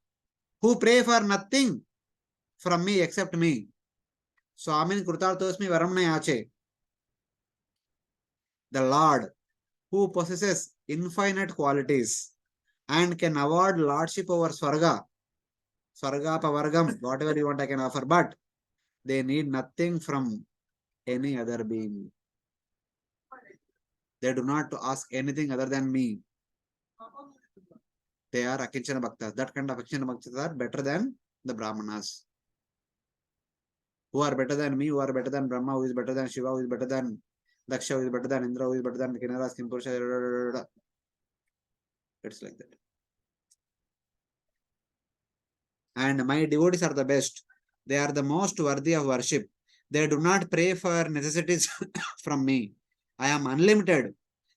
Who pray for nothing from me except me. Swamin Krutartosmi Varamna Yache. The Lord who possesses infinite qualities and can award lordship over Swarga, Pavargam, whatever you want I can offer, but they need nothing from any other being. They do not ask anything other than me. They are Akinchana Bhaktas. That kind of Akinchana Bhaktas are better than the Brahmanas. Who are better than me, who are better than Brahma, who is better than Shiva, who is better than Daksha, who is better than Indra, who is better than Kinara, Kimpurusha. It's like that. And my devotees are the best. They are the most worthy of worship. They do not pray for necessities from me. I am unlimited.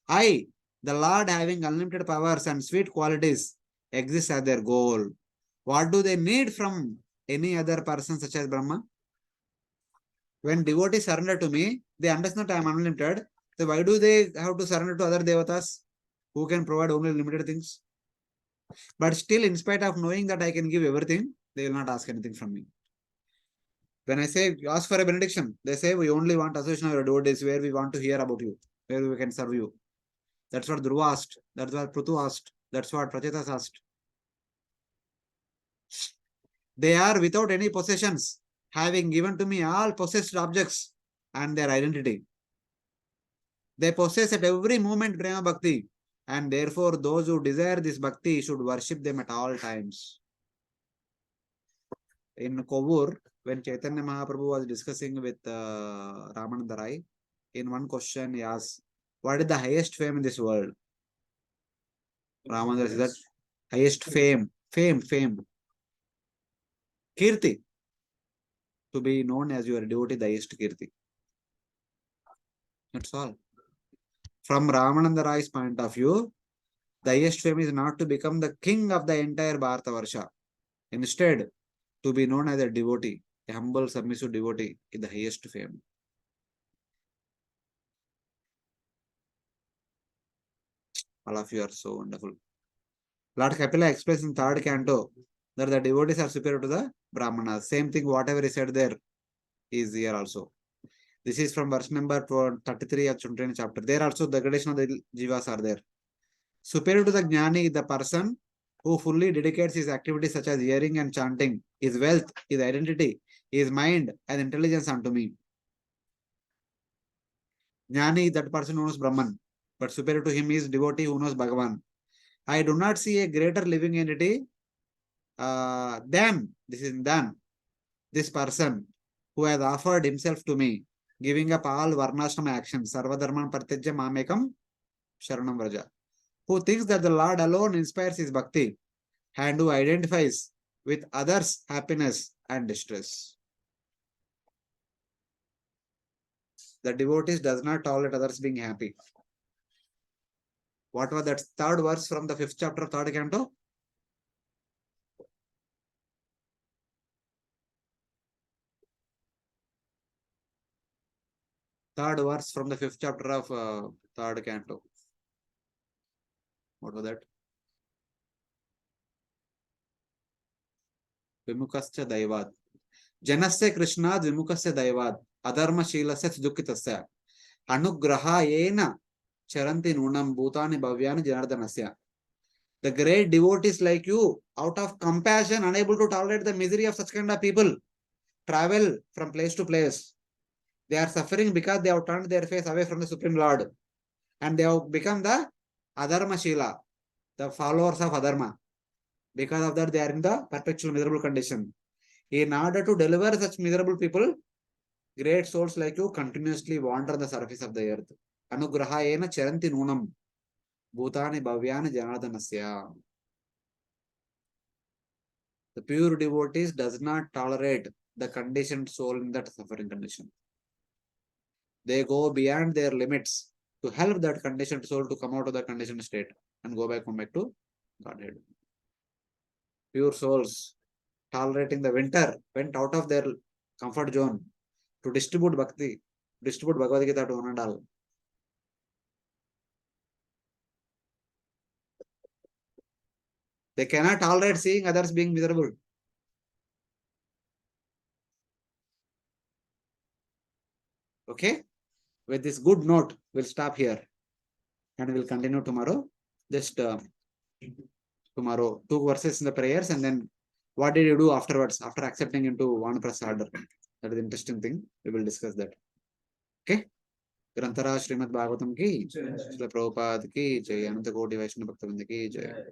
I, the Lord having unlimited powers and sweet qualities, exist as their goal. What do they need from any other person such as Brahma? When devotees surrender to me, they understand I am unlimited. So why do they have to surrender to other devatas who can provide only limited things? But still, in spite of knowing that I can give everything, they will not ask anything from me. When I say ask for a benediction, they say we only want association of your devotees where we want to hear about you, where we can serve you. That's what Dhruva asked. That's what Prutu asked. That's what Prachetas asked. They are without any possessions, having given to me all possessed objects and their identity. They possess at every moment Prema Bhakti, and therefore those who desire this Bhakti should worship them at all times. In Kovur, when Chaitanya Mahaprabhu was discussing with Ramananda Rai, in one question he asked, what is the highest fame in this world? Ramananda said that highest fame. Kirti. To be known as your devotee, the highest Kirti. That's all. From Ramananda Rai's point of view, the highest fame is not to become the king of the entire Bharatavarsha. Instead, to be known as a devotee, a humble, submissive devotee, is the highest fame. All of you are so wonderful. Lord Kapila explains in 3rd canto that the devotees are superior to the Brahmanas. Same thing, whatever is said there is here also. This is from verse number 33 of Chuntani chapter. There also the gradation of the jivas are there. Superior to the Jnani is the person who fully dedicates his activities such as hearing and chanting, his wealth, his identity, his mind and intelligence unto me. Jnani is that person who knows Brahman, but superior to him is devotee who knows Bhagavan. I do not see a greater living entity than this person who has offered himself to me, giving up all varnashrama actions, sarvadharman paritejya mamekam sharanam vraja, who thinks that the Lord alone inspires his bhakti and who identifies with others' happiness and distress. The devotee does not tolerate others being happy. What was that 3rd verse from the 5th chapter of 3rd canto? Third verse from the 5th chapter of 3rd canto. What was that? Vimukascha Daivat. Janasya Krishnad Vimukasya Daivad Adharmashilasya Dukitasya Anugrahayena Charanti Nunam Bhutani Bhavyani Janardanasya. The great devotees like you, out of compassion, unable to tolerate the misery of such kind of people, travel from place to place. They are suffering because they have turned their face away from the Supreme Lord. And they have become the Adharma Shila, the followers of Adharma. Because of that, they are in the perpetual miserable condition. In order to deliver such miserable people, great souls like you continuously wander on the surface of the earth. Anugrahayena charanti nunam. Bhutani bhavyani janardanasya. The pure devotees does not tolerate the conditioned soul in that suffering condition. They go beyond their limits to help that conditioned soul to come out of the conditioned state and go back to Godhead. Pure souls tolerating the winter went out of their comfort zone to distribute bhakti, distribute Bhagavad Gita to one and all. They cannot tolerate seeing others being miserable. Okay? With this good note, we'll stop here and we'll continue tomorrow. Just tomorrow, 2 verses in the prayers, and then what did you do afterwards after accepting into Vanaprastha order? That is the interesting thing. We will discuss that. Okay? ग्रंथराज Shrimad Bhagavatam की, श्रील प्रभुपाद की जय, अनंत कोटि वैष्णव भक्तवृंद की जय.